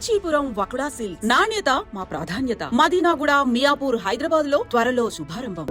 Kanchipuram వకుడా silks. నాణ్యత మా ప్రాధాన్యత. మదీనాగూడ, మియాపూర్, హైదరాబాద్ లో త్వరలో శుభారంభం.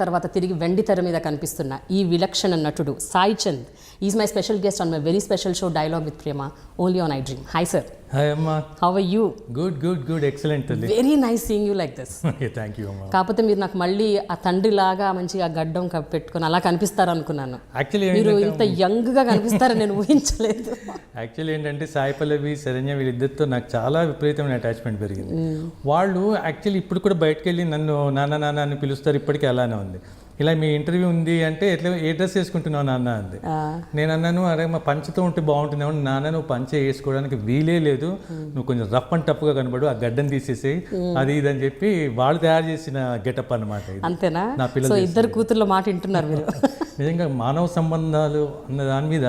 తర్వాత తిరిగి వెండి తెర మీద కనిపిస్తున్న ఈ విలక్షణ నటుడు Sai Chand is my special guest on my very special show dialogue with Prema only on I dream. Hi sir. Hi అమ్మా. How are you? Good excellent. Very nice seeing you like this. Thank you అమ్మా. కాకపోతే మీరు నాకు మళ్ళీ ఆ తండ్రి లాగా మంచిగా గడ్డం పెట్టుకొని అలా కనిపిస్తారు అనుకున్నాను. యాక్చువల్లీ మీరు ఇంత యంగ్ గా కనిపిస్తారని నేను ఊహించలేదు. యాక్చువల్లీ ఏంటంటే సాయి పల్లవి, శరణ్య వీళ్ళిద్దరితో నాకు చాలా విపరీతమైన అటాచ్మెంట్ పెరిగింది. వాళ్ళు యాక్చువల్లీ ఇప్పుడు కూడా బయటకు వెళ్ళి నన్ను నాన్న నాన్న అని పిలుస్తారు, ఇప్పటికీ అలానే ఉంది. ఇలా మీ ఇంటర్వ్యూ ఉంది అంటే ఎట్లా ఏ డ్రెస్ వేసుకుంటున్నావు నాన్న అంది. నేను అన్నాను, అరే మా పంచతో ఉంటే బాగుంటుందేమో. నాన్న నువ్వు పంచ వేసుకోవడానికి వీలే లేదు, నువ్వు కొంచెం రఫ్ అండ్ టఫ్గా కనబడు, ఆ గడ్డం తీసేసేయి అది ఇది అని చెప్పి వాళ్ళు తయారు చేసిన గెటప్ అనమాట. అంతేనా? నా పిల్లలు ఇద్దరు కూతుర్ల మాట వింటున్నారు మీరు. నిజంగా మానవ సంబంధాలు అన్న దాని మీద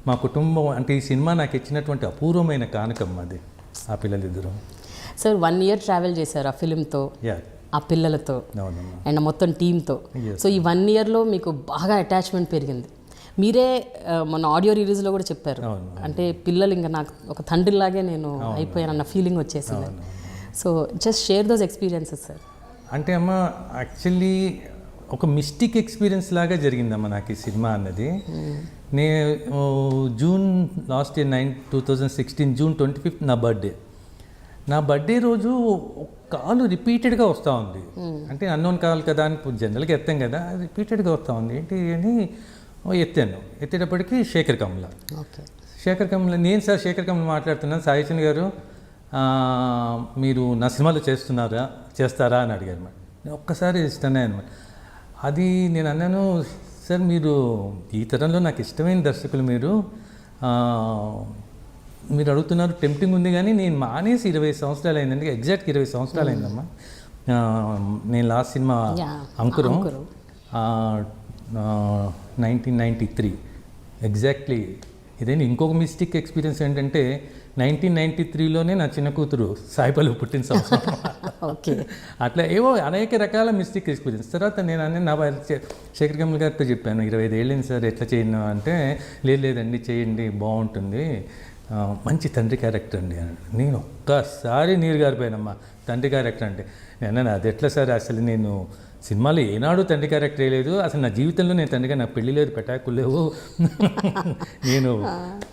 మా కుటుంబం అంటే ఈ సినిమా నాకు ఇచ్చినటువంటి అపూర్వమైన కానుకం అది, ఆ పిల్లలిద్దరు. సార్ 1 year ట్రావెల్ చేశారు ఆ ఫిలింతో, ఆ పిల్లలతో అండ్ మొత్తం టీంతో. సో ఈ 1 yearలో మీకు బాగా అటాచ్మెంట్ పెరిగింది. మీరే మన ఆడియో రిలీజ్లో కూడా చెప్పారు, అంటే పిల్లలు ఇంకా నాకు ఒక తండ్రిలాగే నేను అయిపోయానన్న ఫీలింగ్ వచ్చేసింది. So just share those experiences sir. అంటే అమ్మ యాక్చువల్లీ ఒక మిస్టిక్ ఎక్స్పీరియన్స్ లాగా జరిగిందమ్మా నాకు ఈ సినిమా అన్నది. నేను June last year 2016 June 25th నా బర్త్డే రోజు కాలు రిపీటెడ్గా వస్తూ ఉంది. అంటే అన్నోన్ కాల్ కదా అని జనరల్గా ఎత్తాం కదా, రిపీటెడ్గా వస్తూ ఉంది. ఏంటి అని ఎత్తేటప్పటికి శేఖర్ కమల నేను సార్ శేఖర్ కమల మాట్లాడుతున్నాను. సాయి చంద్ గారు మీరు నా సినిమాలో చేస్తారా అని అడిగారు అనమాట. నేను ఒక్కసారి ఇష్టమే అనమాట. అది నేను అన్నాను, సార్ మీరు ఈ తరంలో నాకు ఇష్టమైన దర్శకులు మీరు అడుగుతున్నారు, టెంప్టింగ్ ఉంది కానీ నేను మానేసి 20 సంవత్సరాలు అయిందండి. ఎగ్జాక్ట్గా 20 సంవత్సరాలు అయిందమ్మా. నేను లాస్ట్ సినిమా అంకురం 1993 ఎగ్జాక్ట్లీ. ఇదేంటి ఇంకొక మిస్టిక్ ఎక్స్పీరియన్స్ ఏంటంటే 1993లోనే నా చిన్న కూతురు సాయి పల్లవి పుట్టిన సంవత్సరం. ఓకే. అట్లా ఏవో అనేక రకాల మిస్టిక్ ఎక్స్పీరియన్స్. తర్వాత నేను నా శేఖర్ కమల్ గారితో చెప్పాను, 25 ఏళ్ళైంది సార్ ఎట్లా చేయను అంటే, లేదండి చేయండి బాగుంటుంది, మంచి తండ్రి క్యారెక్టర్ అండి అని. నేను ఒక్కసారి నీరు గారిపోయానమ్మా. తండ్రి క్యారెక్టర్ అంటే నేను అది ఎట్లా సార్, అసలు నేను సినిమాలో ఏనాడు తండ్రి క్యారెక్టర్ వేయలేదు, అసలు నా జీవితంలో నేను తండ్రిగా నాకు పెళ్లి లేదు, పెటాకులు లేవు, నేను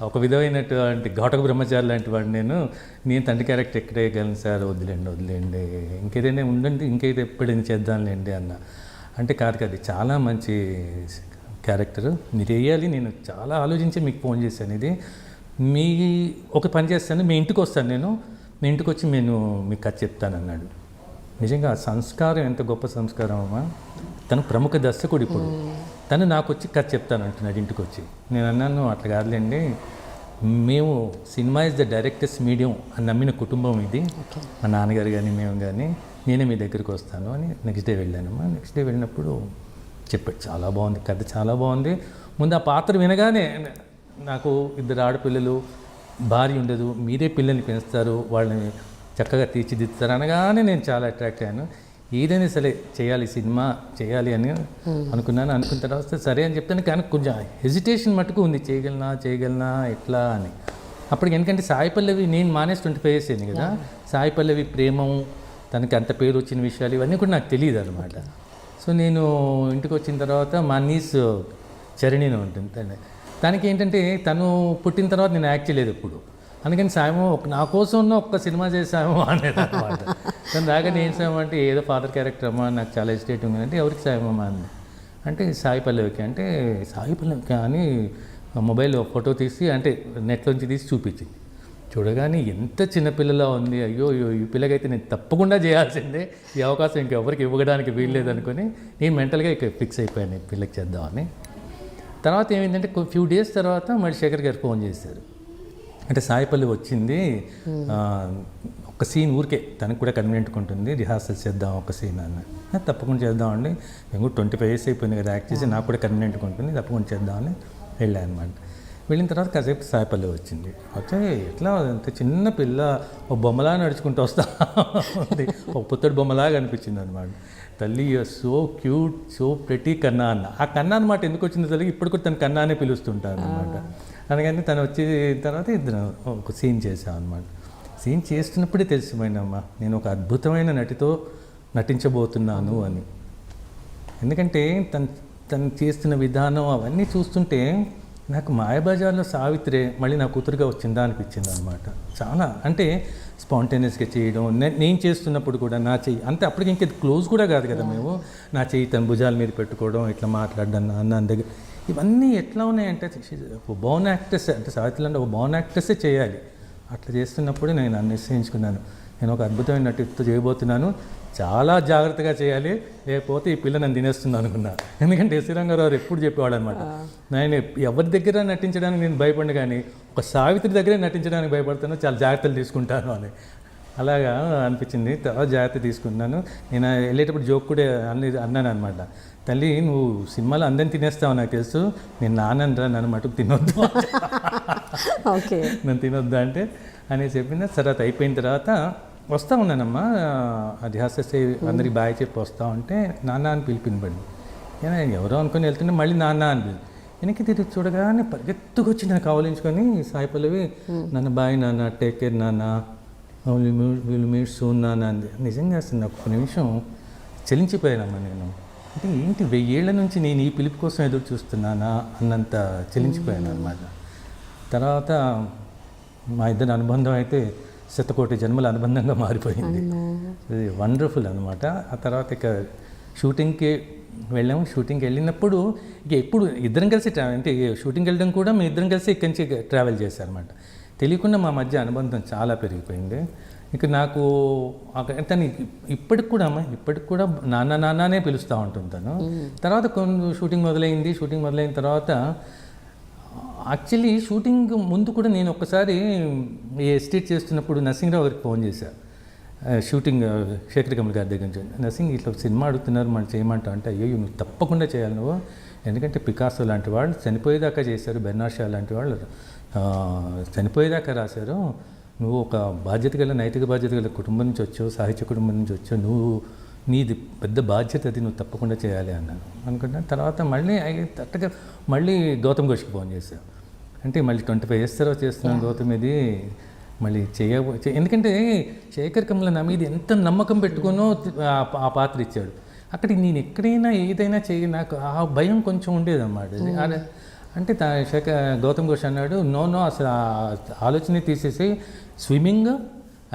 ఒక విధమైనటువంటి ఘాటక బ్రహ్మచారి లాంటి వాడు, నేను తండ్రి క్యారెక్టర్ ఎక్కడ వేయగలను సార్, వదిలేండి ఇంకేదైనా ఉండండి, ఇంకేదో ఎప్పుడైనా చేద్దాంలేండి అన్న. అంటే కాదు, చాలా మంచి క్యారెక్టర్ మీరు వేయాలి. నేను చాలా ఆలోచించి మీకు ఫోన్ చేశాను. ఇది ఒక పని చేస్తాను, మీ ఇంటికి వస్తాను, మీ ఇంటికి వచ్చి నేను మీకు కథ చెప్తాను అన్నాడు. నిజంగా ఆ సంస్కారం ఎంత గొప్ప సంస్కారం అమ్మా. తను ప్రముఖ దర్శకుడు, ఇప్పుడు తను నాకు వచ్చి కథ చెప్తాను అంటున్నాడు ఇంటికి వచ్చి. నేను అన్నాను, అట్లా కాదులేండి, మేము cinema is the directors medium అని నమ్మిన కుటుంబం ఇది, మా నాన్నగారు కానీ మేము కానీ, నేనే మీ దగ్గరికి వస్తాను అని. నెక్స్ట్ డే వెళ్ళానమ్మా. నెక్స్ట్ డే వెళ్ళినప్పుడు చెప్పాడు, చాలా బాగుంది కథ, చాలా బాగుంది. ముందు ఆ పాత్ర వినగానే నాకు 2 ఆడపిల్లలు, భార్య ఉండదు, మీరే పిల్లల్ని పెంచుతారు, వాళ్ళని చక్కగా తీర్చిదిద్దుతారు అనగానే నేను చాలా అట్రాక్ట్ అయ్యాను. ఏదైనా సరే చేయాలి, సినిమా చేయాలి అని అనుకున్నాను. అనుకున్న తర్వాత సరే అని చెప్తాను, కానీ కొంచెం హెజిటేషన్ మటుకు ఉంది, చేయగలనా ఎట్లా అని. అప్పటికి ఎందుకంటే సాయి పల్లవి నేను మానేసి 25 years అయింది కదా, సాయి పల్లవి ప్రేమం, తనకి అంత పేరు వచ్చిన విషయాలు ఇవన్నీ కూడా నాకు తెలియదు అనమాట. సో నేను ఇంటికి వచ్చిన తర్వాత మా నీస్ చరణిని ఉంటుంది, దానికి ఏంటంటే తను పుట్టిన తర్వాత నేను యాక్ట్ చేయలేదు ఎప్పుడు, అందుకని సాయమో నా కోసం ఉన్న ఒక్క సినిమా చేసామో అనేది అనమాట. తను రాగానే ఏం సాయం అంటే, ఏదో ఫాదర్ క్యారెక్టర్ అమ్మా, నాకు చాలా ఎస్టేట్ ఉంది అంటే, ఎవరికి సాయమమ్మా అంది. అంటే సాయి పల్లవికి. అంటే సాయి పల్లవికి అని మొబైల్లో ఫోటో తీసి, అంటే నెట్లోంచి తీసి చూపించింది. చూడగానే ఎంత చిన్నపిల్లలా ఉంది, అయ్యో ఈ పిల్లకైతే నేను తప్పకుండా చేయాల్సిందే, ఈ అవకాశం ఇంకెవరికి ఇవ్వడానికి వీల్లేదనుకొని నేను మెంటల్గా ఇక ఫిక్స్ అయిపోయాను పిల్లకి చేద్దామని. తర్వాత ఏమైందంటే ఫ్యూ డేస్ తర్వాత మళ్ళీ శేఖర్ గారు ఫోన్ చేశారు. అంటే సాయి పల్లవి వచ్చింది, ఒక సీన్ ఊరికే తనకు కూడా కన్వీనియంట్గా ఉంటుంది, రిహార్సల్ చేద్దాం ఒక సీన్ అన్న. తప్పకుండా చేద్దామండి, మేము కూడా 25 years అయిపోయింది కదా యాక్ట్ చేసి, నాకు కూడా కన్వీనియంట్గా ఉంటుంది, తప్పకుండా చేద్దామని వెళ్ళాను అనమాట. వెళ్ళిన తర్వాత కాసేపు సాయి పల్లవి వచ్చింది. వచ్చే ఎట్లా అంత చిన్న పిల్ల ఒక బొమ్మలా నడుచుకుంటూ వస్తా ఉంది, ఒక పుత్తడి బొమ్మలాగా అనిపించింది అనమాట. తల్లి సో క్యూట్, సో ప్రెటీ కన్నా అన్న. ఆ కన్నా అనమాట ఎందుకు వచ్చిందో తెలియదు, ఇప్పుడు కూడా తను కన్నా అనే పిలుస్తుంటాను అనమాట. అందుకని తను వచ్చిన తర్వాత ఇద్దరు ఒక సీన్ చేసాం అనమాట. సీన్ చేస్తున్నప్పుడే తెలిసిపోయిందమ్మా నేను ఒక అద్భుతమైన నటితో నటించబోతున్నాను అని. ఎందుకంటే తను చేస్తున్న విధానం అవన్నీ చూస్తుంటే నాకు మాయాబజార్లో సావిత్రి మళ్ళీ నా కూతురుగా వచ్చిందా అనిపించింది అనమాట. చాలా అంటే స్పాంటేనియస్గా చేయడం, నేను చేస్తున్నప్పుడు కూడా నా చెయ్యి అంటే అప్పటికి ఇంక క్లోజ్ కూడా కాదు కదా మేము, నా చెయ్యి తన భుజాల మీద పెట్టుకోవడం, ఇట్లా మాట్లాడడం అన్న దగ్గర ఇవన్నీ ఎట్లా ఉన్నాయంటే ఒక బోర్న్ యాక్ట్రెస్ అంటే సావిత్రి అంటే ఒక బోర్న్ యాక్ట్రెస్సే చేయాలి. అట్లా చేస్తున్నప్పుడు నేను నిశ్చయించుకున్నాను నేను ఒక అద్భుతమైన నటితో చేయబోతున్నాను, చాలా జాగ్రత్తగా చేయాలి, లేకపోతే ఈ పిల్ల నన్ను తినేస్తుంది అనుకున్నా. ఎందుకంటే ఎస్వి రంగారావు ఎప్పుడు చెప్పేవాడు అనమాట, నేను ఎవరి దగ్గర నటించడానికి నేను భయపడిన కానీ ఒక సావిత్రి దగ్గరే నటించడానికి భయపడతాను, చాలా జాగ్రత్తలు తీసుకుంటాను అని. అలాగా అనిపించింది. తర్వాత జాగ్రత్త తీసుకున్నాను. నేను వెళ్ళేటప్పుడు జోక్ కూడా అన్నాను అనమాట, తల్లి నువ్వు సినిమాలో అందరిని తినేస్తావు నాకు తెలుసు, నేను నాన్నరా నన్ను మటుకు తినొద్దు, ఓకే నన్ను తినొద్దు అంటే అని చెప్పింది. తర్వాత అయిపోయిన తర్వాత వస్తూ ఉన్నానమ్మా, అది హాస్యశ్రీ అందరికి బాయ్ చెప్పి వస్తూ ఉంటే నాన్న అని పిలిపినబడి నేను ఎవరో అనుకుని వెళ్తుంటే మళ్ళీ నాన్న అని పిలిపి వెనక్కి తిరిగి చూడగానే పరిగెత్తుకు వచ్చి నాకు కావలించుకొని సాయి పల్లవి నన్ను బాయ్ నాన్న, టేక్ కేర్ నాన్న, వీళ్ళు మీట్ సూన్ నాన్న అంది. నిజంగా అసలు నాకు ఒక నిమిషం చెలించిపోయానమ్మా నేను. అంటే ఏంటి 1000 ఏళ్ల నుంచి నేను ఈ పిలుపు కోసం ఎదురు చూస్తున్నానా అన్నంత చెలించిపోయాను అనమాట. తర్వాత మా ఇద్దరి అనుబంధం అయితే శతకోటి జన్మల అనుబంధంగా మారిపోయింది. ఇది వండర్ఫుల్ అనమాట. ఆ తర్వాత ఇక షూటింగ్కి వెళ్ళాము. షూటింగ్కి వెళ్ళినప్పుడు ఇక ఎప్పుడు ఇద్దరం కలిసి అంటే షూటింగ్కి వెళ్ళడం కూడా మేము ఇద్దరం కలిసి ఇక్కడి నుంచి ట్రావెల్ చేశారనమాట. తెలియకుండా మా మధ్య అనుబంధం చాలా పెరిగిపోయింది. ఇక నాకు తను ఇప్పటికి కూడా నాన్న నాన్ననే పిలుస్తూ ఉంటుంటాను. తర్వాత కొన్ని షూటింగ్ మొదలైన తర్వాత యాక్చువల్లీ షూటింగ్ ముందు కూడా నేను ఒక్కసారి ఎస్టేట్ చేస్తున్నప్పుడు నరసింహరావు గారికి ఫోన్ చేశాను. షూటింగ్ శేఖర్ కమల్ గారి దగ్గర నుంచి, నరసింహ్ ఇట్లా సినిమా అడుగుతున్నారు మనం చేయమంటా అంటే, అయ్యో నువ్వు తప్పకుండా చేయాలి నువ్వు, ఎందుకంటే పికాసో లాంటి వాళ్ళు చనిపోయేదాకా చేశారు, బెర్నాడ్ షా లాంటి వాళ్ళు చనిపోయేదాకా రాశారు, నువ్వు ఒక బాధ్యత గల నైతిక బాధ్యత గల కుటుంబం నుంచి వచ్చావు, సాహిత్య కుటుంబం నుంచి వచ్చావు, నీది పెద్ద బాధ్యత, అది నువ్వు తప్పకుండా చేయాలి అన్నాను అనుకుంటాను. తర్వాత మళ్ళీ గౌతమ్ ఘోష్కి ఫోన్ చేశాను. అంటే మళ్ళీ 25 years తర్వాత చేస్తున్నాను గౌతమ్, ఇది మళ్ళీ ఎందుకంటే శేఖర్ కమల నా మీద ఎంత నమ్మకం పెట్టుకునో ఆ పాత్ర ఇచ్చాడు. అక్కడికి నేను ఎక్కడైనా ఏదైనా నాకు ఆ భయం కొంచెం ఉండేదన్నమాట. అంటే గౌతమ్ ఘోష్ అన్నాడు, నో అసలు ఆలోచన తీసేసి స్విమ్మింగ్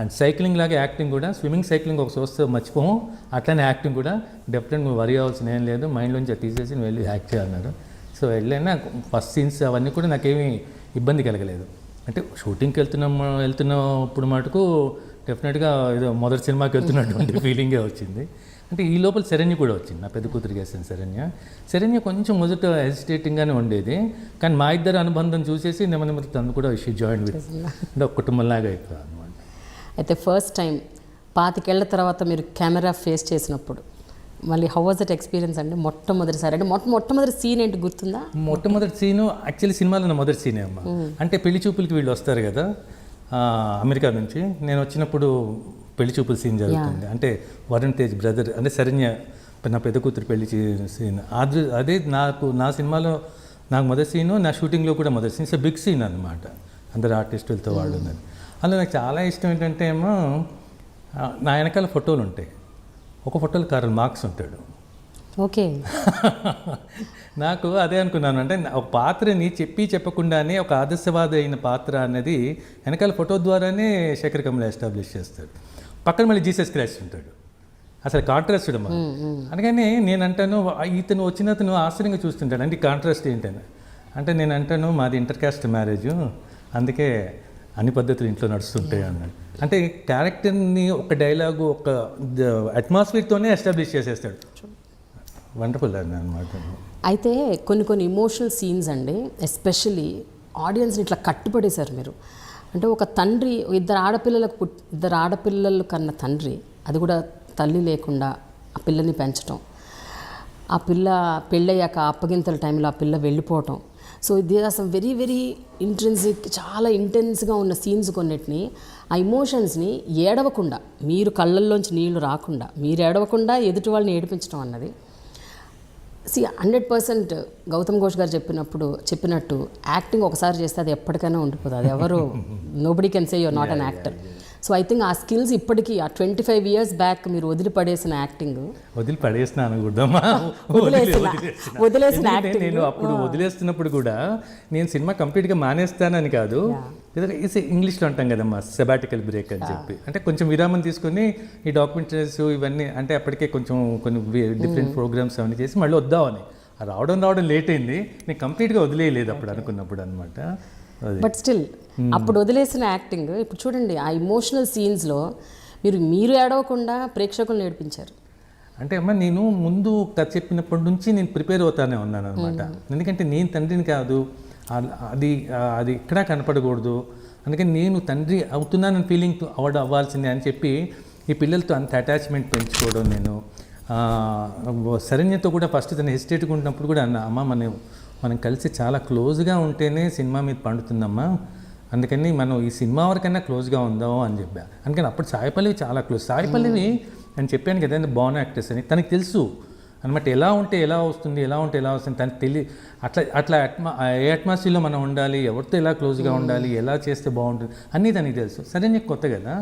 అండ్ సైక్లింగ్ లాగా యాక్టింగ్ కూడా, స్విమ్మింగ్ సైక్లింగ్ ఒక చూస్తే మర్చిపోము, అట్లనే యాక్టింగ్ కూడా డెఫినెట్ నువ్వు వరి అవ్వాల్సిన ఏం లేదు, మైండ్లోంచి తీసేసి నువ్వు వెళ్ళి యాక్ట్ చేయాలన్నాడు. సో వెళ్ళైనా ఫస్ట్ సీన్స్ అవన్నీ కూడా నాకేమీ ఇబ్బంది కలగలేదు. అంటే షూటింగ్కి వెళ్తున్నప్పుడు మటుకు డెఫినెట్గా ఏదో మొదటి సినిమాకి వెళ్తున్నటువంటి ఫీలింగే వచ్చింది. అంటే ఈ లోపల శరణ్య కూడా వచ్చింది, నా పెద్ద కూతురికి వేసిన శరణ్య కొంచెం మొదట హెసిటేటింగ్గానే ఉండేది, కానీ మా ఇద్దరు అనుబంధం చూసేసి నెమ్మది తను కూడా షీ జాయిన్ విత్ అంటే ఒక కుటుంబంలాగా అయిపోయింది అనమాట. అయితే ఫస్ట్ టైం 25 ఏళ్ల తర్వాత మీరు కెమెరా ఫేస్ చేసినప్పుడు మళ్ళీ హౌ వాజ్ దట్ ఎక్స్పీరియన్స్ అండి? మొట్టమొదటిసారి అంటే మొట్టమొదటి సీన్ ఏంటి గుర్తుందా? మొట్టమొదటి సీను యాక్చువల్లీ సినిమాలో నా మొదటి సీనే అమ్మ. అంటే పెళ్లి చూపులకి వీళ్ళు వస్తారు కదా అమెరికా నుంచి, నేను వచ్చినప్పుడు పెళ్లి చూపుల సీన్ జరుగుతుంది. అంటే వరుణ్ తేజ్ బ్రదర్ అంటే శరణ్య నా పెద్ద కూతురు పెళ్లి సీన్, అదే నా సినిమాలో నాకు మొదటి సీను, నా షూటింగ్లో కూడా మొదటి సీన్. సో బిగ్ సీన్ అనమాట, అందరు ఆర్టిస్టులతో వాళ్ళు ఉన్నారు. అందులో నాకు చాలా ఇష్టం ఏంటంటే ఏమో నా వెనకాల ఫోటోలు ఉంటాయి, ఒక ఫోటోలో కార్ల్ మార్క్స్ ఉంటాడు. ఓకే నాకు అదే అనుకున్నాను, అంటే ఒక పాత్రని చెప్పకుండానే ఒక ఆదర్శవాది అయిన పాత్ర అనేది వెనకాల ఫోటో ద్వారానే శేఖర్ కమల్ ఎస్టాబ్లిష్ చేస్తాడు. పక్కన మళ్ళీ జీసస్ క్రైస్ట్ ఉంటాడు, అసలు కాంట్రాస్ట్ అమ్మా. అందుకని నేను అంటాను ఇతను వచ్చిన ఆశ్చర్యంగా చూస్తుంటాడు, అంటే కాంట్రాస్ట్ ఏంటని అంటే నేను అంటాను మాది ఇంటర్ కాస్ట్ మ్యారేజ్, అందుకే అన్ని పద్ధతులు ఇంట్లో నడుస్తుంటాయి అన్నాడు. అంటే క్యారెక్టర్ని ఒక డైలాగు ఒక అట్మాస్ఫియర్తోనే ఎస్టాబ్లిష్ చేసేస్తాడు. వండర్ఫుల్ అని అనమాట. అయితే కొన్ని ఇమోషనల్ సీన్స్ అండి, ఎస్పెషల్లీ ఆడియన్స్ని ఇట్లా కట్టుపడేశారు మీరు. అంటే ఒక తండ్రి ఇద్దరు ఆడపిల్లలు కన్న తండ్రి, అది కూడా తల్లి లేకుండా ఆ పిల్లని పెంచడం, ఆ పిల్ల పెళ్ళయ్యాక అప్పగింతల టైంలో ఆ పిల్ల వెళ్ళిపోవటం. సో ఇది అసలు వెరీ వెరీ ఇంట్రెన్సిక్, చాలా ఇంటెన్స్గా ఉన్న సీన్స్ కొన్నిటిని, ఆ ఇమోషన్స్ని ఏడవకుండా, మీరు కళ్ళల్లోంచి నీళ్లు రాకుండా, మీరు ఏడవకుండా ఎదుటి వాళ్ళని ఏడిపించడం అన్నది 100% గౌతమ్ ఘోష్ గారు చెప్పినట్టు యాక్టింగ్ ఒకసారి చేస్తే అది ఎప్పటికైనా ఉండిపోతుంది. అది ఎవరు nobody can say you're not an actor. So I think ఆ స్కిల్స్ ఇప్పటికీ ఆ 25 years బ్యాక్ మీరు వదిలిపడేసిన యాక్టింగ్, వదిలిపడేసిన యాక్టింగ్ నేను అప్పుడు వదిలేస్తున్నప్పుడు కూడా నేను సినిమా కంప్లీట్గా మానేస్తానని కాదు, ఇంగ్లీష్లో అంటాం కదమ్మా సెబాటికల్ బ్రేక్ అని చెప్పి, అంటే కొంచెం విరామం తీసుకొని ఈ డాక్యుమెంటరీస్ ఇవన్నీ అంటే అప్పటికే కొంచెం కొన్ని డిఫరెంట్ ప్రోగ్రామ్స్ అవన్నీ చేసి మళ్ళీ వద్దామని రావడం లేట్ అయింది. నేను కంప్లీట్గా వదిలేయలేదు అప్పుడు అనుకున్నప్పుడు అనమాట. బట్ స్టిల్ అప్పుడు వదిలేసిన యాక్టింగ్ ఇప్పుడు చూడండి ఆ ఇమోషనల్ సీన్స్లో మీరు ఏడవకుండా ప్రేక్షకులను నేర్పించారు. అంటే అమ్మ నేను ముందు కథ చెప్పినప్పటి నుంచి నేను ప్రిపేర్ అవుతానే ఉన్నాను అనమాట. ఎందుకంటే నేను తండ్రిని కాదు, అది ఎక్కడా కనపడకూడదు, అందుకని నేను తండ్రి అవుతున్నానని ఫీలింగ్ అవ్వాల్సిందే అని చెప్పి ఈ పిల్లలతో అంత అటాచ్మెంట్ పెంచుకోవడం. నేను శరణ్యతో కూడా ఫస్ట్ తను హెసిటేట్గా ఉన్నప్పుడు కూడా అన్న, అమ్మ మనం కలిసి చాలా క్లోజ్గా ఉంటేనే సినిమా మీద పండుతుందమ్మా, అందుకని మనం ఈ సినిమా వరకైనా క్లోజ్గా ఉందాము అని చెప్పా. అందుకని అప్పుడు సాయిపల్లివి చాలా క్లోజ్. సాయిపల్లివి నేను చెప్పాను కదా బాన్ యాక్టర్స్ అని, తనకు తెలుసు అనమాట ఎలా ఉంటే ఎలా వస్తుంది, ఎలా ఉంటే ఎలా వస్తుంది తనకు అట్లా ఏ అట్మాస్ఫియర్లో మనం ఉండాలి, ఎవరితో ఎలా క్లోజ్గా ఉండాలి, ఎలా చేస్తే బాగుంటుంది అన్నీ తనకి తెలుసు. సరే కొత్త కదా,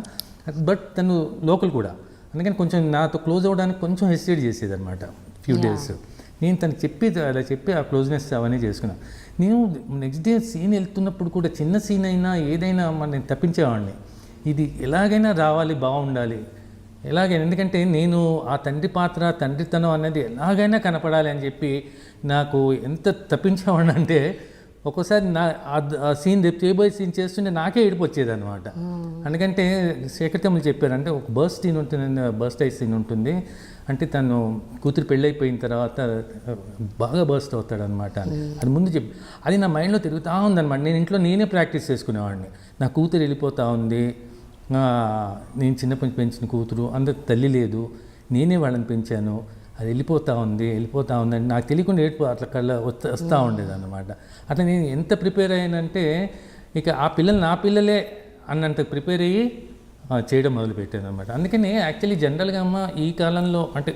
బట్ తను లోకల్ కూడా, అందుకని కొంచెం నాతో క్లోజ్ అవ్వడానికి కొంచెం హెసిటేట్ చేసేది అనమాట ఫ్యూ డేస్. నేను తనకి అలా చెప్పి ఆ క్లోజ్నెస్ అవన్నీ చేసుకున్నాను. నేను నెక్స్ట్ డే సీన్ వెళ్తున్నప్పుడు కూడా చిన్న సీన్ అయినా ఏదైనా నేను తప్పించేవాడిని, ఇది ఎలాగైనా రావాలి, బాగుండాలి ఎలాగైనా, ఎందుకంటే నేను ఆ తండ్రి పాత్ర తండ్రితనం అనేది ఎలాగైనా కనపడాలి అని చెప్పి నాకు ఎంత తప్పించేవాడిని అంటే ఒక్కోసారి ఆ సీన్ చేయబోయే సీన్ చేస్తుంటే నాకే ఏడుపు వచ్చేది అనమాట. ఎందుకంటే శేఖర్ తమ్ములు చెప్పారు, అంటే ఒక బర్స్ట్ అయ్యే సీన్ ఉంటుంది, అంటే తను కూతురు పెళ్ళైపోయిన తర్వాత బాగా బర్స్ట్ అవుతాడనమాట. అది ముందు చెప్పి అది నా మైండ్లో తిరుగుతూ ఉందన్నమాట. నేను ఇంట్లో నేనే ప్రాక్టీస్ చేసుకునేవాడిని. నా కూతురు వెళ్ళిపోతూ ఉంది, నేను చిన్నప్పటి నుంచి పెంచిన కూతురు, అందరికి తల్లి లేదు, నేనే వాళ్ళని పెంచాను, అది వెళ్ళిపోతూ ఉందని నాకు తెలియకుండా ఏడుపు అట్లా వస్తూ ఉండేది అనమాట. అట్లా నేను ఎంత ప్రిపేర్ అయ్యానంటే ఇక ఆ పిల్లలు నా పిల్లలే అన్నంత ప్రిపేర్ అయ్యి చేయడం మొదలుపెట్టాను అనమాట. అందుకని యాక్చువల్లీ జనరల్గా అమ్మ ఈ కాలంలో అంటే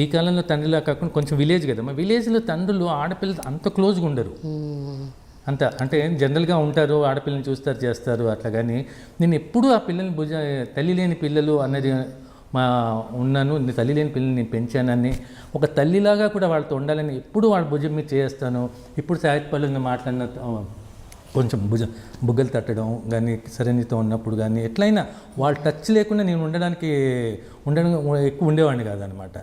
ఈ కాలంలో తండ్రిలా కాకుండా కొంచెం విలేజ్ కదమ్మా, విలేజ్లో తండ్రులు ఆడపిల్లలు అంత క్లోజ్గా ఉండరు, అంత అంటే జనరల్గా ఉంటారు, ఆడపిల్లని చూస్తారు చేస్తారు అట్లా. కానీ నేను ఎప్పుడూ ఆ పిల్లల్ని తల్లి లేని పిల్లలు అన్నది ఉన్నాను, తల్లి లేని పిల్లల్ని నేను పెంచానని ఒక తల్లిలాగా కూడా వాళ్ళతో ఉండాలని ఎప్పుడు వాళ్ళ భుజం మీద చేస్తాను. ఇప్పుడు సాహిత్యపల్లిని మాట్లాడిన కొంచెం బుగ్గలు తట్టడం కానీ సరైనతో ఉన్నప్పుడు కానీ ఎట్లయినా వాళ్ళు టచ్ లేకుండా నేను ఉండడం ఎక్కువ ఉండేవాడిని కాదనమాట.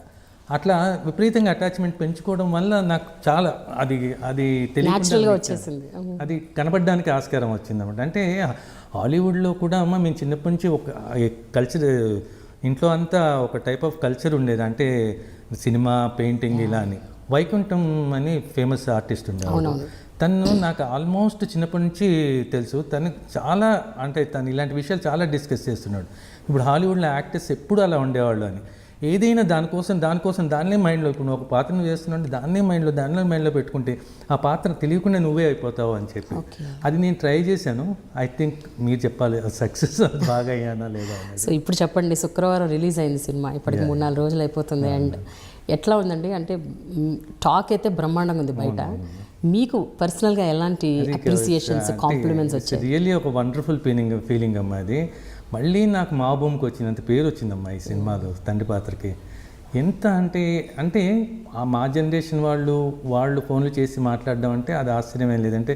అట్లా విపరీతంగా అటాచ్మెంట్ పెంచుకోవడం వల్ల నాకు చాలా అది తెలియకుండా వచ్చేసింది, అది కనపడడానికి ఆస్కారం వచ్చిందన్నమాట. అంటే హాలీవుడ్లో కూడా అమ్మ మేము చిన్నప్పటి నుంచి ఒక కల్చర్ ఇంట్లో అంతా ఒక టైప్ ఆఫ్ కల్చర్ ఉండేది, అంటే సినిమా పెయింటింగ్ ఇలా అని. వైకుంఠం అని ఫేమస్ ఆర్టిస్ట్ ఉండేవాడు, తను నాకు ఆల్మోస్ట్ చిన్నప్పటి నుంచి తెలుసు. తను చాలా అంటే తను ఇలాంటి విషయాలు చాలా డిస్కస్ చేస్తున్నాడు. ఇప్పుడు హాలీవుడ్లో యాక్టర్స్ ఎప్పుడు అలా ఉండేవాళ్ళు అని, ఏదైనా దానికోసం దాన్నే మైండ్లో, ఇప్పుడు నువ్వు ఒక పాత్రను చేస్తున్నావు దాన్నే మైండ్లో పెట్టుకుంటే ఆ పాత్ర తెలియకుండా నువ్వే అయిపోతావు అని చెప్పి అది నేను ట్రై చేశాను. ఐ థింక్ మీరు చెప్పాలి సక్సెస్ బాగా అయ్యానా లేదా. సో ఇప్పుడు చెప్పండి, శుక్రవారం రిలీజ్ అయింది సినిమా, ఇప్పటికి 3-4 రోజులు అయిపోతుంది. అండ్ ఎట్లా ఉందండి? అంటే టాక్ అయితే బ్రహ్మాండంగా ఉంది బయట, మీకు పర్సనల్గా ఎలాంటి అప్రిసియేషన్స్, కాంప్లిమెంట్స్ వచ్చాయి? రియల్లీ ఒక వండర్ఫుల్ ఫీలింగ్ అమ్మా. అది మళ్ళీ నాకు మా భూమికి వచ్చినంత పేరు వచ్చిందమ్మా ఈ సినిమాలో తండ్రి పాత్రకి. ఎంత అంటే మా జనరేషన్ వాళ్ళు ఫోన్లు చేసి మాట్లాడడం అంటే అది ఆశ్చర్యమేం లేదంటే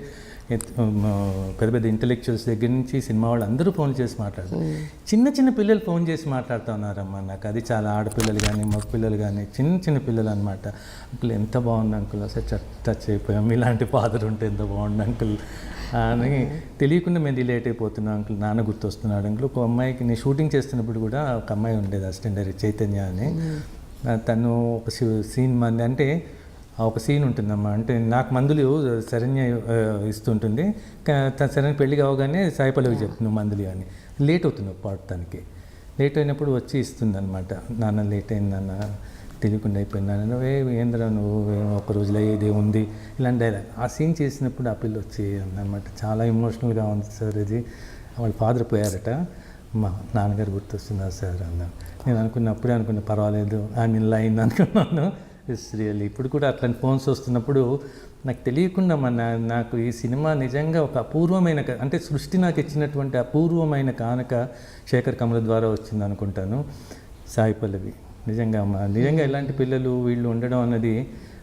పెద్ద ఇంటలెక్చువల్స్ దగ్గర నుంచి సినిమా వాళ్ళు అందరూ ఫోన్ చేసి మాట్లాడతారు. చిన్న పిల్లలు ఫోన్ చేసి మాట్లాడుతూ ఉన్నారమ్మా. నాకు అది చాలా ఆడపిల్లలు కానీ మగ పిల్లలు కానీ చిన్న పిల్లలు అనమాట. అంకుల్ ఎంత బాగుంది అంకుల్, అసలు టచ్ అయిపోయాం, ఇలాంటి ఫాదర్ ఉంటే ఎంత బాగుంది అంకుల్ అని తెలియకుండా మేము రిలేట్ అయిపోతున్నాం అంకుల్, నాన్న గుర్తొస్తున్నాడు అంకుల్. ఒక అమ్మాయికి నేను షూటింగ్ చేస్తున్నప్పుడు కూడా ఒక అమ్మాయి ఉండేది అసిస్టెంట్ డైరెక్టర్ చైతన్య అని, తను ఒక సీన్ మంది అంటే ఒక సీన్ ఉంటుందమ్మా. అంటే నాకు మందులు శరణ్య ఇస్తుంటుంది, శరణ్య పెళ్ళి కావగానే సాయిపల్లవికి చెప్తున్నావు మందులు అని. లేట్ అవుతుంది పాడటానికి, లేట్ అయినప్పుడు వచ్చి ఇస్తుంది అనమాట. నాన్న లేట్ అయింది నాన్న, తెలియకుండా అయిపోయింది నాన్న, ఏంద్రా నువ్వు ఒక రోజులో ఏదే ఉంది ఇలాంటి డైలాగ్. ఆ సీన్ చేసినప్పుడు ఆ పిల్ల వచ్చి అన్నమాట. చాలా ఎమోషనల్గా ఉంది సార్ ఇది. వాళ్ళ ఫాదర్ పోయారట, మా నాన్నగారు గుర్తొస్తున్నారు సార్ అన్నాను. నేను అప్పుడే అనుకున్నా పర్వాలేదు, ఐ మీన్ లైన్ అనుకున్నాను. ఇట్స్ రియల్లీ ఇప్పుడు కూడా అట్లాంటి ఫోన్స్ వస్తున్నప్పుడు నాకు తెలియకుండా నాకు ఈ సినిమా నిజంగా ఒక అపూర్వమైన అంటే సృష్టి నాకు ఇచ్చినటువంటి అపూర్వమైన కానుక శేఖర్ కమల ద్వారా వచ్చింది అనుకుంటాను. సాయి పల్లవి నిజంగా ఇలాంటి పిల్లలు వీళ్ళు ఉండడం అన్నది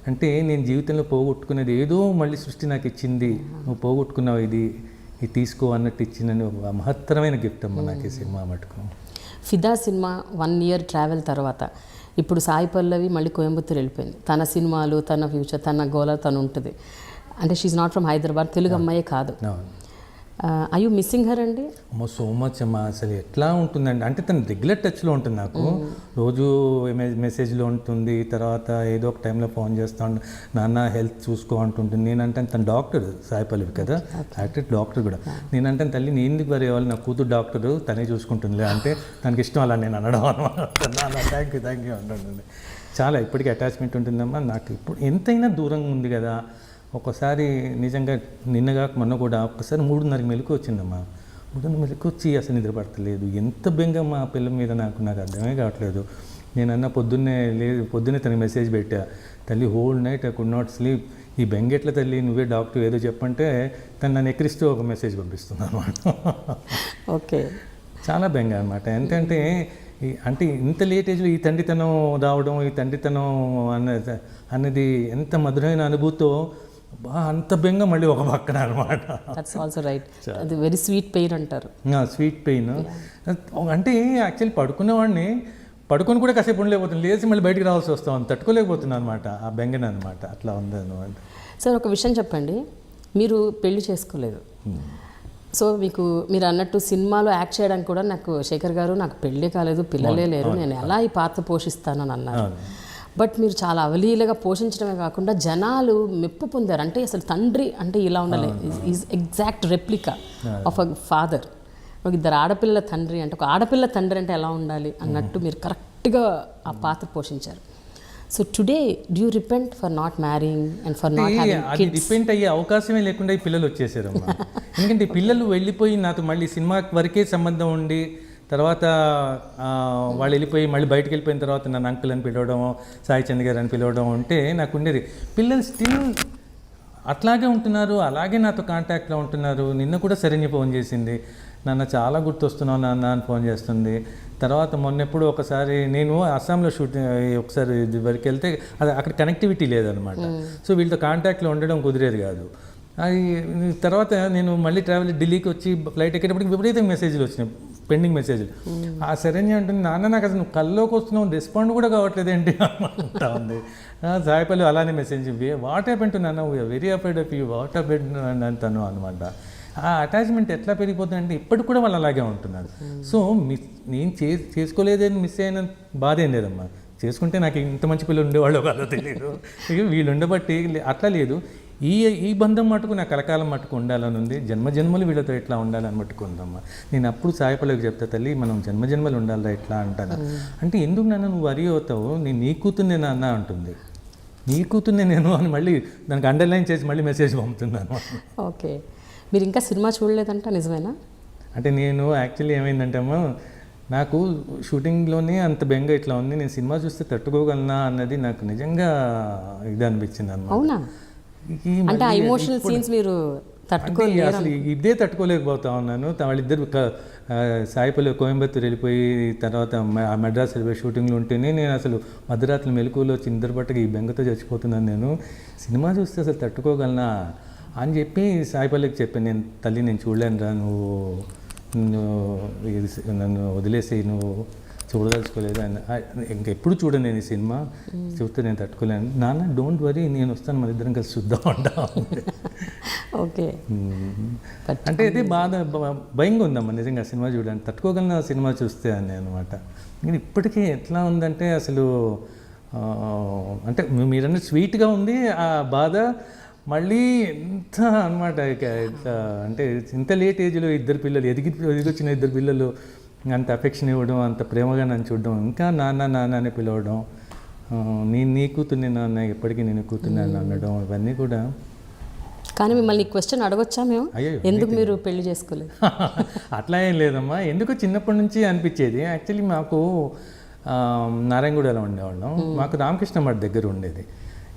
అంటే నేను జీవితంలో పోగొట్టుకునేది ఏదో మళ్ళీ సృష్టి నాకు ఇచ్చింది, నువ్వు పోగొట్టుకున్నావు ఇది తీసుకో అన్నట్టు ఇచ్చిన ఒక మహత్తరమైన గిఫ్ట్ అమ్మ నాకు ఈ సినిమా మటుకు. ఫిదా సినిమా 1 ఇయర్ ట్రావెల్ తర్వాత ఇప్పుడు సాయి పల్లవి మళ్ళీ కోయంబత్తూరు వెళ్ళిపోయింది. తన సినిమాలు, తన ఫ్యూచర్, తన గోల తను ఉంటుంది. అంటే she's not from Hyderabad, Telugu అమ్మాయే కాదు. ఐ యూ మిస్సింగ్ హర్ అండి? అమ్మో సో మచ్ అమ్మా. అసలు ఎట్లా ఉంటుందండి అంటే తను రెగ్యులర్ టచ్లో ఉంటుంది నాకు. రోజు మెసేజ్లో ఉంటుంది, తర్వాత ఏదో ఒక టైంలో ఫోన్ చేస్తూ నాన్న హెల్త్ చూసుకో అంటుంటుంది. నేనంటే తను డాక్టర్, సాయి పల్లవి కదా యాక్టర్ డాక్టర్ కూడా. నేనంటే తల్లి నేను ఎందుకు వరే వాళ్ళు, నా కూతురు డాక్టరు తనే చూసుకుంటుందిలే అంటే తనకి ఇష్టం అలా నేను అనడం అనమాట. థ్యాంక్ యూ అంటుంటుంది. చాలా ఇప్పటికీ అటాచ్మెంట్ ఉంటుందమ్మా నాకు. ఇప్పుడు ఎంతైనా దూరంగా ఉంది కదా. ఒకసారి నిజంగా నిన్నగా మొన్న కూడా ఒక్కసారి 3:30 మెలకు వచ్చిందమ్మా. 3:30 మెలకు వచ్చి అసలు నిద్ర పడతలేదు. ఎంత బెంగ మా పిల్ల మీద నాకు అర్థమే కావట్లేదు. నేనన్నా పొద్దున్నే తనకి మెసేజ్ పెట్టా, తల్లి whole night I could not sleep, ఈ బెంగెట్ల తల్లి నువ్వే డాక్టర్ ఏదో చెప్పంటే తను నన్ను ఎక్కిరిస్తూ ఒక మెసేజ్ పంపిస్తుంది అనమాట. ఓకే, చాలా బెంగ అనమాట. ఎందుకంటే అంటే ఇంత లేట్ ఏజ్లో ఈ తండ్రితనం రావడం, ఈ తండ్రితనం అన్నది ఎంత మధురమైన అనుభూతో అంత బెంగ మళ్ళీ ఒక పక్కన అనమాట. That's also right. అది వెరీ స్వీట్ పెయిన్ అంటారు. స్వీట్ పెయిన్ అంటే యాక్చువల్లీ పడుకునేవాడిని పడుకొని కూడా కాసేపు ఉండలేకపోతుంది, లేచి మళ్ళీ బయటికి రావాల్సి వస్తాం, తట్టుకోలేకపోతున్నాను అనమాట ఆ బెంగన అనమాట. అట్లా ఉంది అనమాట. సార్ ఒక విషయం చెప్పండి, మీరు పెళ్లి చేసుకోలేదు. సో మీరు అన్నట్టు సినిమాలో యాక్ట్ చేయడానికి కూడా నాకు శేఖర్ గారు నాకు పెళ్ళే కాలేదు, పిల్లలే లేరు, నేను ఎలా ఈ పాత్ర పోషిస్తానని అన్నారు. బట్ మీరు చాలా అవలీలగా పోషించడమే కాకుండా జనాలు మెప్పు పొందారు. అంటే అసలు తండ్రి అంటే ఇలా ఉండాలి, is exact replica of a father. ఒక 2 ఆడపిల్లల తండ్రి అంటే ఒక ఆడపిల్ల తండ్రి అంటే ఎలా ఉండాలి అన్నట్టు మీరు కరెక్ట్గా ఆ పాత్ర పోషించారు. So today do you repent for not మ్యారింగ్ and for not having kids? Repent అయ్యే అవకాశమే లేకుండా ఈ పిల్లలు వచ్చేసారమ్మా. ఎందుకంటే ఈ పిల్లలు వెళ్ళిపోయి నాతో మళ్ళీ సినిమా వరకే సంబంధం ఉండి తర్వాత వాళ్ళు వెళ్ళిపోయి మళ్ళీ బయటకు వెళ్ళిపోయిన తర్వాత నన్ను అంకుల్ అని పిలవడం, సాయి చంద్ గారు అని పిలవడం ఉంటే నాకు ఉండేది. పిల్లలు స్టిల్ అట్లాగే ఉంటున్నారు, అలాగే నాతో కాంటాక్ట్లో ఉంటున్నారు. నిన్న కూడా శరణ్య ఫోన్ చేసింది, నాన్న చాలా గుర్తొస్తున్నావు నాన్న అని ఫోన్ చేస్తుంది. తర్వాత మొన్నెప్పుడు ఒకసారి నేను అస్సాంలో షూటింగ్ ఒకసారి వరకు వెళ్తే అది అక్కడ కనెక్టివిటీ లేదనమాట. సో వీళ్ళతో కాంటాక్ట్లో ఉండడం కుదిరేది కాదు. అది తర్వాత నేను మళ్ళీ ఢిల్లీకి వచ్చి ఫ్లైట్ ఎక్కేటప్పటికి విపరీత మెసేజ్లు వచ్చినాయి, పెండింగ్ మెసేజ్లు. ఆ శరణ్య అంటుంది, నాన్న నాకు అసలు నువ్వు కల్లోకి వస్తున్నావు, రెస్పాండ్ కూడా కావట్లేదు ఏంటి అంటా ఉంది. సాయిపల్లి అలానే మెసేజ్, వాట్ హ్యాపెండ్ టు నాన్న, we're very afraid of you, what happened అంటాను అనమాట. ఆ అటాచ్మెంట్ ఎట్లా పెరిగిపోతుందంటే ఇప్పటికి కూడా వాళ్ళు అలాగే ఉంటున్నారు. సో నేను చేసుకోలేదని మిస్ అయిన బాధ ఏం లేదమ్మా. చేసుకుంటే నాకు ఇంత మంచి పిల్లలు ఉండేవాళ్ళు కాదో తెలియదు, వీళ్ళు ఉండబట్టి అట్లా లేదు. ఈ బంధం మటుకు నాకు కలకాలం మటుకు ఉండాలని ఉంది. జన్మజన్మలు వీళ్ళతో ఎట్లా ఉండాలని మటుకు ఉందమ్మా. నేను అప్పుడు సాయిపల్లవికి చెప్తా, తల్లి మనం జన్మజన్మలు ఉండాలా ఎట్లా అంటాను. అంటే ఎందుకు నన్ను నువ్వు వరి అవుతావు, నేను నీ కూతుర్నే నాన్న అంటుంది. నీ కూతుర్నే నేను అని మళ్ళీ దానికి అండర్లైన్ చేసి మళ్ళీ మెసేజ్ పంపుతున్నాను. ఓకే, మీరు ఇంకా సినిమా చూడలేదంట, నిజమేనా? అంటే నేను యాక్చువల్లీ ఏమైందంటే అమ్మా, నాకు షూటింగ్లోనే అంత బెంగ ఇట్లా ఉంది, నేను సినిమా చూస్తే తట్టుకోగలనా అన్నది నాకు నిజంగా ఇది అనిపించింది అన్నమాట. అవునా? అంటే ఆ ఎమోషనల్ సీన్స్ మీరు తట్టుకోలేరు? అసలు ఇదే తట్టుకోలేకపోతా ఉన్నాను. వాళ్ళిద్దరు సాయిపల్లి కోయంబత్తూరు వెళ్ళిపోయి తర్వాత మెడ్రాస్ వెళ్ళిపోయి షూటింగ్లో ఉంటేనే నేను అసలు మధ్యరాత్రి మెలకువలో వచ్చి నిద్రపట్టగా ఈ బెంగతో చచ్చిపోతున్నాను. నేను సినిమా చూస్తే అసలు తట్టుకోగలనా అని చెప్పి సాయిపల్లికి చెప్పాను, నేను తల్లి నేను చూడలేను రా, నువ్వు నన్ను వదిలేసి నువ్వు చూడదలుచుకోలేదు అని. ఇంకెప్పుడు చూడను నేను ఈ సినిమా, చూస్తే నేను తట్టుకోలేను. నాన్న డోంట్ వరీ, నేను వస్తాను, మన ఇద్దరం కలిసి చూద్దాం అంటా. ఓకే, అంటే ఇది భయంగా ఉందమ్మా నిజంగా సినిమా చూడడానికి, తట్టుకోగలన సినిమా చూస్తే అని అనమాట. నేను ఇప్పటికీ ఎట్లా ఉందంటే అసలు అంటే మీరన్నా స్వీట్గా ఉంది ఆ బాధ, మళ్ళీ ఎంత అనమాట. అంటే ఇంత లేట్ ఏజ్లో 2 పిల్లలు ఎదిగొచ్చిన 2 పిల్లలు అంత అఫెక్షన్ ఇవ్వడం, అంత ప్రేమగా నన్ను చూడడం, ఇంకా నాన్న నాన్న అని పిలవడం, నీ కూతుర్ని నాన్న, ఎప్పటికీ నేను కూతుర్ని అనడం, ఇవన్నీ కూడా. కానీ మిమ్మల్ని క్వశ్చన్ అడగొచ్చా మేము, ఎందుకు మీరు పెళ్లి చేసుకోలేదు? అట్లా ఏం లేదమ్మా, ఎందుకో చిన్నప్పటి నుంచి అనిపించేది. యాక్చువల్లీ మాకు నారాయణగూడలో ఉండేవాళ్ళం. మాకు రామకృష్ణ మఠ్ దగ్గర ఉండేది.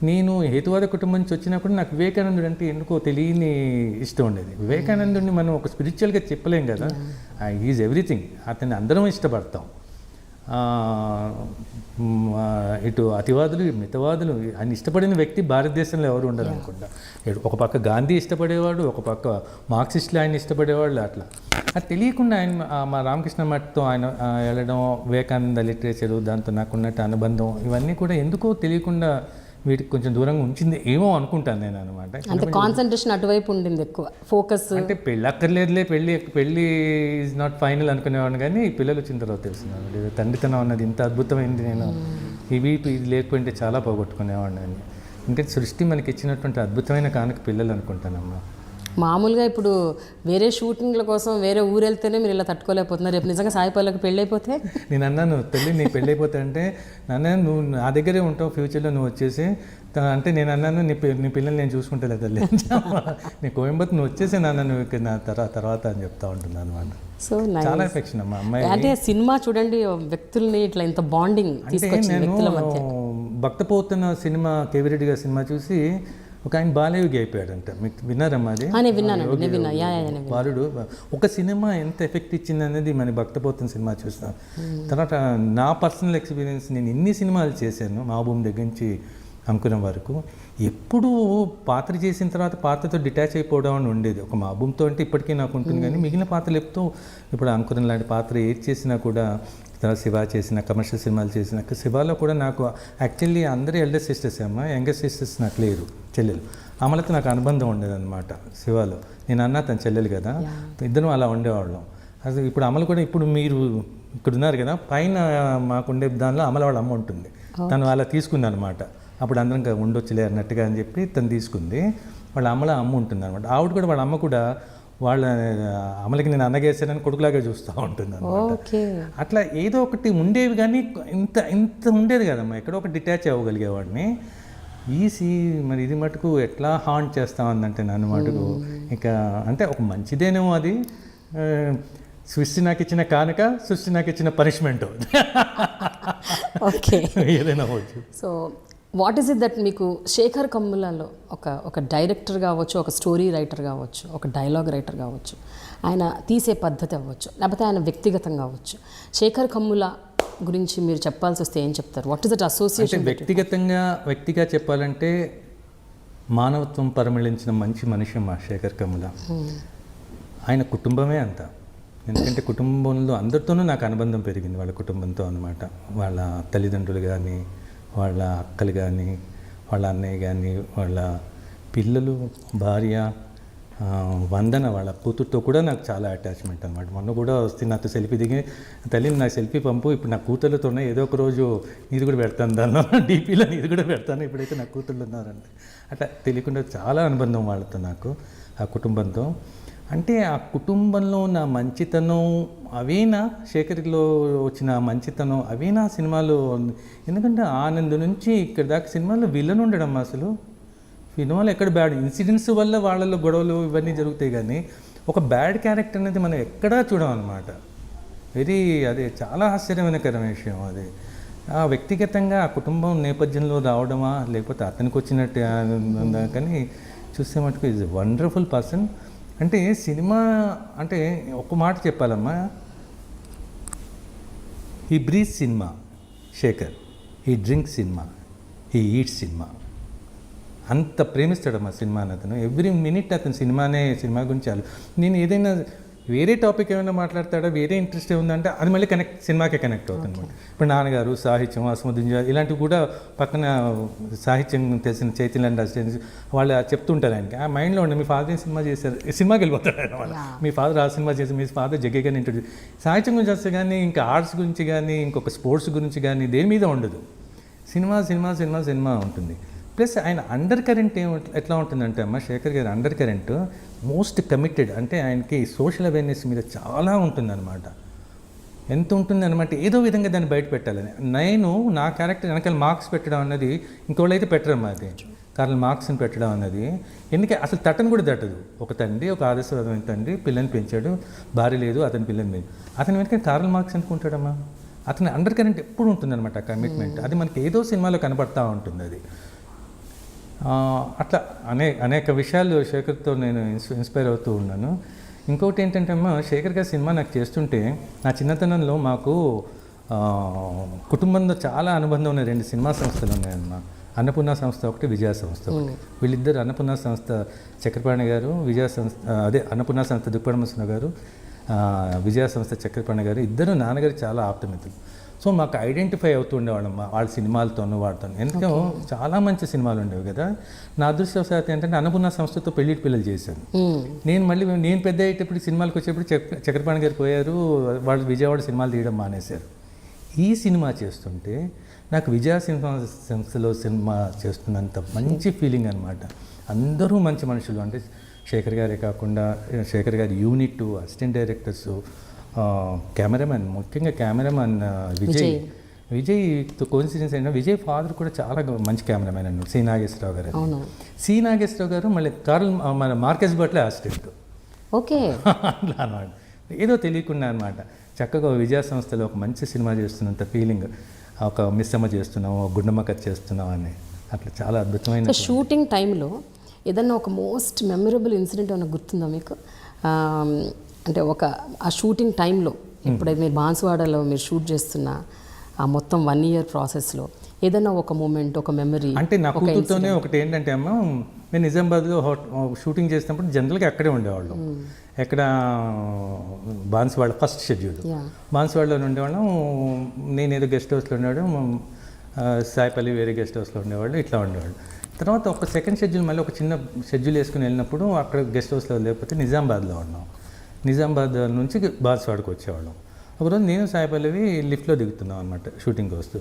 నేను హేతువాద కుటుంబం నుంచి వచ్చినప్పుడు నాకు వివేకానందుడు అంటే ఎందుకో తెలియని ఇష్టం ఉండేది. వివేకానందుడిని మనం ఒక స్పిరిచువల్గా చెప్పలేం కదా, ఈజ్ ఎవ్రీథింగ్. అతన్ని అందరం ఇష్టపడతాం. ఇటు అతివాదులు మితవాదులు ఆయన ఇష్టపడిన వ్యక్తి భారతదేశంలో ఎవరు ఉండరు అనుకుంటా. ఒక పక్క గాంధీ ఇష్టపడేవాడు, ఒక పక్క మార్క్సిస్టులు ఆయన ఇష్టపడేవాళ్ళు. అట్లా అది తెలియకుండా ఆయన మా రామకృష్ణ మఠ్తో ఆయన వెళ్ళడం, వివేకానంద లిటరేచరు, దాంతో నాకున్నట్టు అనుబంధం, ఇవన్నీ కూడా ఎందుకో తెలియకుండా వీటికి కొంచెం దూరంగా ఉంచింది ఏమో అనుకుంటాను నేను అనమాట. అంటే కాన్సన్ట్రేషన్ అటువైపు ఉండింది ఎక్కువ, ఫోకస్. అంటే పెళ్ళి అక్కర్లేదులే, పెళ్ళి ఈజ్ నాట్ ఫైనల్ అనుకునేవాడిని. కానీ పిల్లలు వచ్చిన తర్వాత తెలుస్తున్నాను తండ్రితనం అన్నది ఇంత అద్భుతమైంది. నేను ఇది లేకపోతే చాలా పోగొట్టుకునేవాడిని అని. ఇంకా సృష్టి మనకి ఇచ్చినటువంటి అద్భుతమైన కానుక పిల్లలు అనుకుంటానమ్మా. మామూలుగా ఇప్పుడు వేరే షూటింగ్ల కోసం వేరే ఊరు వెళ్తేనే మీరు ఇలా తట్టుకోలేకపోతున్నారు. రేపు నిజంగా సాయి పల్లవికి పెళ్ళి అయిపోతే? నేను అన్నాను, తల్లి నీ పెళ్ళి అయిపోతే అంటే నాన్న నువ్వు నా దగ్గరే ఉంటావు, ఫ్యూచర్లో నువ్వు వచ్చేసి అంటే నేను అన్నాను నీ పిల్లల్ని నేను చూసుకుంటా తల్లి, నీ కోయంబత్తు నువ్వు వచ్చేసి నాన్న నువ్వు ఇక్కడ నా తర్వాత అని చెప్తా ఉంటున్నాను అనమాట. సో చాలా ఎఫెక్షన్ అమ్మా అమ్మాయి. అంటే సినిమా చూడండి, వ్యక్తుల్ని ఇట్లా ఇంత బాండింగ్ తీసుకొచ్చింది వ్యక్తుల మధ్య. భక్తపోతున్న సినిమా, కేవిరెడ్డి గారి సినిమా చూసి ఒక ఆయన బాలయోగి అయిపోయాడంట. మీకు విన్నారమ్మా అది? బాలుడు. ఒక సినిమా ఎంత ఎఫెక్ట్ ఇచ్చింది అనేది మన భక్తపోతున్న సినిమా చూస్తాం. తర్వాత నా పర్సనల్ ఎక్స్పీరియన్స్, నేను ఎన్ని సినిమాలు చేశాను మహాభూమి దగ్గర నుంచి అంకురం వరకు. ఎప్పుడు పాత్ర చేసిన తర్వాత పాత్రతో డిటాచ్ అయిపోవడం అని ఉండేది. ఒక మహాభూమితో అంటే ఇప్పటికీ నాకు ఉంటుంది, కానీ మిగిలిన పాత్రలు ఎప్పుడూ ఇప్పుడు అంకురం లాంటి పాత్ర ఏది చేసినా కూడా, తర్వాత శివ చేసిన కమర్షియల్ సినిమాలు చేసిన శివాలో కూడా నాకు యాక్చువల్లీ అందరూ ఎల్డర్ సిస్టర్స్ అమ్మ, యంగర్ సిస్టర్స్ నాకు లేరు, చెల్లెలు. అమలతో నాకు అనుబంధం ఉండేదన్నమాట శివాలో. నేను అన్నా తన చెల్లెలు కదా, ఇద్దరం అలా ఉండేవాళ్ళం. అసలు ఇప్పుడు అమలు కూడా, ఇప్పుడు మీరు ఇక్కడ ఉన్నారు కదా, పైన మాకుండే దానిలో అమల వాళ్ళ అమ్మ ఉంటుంది. తను అలా తీసుకుంది అనమాట. అప్పుడు అందరం ఉండొచ్చులే అన్నట్టుగా అని చెప్పి తను తీసుకుంది. వాళ్ళ అమ్మ ఉంటుంది అనమాట. ఆవిడ కూడా, వాళ్ళ అమ్మ కూడా వాళ్ళ అమలకి నేను అన్నగేసానని కొడుకులాగా చూస్తూ ఉంటుంది అనమాట. అట్లా ఏదో ఒకటి ఉండేవి, కానీ ఇంత ఉండేది కదమ్మా, ఎక్కడో ఒకటి డిటాచ్ అవ్వగలిగేవాడిని. మరి ఇది మటుకు ఎట్లా హాంట్ చేస్తా ఉందంటే నన్ను మటుకు ఇక అంటే ఒక మంచిదేనేమో అది. సృష్టి నాకు ఇచ్చిన కానుక, సృష్టి నాకు ఇచ్చిన పనిష్మెంట్, ఓకే ఏదైనా అవ్వచ్చు. So what is it that మీకు శేఖర్ కమ్ములలో ఒక డైరెక్టర్ కావచ్చు, ఒక స్టోరీ రైటర్ కావచ్చు, ఒక డైలాగ్ రైటర్ కావచ్చు, ఆయన తీసే పద్ధతి అవ్వచ్చు, లేకపోతే ఆయన వ్యక్తిగతం కావచ్చు, శేఖర్ కమ్ముల గురించి మీరు చెప్పాల్సి వస్తే ఏం చెప్తారు? What is that association? వ్యక్తిగా చెప్పాలంటే మానవత్వం పరిమళించిన మంచి మనిషి మా శేఖర్ కమ్ముల. ఆయన కుటుంబమే అంత. ఎందుకంటే కుటుంబంలో అందరితోనూ నాకు అనుబంధం పెరిగింది, వాళ్ళ కుటుంబంతో అనమాట. వాళ్ళ తల్లిదండ్రులు కానీ, వాళ్ళ అక్కలు కానీ, వాళ్ళ అన్నయ్య కానీ, వాళ్ళ పిల్లలు, భార్య వందన, వాళ్ళ కూతురుతో కూడా నాకు చాలా అటాచ్మెంట్ అనమాట. మొన్న కూడా వస్తే నాతో సెల్ఫీ దిగి, తల్లి నాకు సెల్ఫీ పంపు, ఇప్పుడు నా కూతుర్లతోనే ఏదో ఒక రోజు నీది కూడా పెడతాను, దానిలో డీపీలో నీది కూడా పెడతాను, ఇప్పుడైతే నా కూతుర్లు ఉన్నారంటే. అట్లా తెలియకుండా చాలా అనుబంధం వాళ్ళతో నాకు, ఆ కుటుంబంతో. అంటే ఆ కుటుంబంలో నా మంచితనం అవేనా, శేఖర్లో వచ్చిన మంచితనం అవేనా సినిమాలో. ఎందుకంటే ఆనంద్ నుంచి ఇక్కడ దాకా సినిమాలో విలన్ ఉండడం, అసలు సినిమాలో ఎక్కడ బ్యాడ్ ఇన్సిడెంట్స్ వల్ల వాళ్ళలో గొడవలు ఇవన్నీ జరుగుతాయి, కానీ ఒక బ్యాడ్ క్యారెక్టర్ అనేది మనం ఎక్కడా చూడమన్నమాట. అదే చాలా ఆశ్చర్యకరమైన విషయం అది. ఆ వ్యక్తిగతంగా ఆ కుటుంబం నేపథ్యంలో రావడమా, లేకపోతే అతనికి వచ్చినట్టు కానీ చూస్తే మటుకు ఈజ్ వండర్ఫుల్ పర్సన్. అంటే సినిమా అంటే ఒక మాట చెప్పాలమ్మా, he breathe cinema Shekhar, he drink cinema, he eat cinema. అంత ప్రేమిస్తాడమ్మా సినిమాని అతను. ఎవ్రీ మినిట్ అతను సినిమా గురించి నేను ఏదైనా వేరే టాపిక్ ఏమైనా మాట్లాడతాడా, వేరే ఇంట్రెస్ట్ ఏముందంటే అది మళ్ళీ సినిమాకే కనెక్ట్ అవుతుంది. ఇప్పుడు నాన్నగారు, సాహిత్యం, అసముద్దింజ ఇలాంటివి కూడా పక్కన సాహిత్యం తెలిసిన చైతన్య రెసిడెన్స్ వాళ్ళు చెప్తుంటారు ఆయనకి. ఆ మైండ్లో ఉండే మీ ఫాదర్ ఏం సినిమా చేశారు, సినిమాకి వెళ్ళిపోతాడు ఆయన. వాళ్ళు మీ ఫాదర్ ఆ సినిమా చేసి, మీ ఫాదర్ జగ్గే గారిని ఇంట్రడ్యూస్, సాహిత్యం గురించి వస్తే కానీ ఇంకా ఆర్ట్స్ గురించి కానీ ఇంకొక స్పోర్ట్స్ గురించి కానీ దేని మీద ఉండదు. సినిమా ఉంటుంది. ప్లస్ ఆయన అండర్ కరెంట్ ఎట్లా ఉంటుందంటే అమ్మ, శేఖర్ గారి అండర్ కరెంట్ మోస్ట్ కమిటెడ్. అంటే ఆయనకి సోషల్ అవేర్నెస్ మీద చాలా ఉంటుందన్నమాట. ఎంత ఉంటుందన్నమాట, ఏదో విధంగా దాన్ని బయట పెట్టాలని. నా క్యారెక్టర్ వెనకాల మార్క్స్ పెట్టడం అన్నది ఇంకోళ్ళైతే పెట్టరమ్మా. అది కార్ల్ మార్క్స్ని పెట్టడం అన్నది ఎందుకంటే అసలు తట్టను కూడా తట్టదు. ఒక తండ్రి, ఒక ఆదర్శవంతమైన తండ్రి పిల్లని పెంచాడు, భార్య లేదు, అతని పిల్లని పెంచాడు. అతని వెనక కార్ల్ మార్క్స్ అనుకుంటాడమ్మా. అతని అండర్ కరెంట్ ఎప్పుడు ఉంటుందన్నమాట కమిట్మెంట్. అది మనకి ఏదో సినిమాలో కనబడతా ఉంటుంది అది. అట్లా అనేక విషయాలు శేఖర్తో నేను ఇన్స్పైర్ అవుతూ ఉన్నాను. ఇంకోటి ఏంటంటే అమ్మ, శేఖర్ గారి సినిమా నాకు చేస్తుంటే నా చిన్నతనంలో మాకు కుటుంబంలో చాలా అనుబంధం ఉన్న 2 సినిమా సంస్థలు ఉన్నాయమ్మా. అన్నపూర్ణ సంస్థ ఒకటి, విజయ సంస్థ ఒకటి. వీళ్ళిద్దరు అన్నపూర్ణ సంస్థ చక్రపాణి గారు, విజయ సంస్థ అన్నపూర్ణ సంస్థ దుప్పడమసున గారు, విజయ సంస్థ చక్రపాణి గారు ఇద్దరు నాన్నగారు చాలా ఆప్తమిత్రులు. సో మాకు ఐడెంటిఫై అవుతూ ఉండేవాళ్ళం వాళ్ళ సినిమాలతోనూ వాడుతాను. ఎందుకంటే చాలా మంచి సినిమాలు ఉండేవి కదా. నా అదృష్టవశాత్తు ఏంటంటే అన్నపూర్ణ సంస్థతో పెళ్లిటి పిల్లలు చేశాను. నేను పెద్ద అయ్యేటప్పుడు సినిమాలకు వచ్చేప్పుడు చక్రపాణి గారు పోయారు, వాళ్ళు విజయవాడ సినిమాలు తీయడం మానేశారు. ఈ సినిమా చేస్తుంటే నాకు విజయ సినిమా సంస్థలో సినిమా చేస్తున్నంత మంచి ఫీలింగ్ అనమాట. అందరూ మంచి మనుషులు, అంటే శేఖర్ గారే కాకుండా శేఖర్ గారి యూనిట్, అసిస్టెంట్ డైరెక్టర్స్, కెమెరామెన్, ముఖ్యంగా కెమెరామెన్ విజయ్ కోఇన్సిడెన్స్ అయినా విజయ్ ఫాదర్ కూడా చాలా మంచి కెమెరామెన్ అన్నాడు, సి నాగేశ్వరరావు గారు. సి నాగేశ్వరరావు గారు మళ్ళీ మన మార్కెస్ బట్లే అసిస్టెంట్. ఓకే, అట్లా అన్నమాట. ఏదో తెలియకుండా అనమాట. చక్కగా విజయ సంస్థలో ఒక మంచి సినిమా చేస్తున్నంత ఫీలింగ్, ఒక మిస్సమ్మ చేస్తున్నాం, గుండమ్మ కథ చేస్తున్నాం అని, అట్లా చాలా అద్భుతమైన. షూటింగ్ టైంలో ఏదన్నా ఒక మోస్ట్ మెమరబుల్ ఇన్సిడెంట్ ఏమైనా గుర్తుందా మీకు? అంటే ఆ షూటింగ్ టైంలో ఎప్పుడైతే మీరు బాన్సువాడలో మీరు షూట్ చేస్తున్న ఆ మొత్తం 1 year ప్రాసెస్లో ఏదైనా ఒక మూమెంట్, ఒక మెమరీ? అంటే నా కూతురుతోనే ఒకటి ఏంటంటే అమ్మ, మేము నిజామాబాద్లో షూటింగ్ చేసినప్పుడు జనరల్గా అక్కడే ఉండేవాళ్ళం. ఎక్కడ బాన్సువాడ ఫస్ట్ షెడ్యూల్ బాన్సువాడలో ఉండేవాళ్ళం. నేను ఏదో గెస్ట్ హౌస్లో ఉండేవాడు, సాయిపల్లి వేరే గెస్ట్ హౌస్లో ఉండేవాళ్ళు, ఇట్లా ఉండేవాళ్ళు. తర్వాత ఒక సెకండ్ షెడ్యూల్ మళ్ళీ ఒక చిన్న షెడ్యూల్ వేసుకుని వెళ్ళినప్పుడు అక్కడ గెస్ట్ హౌస్లో లేకపోతే నిజామాబాద్లో ఉన్నాం. నిజామాబాద్ నుంచి బాన్సువాడకు వచ్చేవాళ్ళం. ఒకరోజు నేను సాయిపల్లివి లిఫ్ట్లో దిగుతున్నాం అనమాట, షూటింగ్కి వస్తూ.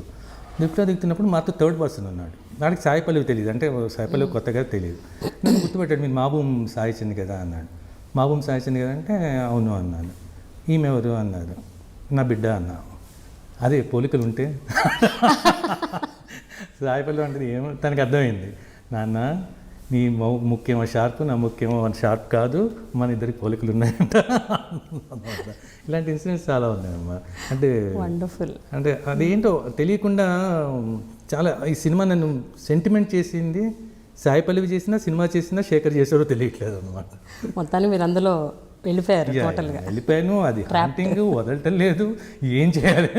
లిఫ్ట్లో దిగుతున్నప్పుడు మాతో 3rd person ఉన్నాడు. వాడికి సాయిపల్లివి తెలియదు, అంటే సాయిపల్లివి కొత్తగా తెలియదు. నన్ను గుర్తుపెట్టాడు, మీరు మాబూమ్ సాయిచంద్ కదా అన్నాడు. మాబూమ్ సాయిచంద్ కదా అంటే అవును అన్నాను. ఈమె ఎవరు అన్నారు. నా బిడ్డ అన్నా. అదే పోలికలు ఉంటే సాయిపల్లి అంటే ఏమో తనకు అర్థమైంది. నాన్న నీ ముఖ్యమో షార్ప్, నా ముఖ్యమో షార్ప్ కాదు, మన ఇద్దరికి పోలికలు ఉన్నాయంట. ఇలాంటి ఇన్సిడెంట్స్ చాలా ఉన్నాయమ్మా. అంటే వండర్ఫుల్. అంటే అదేంటో తెలియకుండా చాలా ఈ సినిమా నన్ను సెంటిమెంట్ చేసింది. సాయిపల్లివి చేసినా, సినిమా చేసినా, శేఖర్ చేసాడో తెలియట్లేదు అనమాట. మొత్తాన్ని మీరు అందులో వెళ్ళిపోయారు టోటల్గా. వెళ్ళిపోయాను. అది హ్యాంటింగ్ వదలటం లేదు, ఏం చేయాలి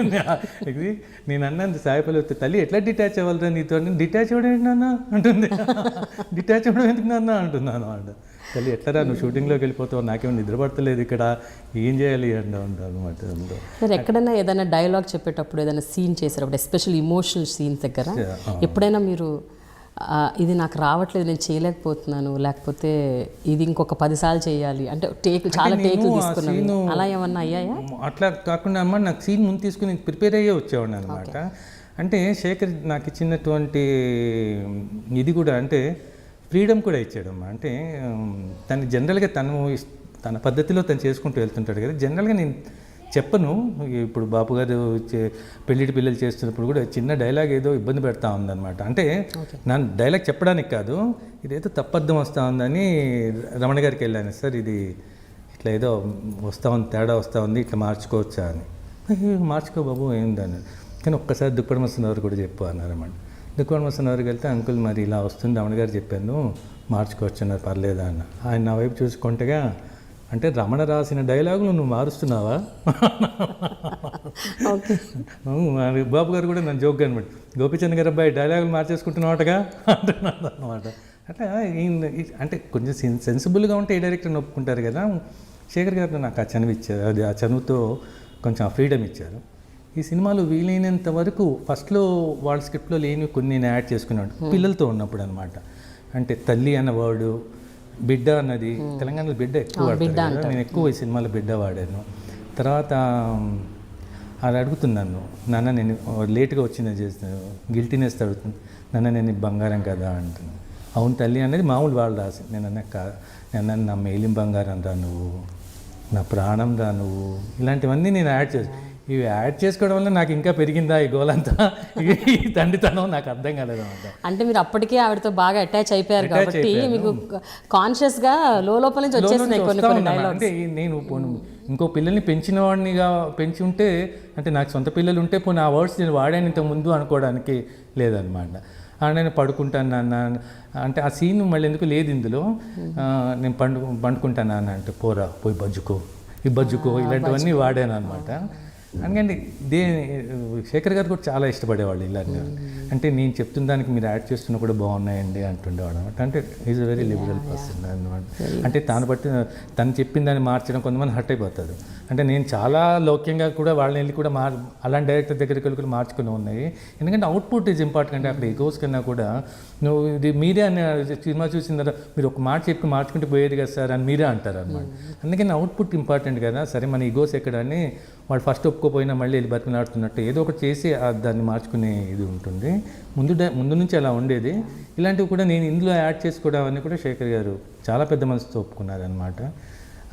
ఇది. నేను అన్నాను సాయిపల్లి వస్తే, తల్లి ఎట్లా డిటాచ్ అవ్వాలిరా నీతో? డిటాచ్ అవ్వడం ఏంటి నాన్న అంటుంది. డిటాచ్ అవ్వడం ఎందుకు నాన్న అంటున్నాను అంట. తల్లి ఎట్లరా నువ్వు షూటింగ్లోకి వెళ్ళిపోతావు, నాకేమో నిద్రపడతలేదు ఇక్కడ, ఏం చేయాలి అంటూ ఉంటాను అనమాట. మీరు ఎక్కడైనా ఏదైనా డైలాగ్ చెప్పేటప్పుడు, ఏదైనా సీన్ చేసేటప్పుడు, ఎస్పెషల్ ఇమోషనల్ సీన్స్ దగ్గర ఎప్పుడైనా మీరు ఇది నాకు రావట్లేదు, నేను చేయలేకపోతున్నాను, లేకపోతే ఇది ఇంకొక 10 సార్లు చేయాలి అంటే చాలా టేకులు తీసుకున్నాను, అలా ఏమన్నా అయ్యాయా? అట్లా కాకుండా అమ్మ, నాకు సీన్ ముందు తీసుకుని ప్రిపేర్ అయ్యే వచ్చేవాడిని అనమాట. అంటే శేఖర్ నాకు ఇచ్చినటువంటి ఇది కూడా, అంటే ఫ్రీడమ్ కూడా ఇచ్చాడమ్మా. అంటే తను జనరల్గా తన పద్ధతిలో తను చేసుకుంటూ వెళ్తుంటాడు కదా. జనరల్గా నేను చెప్పను. ఇప్పుడు బాపు గారు పెళ్ళిటి పిల్లలు చేస్తున్నప్పుడు కూడా చిన్న డైలాగ్ ఏదో ఇబ్బంది పెడతా ఉందన్నమాట. అంటే నన్ను డైలాగ్ చెప్పడానికి కాదు, ఇదేదో తప్పర్థం వస్తూ ఉందని రమణ గారికి వెళ్ళాను. సార్ ఇది ఇట్లా ఏదో వస్తూ ఉంది, తేడా వస్తూ ఉంది, ఇట్లా మార్చుకోవచ్చా అని. మార్చుకో బాబు ఏందని. కానీ ఒక్కసారి దుప్పడమస్తున్నవారు కూడా చెప్పు అన్నారన్నమాట. దుప్పడమస్తున్నవారికి వెళ్తే, అంకుల్ మరి ఇలా వస్తుంది, రమణ గారు చెప్పాను, మార్చుకోవచ్చు అన్నారు, పర్లేదా అన్న. ఆయన నా వైపు చూసుకుంటేగా, అంటే రమణ రాసిన డైలాగులు నువ్వు మారుస్తున్నావా? బాబు గారు కూడా నన్ను జోక్గా అనమాట, గోపిచంద్ గారు అబ్బాయి డైలాగులు మార్చేసుకుంటున్నావటగా అంటున్నాను అనమాట. అట్లా అంటే కొంచెం సెన్సిబుల్గా ఉంటే ఏ డైరెక్టర్ని ఒప్పుకుంటారు కదా. శేఖర్ గారు నాకు ఆ చనువు ఇచ్చారు, అది ఆ చనువుతో కొంచెం ఆ ఫ్రీడమ్ ఇచ్చారు. ఈ సినిమాలో వీలైనంత వరకు ఫస్ట్లో వాళ్ళ స్క్రిప్ట్లో లేని కొన్ని నేను యాడ్ చేసుకున్నాను పిల్లలతో ఉన్నప్పుడు అనమాట. అంటే తల్లి అన్న వర్డు, బిడ్డ అన్నది తెలంగాణలో బిడ్డ ఎక్కువ వాడతారు, నేను ఎక్కువ ఈ సినిమాలో బిడ్డ వాడాను. తర్వాత అది అడుగుతున్నాను, నాన్న నేను లేట్గా వచ్చింది చేస్తాను, గిల్టీనెస్ అడుగుతుంది, నాన్న నేను బంగారం కదా అంటున్నాను. అవును తల్లి అనేది మామూలు వాళ్ళు రాసి, నేను అన్న నా మేలిం బంగారం రా నువ్వు, నా ప్రాణం రా నువ్వు, ఇలాంటివన్నీ నేను యాడ్ చేస్తాను. ఇవి యాడ్ చేసుకోవడం వల్ల నాకు ఇంకా పెరిగిందా ఈ గోలంతా, ఈ తండ్రితనం నాకు అర్థం కాలేదన్నమాట. అంటే మీరు అప్పటికే ఆవిడతో బాగా అటాచ్ అయిపోయారు కాబట్టి మీకు కాన్షియస్గా లోపల నుంచి వచ్చేసినాయి కొన్ని డైలాగ్స్. అంటే నేను ఇంకో పిల్లల్ని పెంచిన వాడినిగా పెంచి ఉంటే, అంటే నాకు సొంత పిల్లలు ఉంటే పోనీ ఆ వర్డ్స్ నేను వాడాను ఇంతకుముందు అనుకోవడానికి లేదనమాట. నేను పడుకుంటాను నాన్న అంటే ఆ సీన్ మళ్ళీ ఎందుకు లేదు ఇందులో. నేను పండుకుంటాను నాన్న అంటే పోరా పోయి బజ్జుకో ఈ బజ్జుకో ఇలాంటివన్నీ వాడాను అనమాట. అందుకని శేఖర్ గారు కూడా చాలా ఇష్టపడేవాళ్ళు ఇలాంటి. అంటే నేను చెప్తున్న దానికి మీరు యాడ్ చేస్తున్నా కూడా బాగున్నాయండి అంటుండేవాడు అనమాట. అంటే is a very liberal person అనమాట. అంటే తను చెప్పిన దాన్ని మార్చడం కొంతమంది హర్ట్ అయిపోతారు. అంటే నేను చాలా లౌక్యంగా కూడా వాళ్ళని వెళ్ళి కూడా అలాంటి డైరెక్టర్ దగ్గరికి వెళ్ళి కూడా మార్చుకుని ఉన్నాయి. ఎందుకంటే అవుట్పుట్ ఈజ్ ఇంపార్టెంట్. అక్కడ ఈగోస్ కన్నా కూడా నువ్వు ఇది మీరే అని సినిమా చూసిన తర్వాత మీరు ఒక మాట చెప్పి మార్చుకుంటే పోయేది కదా సార్ అని మీరే అంటారు అనమాట. అందుకని అవుట్పుట్ ఇంపార్టెంట్ కదా. సరే మన ఈగోస్ ఎక్కడ అని వాడు ఫస్ట్ ఒప్పుకోపోయినా మళ్ళీ వెళ్ళి బతికినాడుతున్నట్టు ఏదో ఒకటి చేసి దాన్ని మార్చుకునే ఇది ఉంటుంది. ముందు నుంచి అలా ఉండేది. ఇలాంటివి కూడా నేను ఇందులో యాడ్ చేసుకోవడం అని కూడా శేఖర్ గారు చాలా పెద్ద మనసుతో ఒప్పుకున్నారనమాట.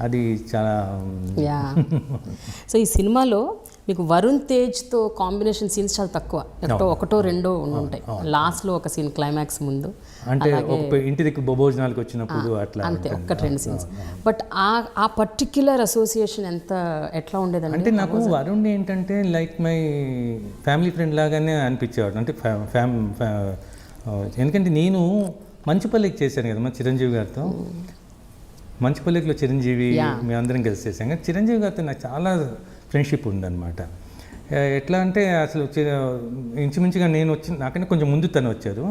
అది చాలా సో ఈ సినిమాలో మీకు వరుణ్ తేజ్తో కాంబినేషన్ సీన్స్ చాలా తక్కువ, ఒకటో రెండో ఉంటాయి. లాస్ట్లో ఒక సీన్ క్లైమాక్స్ ముందు అంటే ఇంటి దగ్గర భోజనాలకు వచ్చినప్పుడు అట్లా అంతే ఒక్కటి రెండు సీన్స్. బట్ ఆ పర్టిక్యులర్ అసోసియేషన్ ఎట్లా ఉండేదండి? అంటే నాకు వరుణ్ ఏంటంటే లైక్ మై ఫ్యామిలీ ఫ్రెండ్ లాగానే అనిపించేవాడు. అంటే ఎందుకంటే నేను మంచుపల్లికి చేశాను కదా మా చిరంజీవి గారితో. మంచుపల్లిలో చిరంజీవి మేమందరం కలిసి చేసాం కానీ చిరంజీవి గారితో నాకు చాలా ఫ్రెండ్షిప్ ఉందన్నమాట. ఎట్లా అంటే అసలు ఇంచుమించుగా నేను నాకంటే కొంచెం ముందు తను వచ్చారు.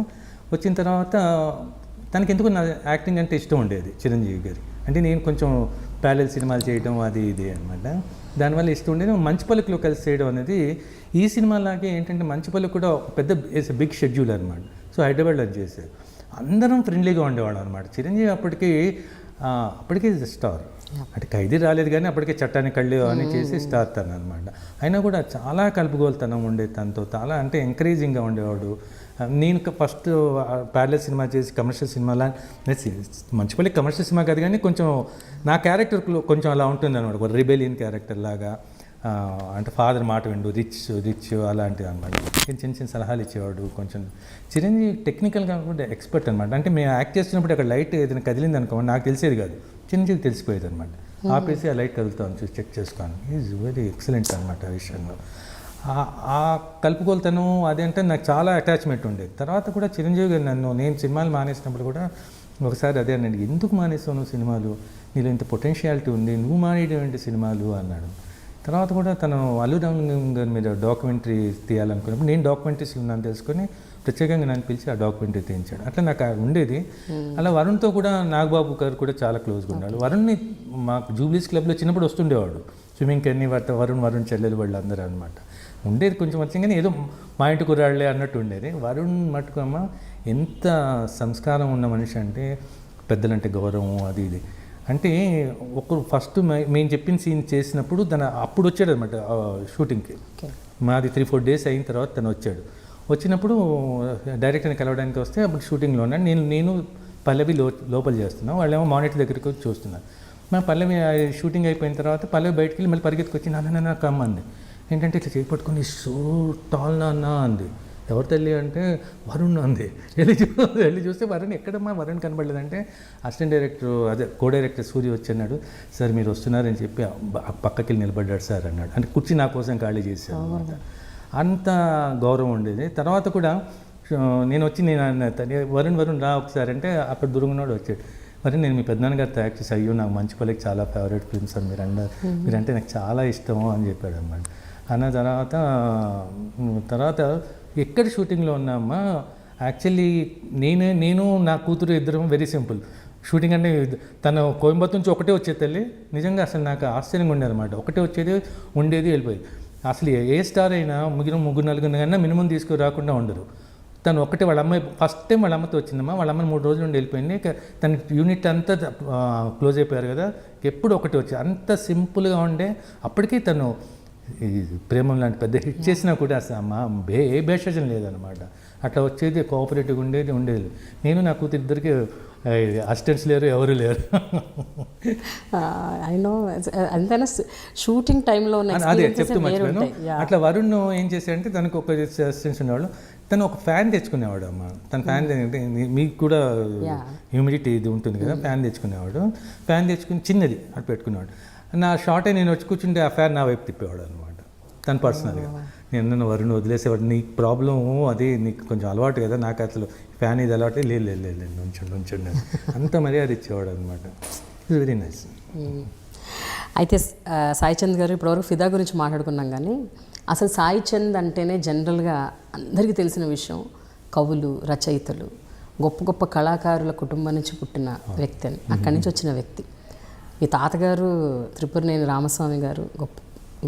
వచ్చిన తర్వాత తనకి ఎందుకు నా యాక్టింగ్ అంటే ఇష్టం ఉండేది చిరంజీవి గారి. అంటే నేను కొంచెం ప్యారలల్ సినిమాలు చేయడం అది ఇది అనమాట. దానివల్ల ఇష్టం ఉండేది. మంచుపల్లిలో కలిసి చేయడం అనేది ఈ సినిమాలాగే ఏంటంటే మంచుపల్లి కూడా పెద్ద బిగ్ షెడ్యూల్ అనమాట. సో హైదరాబాద్లో చేశారు. అందరం ఫ్రెండ్లీగా ఉండేవాళ్ళం అనమాట. చిరంజీవి అప్పటికే స్టార్. అంటే ఖైదీ రాలేదు కానీ అప్పటికే చట్టానికి కళ్ళు అని చేసి స్టార్ తను అనమాట. అయినా కూడా చాలా కలుపుగోలుతనం ఉండేది తనతో. చాలా అంటే ఎంకరేజింగ్గా ఉండేవాడు. నేను ఫస్ట్ ప్యారలల్ సినిమా చేసి కమర్షియల్ సినిమాలా మంచిపల్లి కమర్షియల్ సినిమా కాదు కానీ కొంచెం నా క్యారెక్టర్ కొంచెం అలా ఉంటుంది అనమాట. ఒక రిబెలియన్ క్యారెక్టర్ లాగా. అంటే ఫాదర్ మాట విండు రిచ్ అలాంటిది అనమాట. చిన్న చిన్న సలహాలు ఇచ్చేవాడు. కొంచెం చిరంజీవి టెక్నికల్గా కూడా ఎక్స్పర్ట్ అనమాట. అంటే మేము యాక్ట్ చేస్తున్నప్పుడు అక్కడ లైట్ ఏదైనా కదిలింది అనుకోండి నాకు తెలిసేది కాదు, చిరంజీవికి తెలిసిపోయేది అనమాట. ఆపేసి ఆ లైట్ కదులుతాను చూసి చెక్ చేసుకోను. ఈజ్ వెరీ ఎక్సలెంట్ అనమాట ఆ విషయంలో. ఆ కలుపుకోలుతను అదంటే నాకు చాలా అటాచ్మెంట్ ఉండేది. తర్వాత కూడా చిరంజీవి గారు నేను సినిమాలు మానేసినప్పుడు కూడా ఒకసారి అదే అన్నాడు, ఎందుకు మానేస్తావు నువ్వు సినిమాలు, నీలో ఇంత పొటెన్షియాలిటీ ఉంది, నువ్వు మానేటువంటి సినిమాలు అన్నాడు. తర్వాత కూడా తను అల్లు రామలింగం గారి మీద డాక్యుమెంటరీ తీయాలనుకున్నప్పుడు నేను డాక్యుమెంటరీస్ ఉన్నాను తెలుసుకొని ప్రత్యేకంగా నన్ను పిలిచి ఆ డాక్యుమెంటరీ తీయించాడు. అట్లా నాకు ఉండేది. అలా వరుణ్తో కూడా నాగబాబు గారు కూడా చాలా క్లోజ్గా ఉన్నాడు. వరుణ్ని మాకు జూబ్లీస్ క్లబ్లో చిన్నప్పుడు వస్తుండేవాడు. స్విమ్మింగ్కి అన్ని వరుణ్ చెల్లెలు వాళ్ళు అందరూ అనమాట. ఉండేది కొంచెం వచ్చింది కానీ ఏదో మా ఇంటి కుర్రాళ్లే అన్నట్టు ఉండేది. వరుణ్ మటుకు అమ్మ ఎంత సంస్కారం ఉన్న మనిషి అంటే పెద్దలంటే గౌరవం అది ఇది. అంటే ఒకరు ఫస్ట్ మేము చెప్పిన సీన్ చేసినప్పుడు అప్పుడు వచ్చాడు అనమాట షూటింగ్కి. మాది 3-4 డేస్ అయిన తర్వాత తను వచ్చాడు. వచ్చినప్పుడు డైరెక్టర్ని కలవడానికి వస్తే అప్పుడు షూటింగ్లో ఉన్నాను. నేను పల్లవి లోపల చేస్తున్నాను, వాళ్ళేమో మానిటర్ దగ్గరికి వచ్చి చూస్తున్నారు. మా పల్లవి షూటింగ్ అయిపోయిన తర్వాత పల్లవి బయటికి వెళ్ళి మళ్ళీ పరిగెత్తుకు వచ్చి నాన్న కమ్మంది. ఏంటంటే ఇట్లా చేపట్టుకొని సో టాల్ నాన్న అంది. ఎవరు తల్లి అంటే వరుణ్ అంది. వెళ్ళి చూస్తే వరుణ్ ఎక్కడమ్మా వరుణ్ కనబడలేదంటే assistant director co director Surya వచ్చి అన్నాడు, సార్ మీరు వస్తున్నారని చెప్పి పక్కకి నిలబడ్డాడు సార్ అన్నాడు. అంటే కుర్చీ నా కోసం ఖాళీ చేశాను అనమాట. అంత గౌరవం ఉండేది. తర్వాత కూడా నేను వరుణ్ రా ఒకసారి అంటే అక్కడ దూరంగా వచ్చాడు. మరి నేను మీ పెద్దనాన్నగారితో యాక్ట్ చేసి అయ్యో నాకు మంచుపల్లికి చాలా ఫేవరెట్ ఫిల్మ్ సార్ మీరంటే నాకు చాలా ఇష్టము అని చెప్పాడు అన్నమాట. అన్న తర్వాత ఎక్కడ షూటింగ్లో ఉన్నామా యాక్చువల్లీ నేను నా కూతురు ఇద్దరం వెరీ సింపుల్. షూటింగ్ అంటే తను కోయంబత్తూర్ నుంచి ఒకటే వచ్చేది తల్లి. నిజంగా అసలు నాకు ఆశ్చర్యంగా ఉండేది అనమాట. ఒకటే ఉండేది వెళ్ళిపోయేది. అసలు ఏ స్టార్ అయినా ముగ్గురు నలుగురు కన్నా మినిమం తీసుకుని రాకుండా ఉండరు. తను ఒకటే వాళ్ళ అమ్మాయి ఫస్ట్ టైం వాళ్ళ అమ్మతో వచ్చిందమ్మా. వాళ్ళ అమ్మని 3 రోజులు నుండి వెళ్ళిపోయింది. తన యూనిట్ అంతా క్లోజ్ అయిపోయారు కదా, ఎప్పుడు ఒకటి వచ్చి అంత సింపుల్గా ఉండే. అప్పటికీ తను ఈ ప్రేమం లాంటి పెద్ద హిట్ చేసినా కూడా అసలు ఏ భేషజం లేదనమాట. అట్లా వచ్చేది, కోఆపరేటివ్గా ఉండేది. నేను నా కూతురు ఇద్దరికి అసిస్టెంట్స్ లేరు, ఎవరు లేరు. అంతేనా షూటింగ్ టైంలో అదే చెప్తూ మర్చిపోయాను. అట్లా వరుణ్ ఏం చేశాడంటే తనకు ఒక అసిస్టెంట్స్ ఉండేవాళ్ళు. తను ఒక ఫ్యాన్ తెచ్చుకునేవాడు అమ్మ. తన ఫ్యాన్ మీకు కూడా హ్యూమిడిటీ ఇది ఉంటుంది కదా, ఫ్యాన్ తెచ్చుకునేవాడు. ఫ్యాన్ తెచ్చుకుని చిన్నది అటు పెట్టుకునేవాడు. నా షార్టే నేను వచ్చి కూర్చుంటే ఆ ఫ్యాన్ నా వైపు తిప్పేవాడు అనమాట తను పర్సనల్గా. నేను నన్ను వరుణ్ వదిలేసేవాడు, నీకు ప్రాబ్లం అది నీకు కొంచెం అలవాటు కదా, నాకు అసలు ఫ్యాన్ ఇది అలవాటే లేదు లేదు లేదు ఉంచండి అంత మర్యాద ఇచ్చేవాడు అనమాట. It's very nice. అయితే సాయి చంద్ గారు ఇప్పటివరకు ఫిదా గురించి మాట్లాడుకున్నాం, కానీ అసలు సాయి చంద్ అంటేనే జనరల్గా అందరికీ తెలిసిన విషయం కవులు, రచయితలు, గొప్ప గొప్ప కళాకారుల కుటుంబం నుంచి పుట్టిన వ్యక్తి అని, అక్కడి నుంచి వచ్చిన వ్యక్తి. మీ తాతగారు త్రిపురనేని రామస్వామి గారు గొప్ప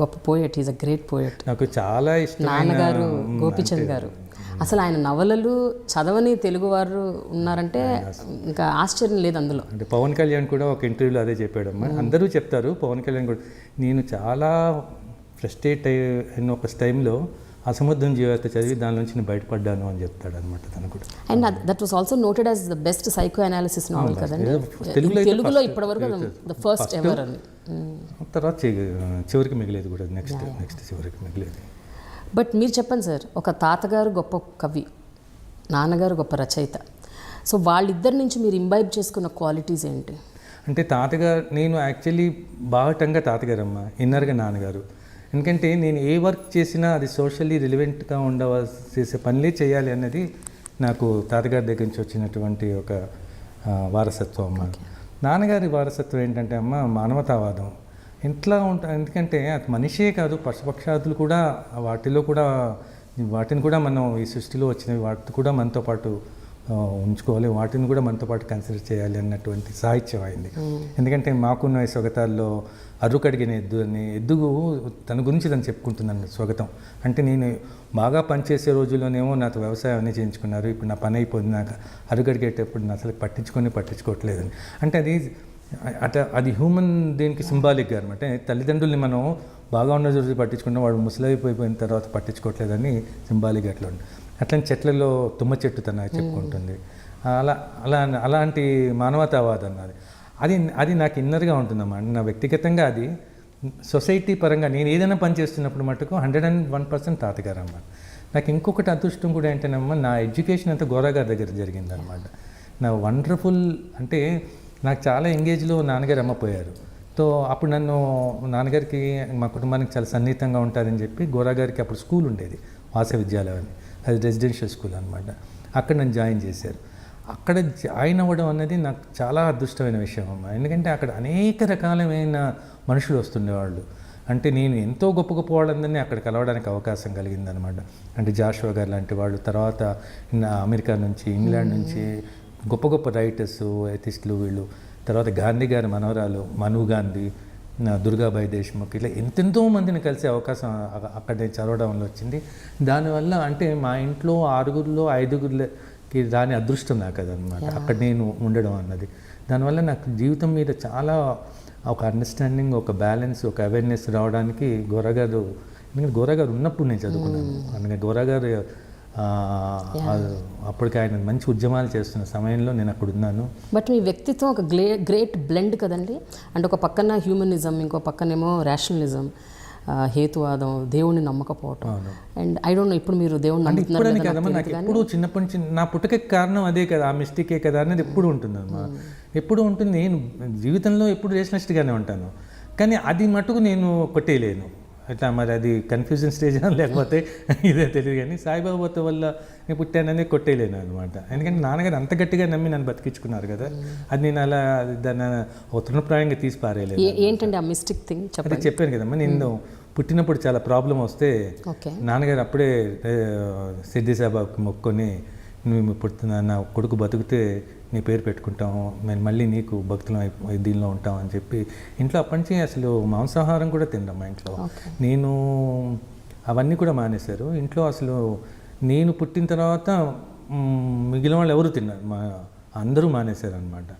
గొప్ప poet, is a great poet. నాకు చాలా ఇష్టం. నాన్నగారు గోపీచంద్ గారు, అసలు ఆయన నవలలు చదవని తెలుగువారు ఉన్నారంటే ఇంకా ఆశ్చర్యం లేదు అందులో. అంటే పవన్ కళ్యాణ్ కూడా ఒక ఇంటర్వ్యూలో అదే చెప్పాడమ్మా. అందరూ చెప్తారు, పవన్ కళ్యాణ్ కూడా, నేను చాలా ఫ్రస్ట్రేట్ అయిన ఒక టైంలో అసముద్రం జీవిత చదివి దాని నుంచి నేను బయటపడ్డాను అని చెప్తాడు అనమాట తను కూడా. And that was also noted as the best psychoanalysis novel కదండి తెలుగులో ఇప్పటివరకు, ద ఫస్ట్ ఎవర్ అని. తర్వాత చివరికి మిగిలేదు కూడా, నెక్స్ట్ చివరికి మిగిలేదు. బట్ మీరు చెప్పండి సార్, ఒక తాతగారు గొప్ప కవి, నాన్నగారు గొప్ప రచయిత, సో వాళ్ళిద్దరి నుంచి మీరు ఇంబైబ్ చేసుకున్న క్వాలిటీస్ ఏంటి? అంటే తాతగారు, నేను యాక్చువల్లీ బాహటంగా తాతగారమ్మ, ఇన్నర్గా నాన్నగారు. ఎందుకంటే నేను ఏ వర్క్ చేసినా అది సోషల్లీ రిలివెంట్గా చేసే పనులే చేయాలి అన్నది నాకు తాతగారి దగ్గర నుంచి వచ్చినటువంటి ఒక వారసత్వం అమ్మ. నాన్నగారి వారసత్వం ఏంటంటే అమ్మ మానవతావాదం. ఇంట్లో ఎందుకంటే అది మనిషే కాదు, పశుపక్షాదులు కూడా వాటిని కూడా మనం ఈ సృష్టిలో వచ్చినవి వాటిని కూడా మనతో పాటు ఉంచుకోవాలి, వాటిని కూడా మనతో పాటు కన్సిడర్ చేయాలి అన్నటువంటి సాహిత్యం అయింది. ఎందుకంటే మాకున్న స్వగతాల్లో అర్రుకడిగిన ఎద్దు అని, ఎద్దుగు తన గురించి తను చెప్పుకుంటుందండి స్వగతం. అంటే నేను బాగా పనిచేసే రోజుల్లోనేమో నాతో వ్యవసాయం అన్నీ చేయించుకున్నారు, ఇప్పుడు నా పని అయిపోయింది, నాకు అరుగడిగేటప్పుడు నా అసలు పట్టించుకోవట్లేదని. అంటే అది హ్యూమన్ దీనికి సింబాలిక్గా అనమాట. తల్లిదండ్రుల్ని మనం బాగా ఉన్న రోజు పట్టించుకున్నాం, వాడు ముసలైపోయిన తర్వాత పట్టించుకోవట్లేదని సింబాలిక్గా అట్లా ఉంది. అట్లాంటి చెట్లలో తుమ్మ చెట్టు తన చెప్పుకుంటుంది. అలాంటి మానవతావాదం అన్నది అది నాకు ఇన్నర్గా ఉంటుందమ్మా. నా వ్యక్తిగతంగా అది సొసైటీ పరంగా నేను ఏదైనా పని చేస్తున్నప్పుడు మటుకు 101% తాతగారమ్మ. నాకు ఇంకొకటి అదృష్టం కూడా ఏంటంటేనమ్మా, నా ఎడ్యుకేషన్ అంతా గోరాగారి దగ్గర జరిగిందనమాట. నా వండర్ఫుల్ అంటే నాకు చాలా ఎంగేజ్లో నాన్నగారు అమ్మపోయారు. సో అప్పుడు నన్ను నాన్నగారికి మా కుటుంబానికి చాలా సన్నిహితంగా ఉంటారని చెప్పి గోరాగారికి అప్పుడు స్కూల్ ఉండేది, వాస విద్యాలయం అని, అది రెసిడెన్షియల్ స్కూల్ అనమాట. అక్కడ నన్ను జాయిన్ చేశారు. అక్కడ జాయిన్ అవ్వడం అనేది నాకు చాలా అదృష్టమైన విషయం అమ్మ. ఎందుకంటే అక్కడ అనేక రకాలమైన మనుషులు వస్తుండేవాళ్ళు. అంటే నేను ఎంతో గొప్ప గొప్ప వాళ్ళందరినీ అక్కడ కలవడానికి అవకాశం కలిగిందనమాట. అంటే జాషువా గారు లాంటి వాళ్ళు, తర్వాత అమెరికా నుంచి, ఇంగ్లాండ్ నుంచి గొప్ప గొప్ప రైటర్స్, ఎథిస్టులు వీళ్ళు, తర్వాత గాంధీ గారి మనవరాలు మను గాంధీ, దుర్గాబాయి దేశ్ముఖ్, ఇట్లా ఎంతెంతో మందిని కలిసే అవకాశం అక్కడ చదవడం వల్ల వచ్చింది. దానివల్ల అంటే మా ఇంట్లో 6గురిలో 5గురికి రాని అదృష్టం నాకు అదనమాట, అక్కడ నేను ఉండడం అన్నది. దానివల్ల నాకు జీవితం మీద చాలా ఒక అండర్స్టాండింగ్, ఒక బ్యాలెన్స్, ఒక అవేర్నెస్ రావడానికి గోరాగారు, ఎందుకంటే గోరాగారు ఉన్నప్పుడు నేను చదువుకున్నాను. అందుకని గోరాగారు అప్పటికి ఆయన మంచి ఉద్యమాలు చేస్తున్న సమయంలో నేను అక్కడ ఉన్నాను. బట్ మీ వ్యక్తిత్వం ఒక గ్రేట్ బ్లెండ్ కదండి. అంటే ఒక పక్కన హ్యూమనిజం, ఇంకో పక్కనేమో రేషనలిజం, హేతువాదం, దేవుణ్ణి నమ్మకపోవటం. అండ్ ఐ డోంట్ నో ఇప్పుడు మీరు దేవుణ్ణి నమ్ముతున్నారు కదమ్మా. నాకు ఎప్పుడు చిన్నప్పటి నుంచి నా పుట్టుకకి కారణం అదే కదా, ఆ మిస్టేకే కదా అనేది ఎప్పుడు ఉంటుందమ్మా, ఎప్పుడు ఉంటుంది. నేను జీవితంలో ఎప్పుడు రేషనలిస్ట్గానే ఉంటాను, కానీ అది మటుకు నేను కొట్టేయలేను. అట్లా మరి అది కన్ఫ్యూజన్ స్టేజ్ లేకపోతే ఇదే తెలియదు, కానీ సాయిబాబాతో వల్ల నేను పుట్టాననే కొట్టేయలేను అనమాట. ఎందుకంటే నాన్నగారు అంత గట్టిగా నమ్మి నన్ను బతికించుకున్నారు కదా, అది నేను అలా దాన్ని తృణప్రాయంగా తీసి పారేయలేదు. ఏంటంటే ఆ మిస్టేక్ థింగ్ చెప్పాను కదమ్మా, నేను పుట్టినప్పుడు చాలా ప్రాబ్లం వస్తే నాన్నగారు అప్పుడే సిద్ధి సాబాకి మొక్కుకొని, నువ్వు పుడుతున్నా నా కొడుకు బతుకుతే నీ పేరు పెట్టుకుంటాము, మేము మళ్ళీ నీకు భక్తులం దీనిలో ఉంటాం అని చెప్పి ఇంట్లో అప్పటి నుంచి అసలు మాంసాహారం కూడా తిన్నాం మా ఇంట్లో. నేను అవన్నీ కూడా మానేశారు ఇంట్లో. అసలు నేను పుట్టిన తర్వాత మిగిలిన వాళ్ళు ఎవరు తిన్నారు, అందరూ మానేశారు అనమాట.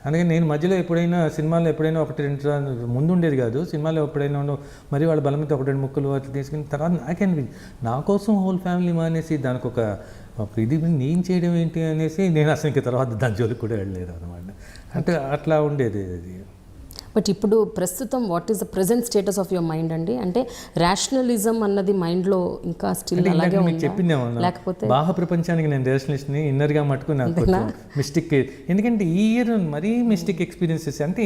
అందుకని నేను మధ్యలో ఎప్పుడైనా సినిమాలో ఎప్పుడైనా 1-2 ముందు ఉండేది కాదు, సినిమాలో ఎప్పుడైనా మరి వాళ్ళ బలమైతే 1-2 ముక్కలు అట్లా తీసుకుని తర్వాత నా కోసం హోల్ ఫ్యామిలీ మానేసి దానికి ఒక ఇది నేను చేయడం ఏంటి అనేసి నేను అసలు ఇంకా తర్వాత దాని జోలికి కూడా వెళ్ళలేదు అనమాట. అంటే అట్లా ఉండేది అది. బట్ ఇప్పుడు ప్రస్తుతం what is the present status of your mind అండి? అంటే రేషనలిజం అన్నది మైండ్లో ఇంకా స్టిల్ అలాగే ఉందా, లేకపోతే బాహ్య ప్రపంచానికి నేను రేషనలిస్ట్ని, ఇన్నర్గా మటుకు నాకు మిస్టేక్. ఎందుకంటే ఈ ఇయర్ మరీ మిస్టేక్ ఎక్స్పీరియన్సెస్. అంటే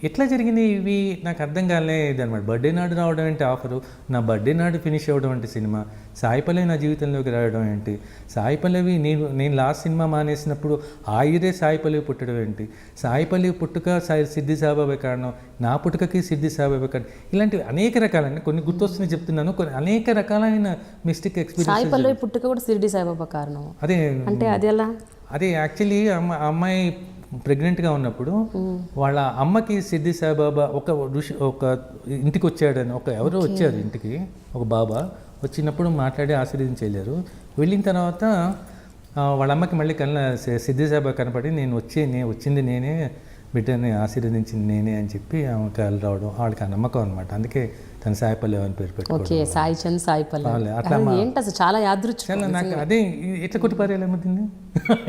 ఎట్లా జరిగినాయి ఇవి నాకు అర్థం కాలేదు అనమాట. బర్త్డే నాడు రావడం ఏంటి ఆఫరు, నా బర్త్డే నాడు ఫినిష్ అవ్వడం అంటే సినిమా, సాయి పల్లవి నా జీవితంలోకి రావడం ఏంటి, సాయి పల్లవి నేను లాస్ట్ సినిమా మానేసినప్పుడు ఆ ఇయరే సాయి పల్లవి పుట్టడం ఏంటి, సాయి పల్లవి పుట్టుక సిద్ధి సాయిబాబా కారణం, నా పుట్టుకకి సిద్ధి సాయిబాబా కారణం, ఇలాంటివి అనేక రకాలండి. కొన్ని గుర్తొస్తున్నాయి చెప్తున్నాను, కొన్ని అనేక రకాలైన మిస్టేక్ సాయి ఎక్స్పీరియన్స్. పల్లవి పుట్టుక కూడా షిరిడి సాయిబాబా కారణం అదే అంటే అది ఎలా? అదే యాక్చువల్లీ అమ్మాయి ప్రెగ్నెంట్గా ఉన్నప్పుడు వాళ్ళ అమ్మకి సిద్ధి సాయిబాబా ఒక ఇంటికి వచ్చాడని ఎవరో వచ్చారు ఇంటికి, ఒక బాబా వచ్చినప్పుడు మాట్లాడి ఆశీర్వదించి వెళ్ళారు. వెళ్ళిన తర్వాత వాళ్ళ అమ్మకి మళ్ళీ సిద్ధి సాయిబాబా కనపడి వచ్చింది నేనే, బిడ్డని ఆశీర్వదించింది నేనే అని చెప్పి ఆమె కళ్ళు రావడం, వాళ్ళకి ఆ నమ్మకం అనమాట. అందుకే తన సాయి పల్లవి అని పేరు పెట్టుకోవడం. ఓకే, సాయి చంద్ సాయి పల్లవి. అట్లా ఏంటి అసలు చాలా యాదృచ్ఛికం. నాకు అదే ఎట్లా కొట్టి పారేయాలేమవుతుంది,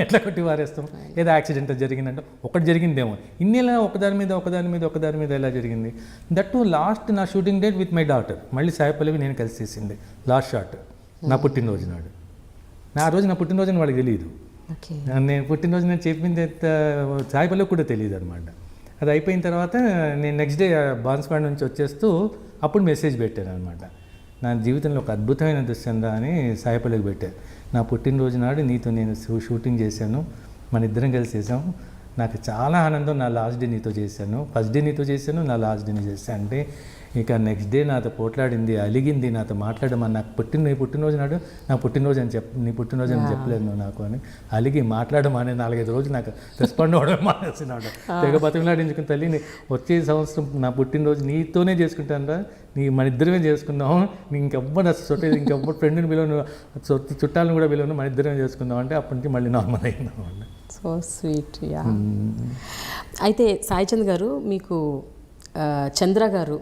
ఎట్లా కొట్టి పారేస్తాం, ఏదో యాక్సిడెంట్ జరిగిందంటే ఒకటి జరిగిందేమో, ఇన్నేలా ఒకదాని మీద ఎలా జరిగింది. దట్ టు లాస్ట్ నా shooting date with my daughter, మళ్ళీ సాయి పల్లవి నేను కలిసి చేసింది లాస్ట్ షాట్ నా పుట్టినరోజు నాడు. ఆ రోజు నా పుట్టినరోజు అని వాళ్ళకి తెలియదు, నేను పుట్టినరోజు నేను చెప్పింది సాయి పల్లవి కూడా తెలియదు అనమాట. అది అయిపోయిన తర్వాత నేను నెక్స్ట్ డే బాన్స్వాడ నుంచి వచ్చేస్తూ అప్పుడు మెసేజ్ పెట్టాను అనమాట, నా జీవితంలో ఒక అద్భుతమైన దృశ్యందా అని సాయి పల్లవికి పెట్టాను. నా పుట్టినరోజు నాడు నీతో నేను షూటింగ్ చేశాను, మన ఇద్దరం కలిసి చేసాము, నాకు చాలా ఆనందం, నా లాస్ట్ డే నీతో చేశాను, ఫస్ట్ డే నీతో చేశాను, నా లాస్ట్ డే చేశాను అంటే ఇక నెక్స్ట్ డే నాతో పోట్లాడింది, అలిగింది, నాతో మాట్లాడమని, నాకు నీ పుట్టినరోజు నాడు నా పుట్టినరోజు అని నీ పుట్టినరోజు అని చెప్పలేదు నువ్వు నాకు అని అలిగి మాట్లాడమని 4-5 రోజులు నాకు రెస్పాండ్ అవ్వడం మానేసినాడు. తెగ బతిమలాడించుకుని తల్లి వచ్చే సంవత్సరం నా పుట్టినరోజు నీతోనే చేసుకుంటాను రా, మన ఇద్దరమే చేసుకుందాం, ఇంకెవ్వరు అసలు ఇంకెవ్వరు ఫ్రెండ్ని పిలవను, చుట్టాలను కూడా పిలవను, మన ఇద్దరమే చేసుకుందాం అంటే అప్పటి నుంచి మళ్ళీ నార్మల్ అయింది. So sweet. యా. అయితే సాయి చంద్ గారు, మీకు చంద్ర గారు,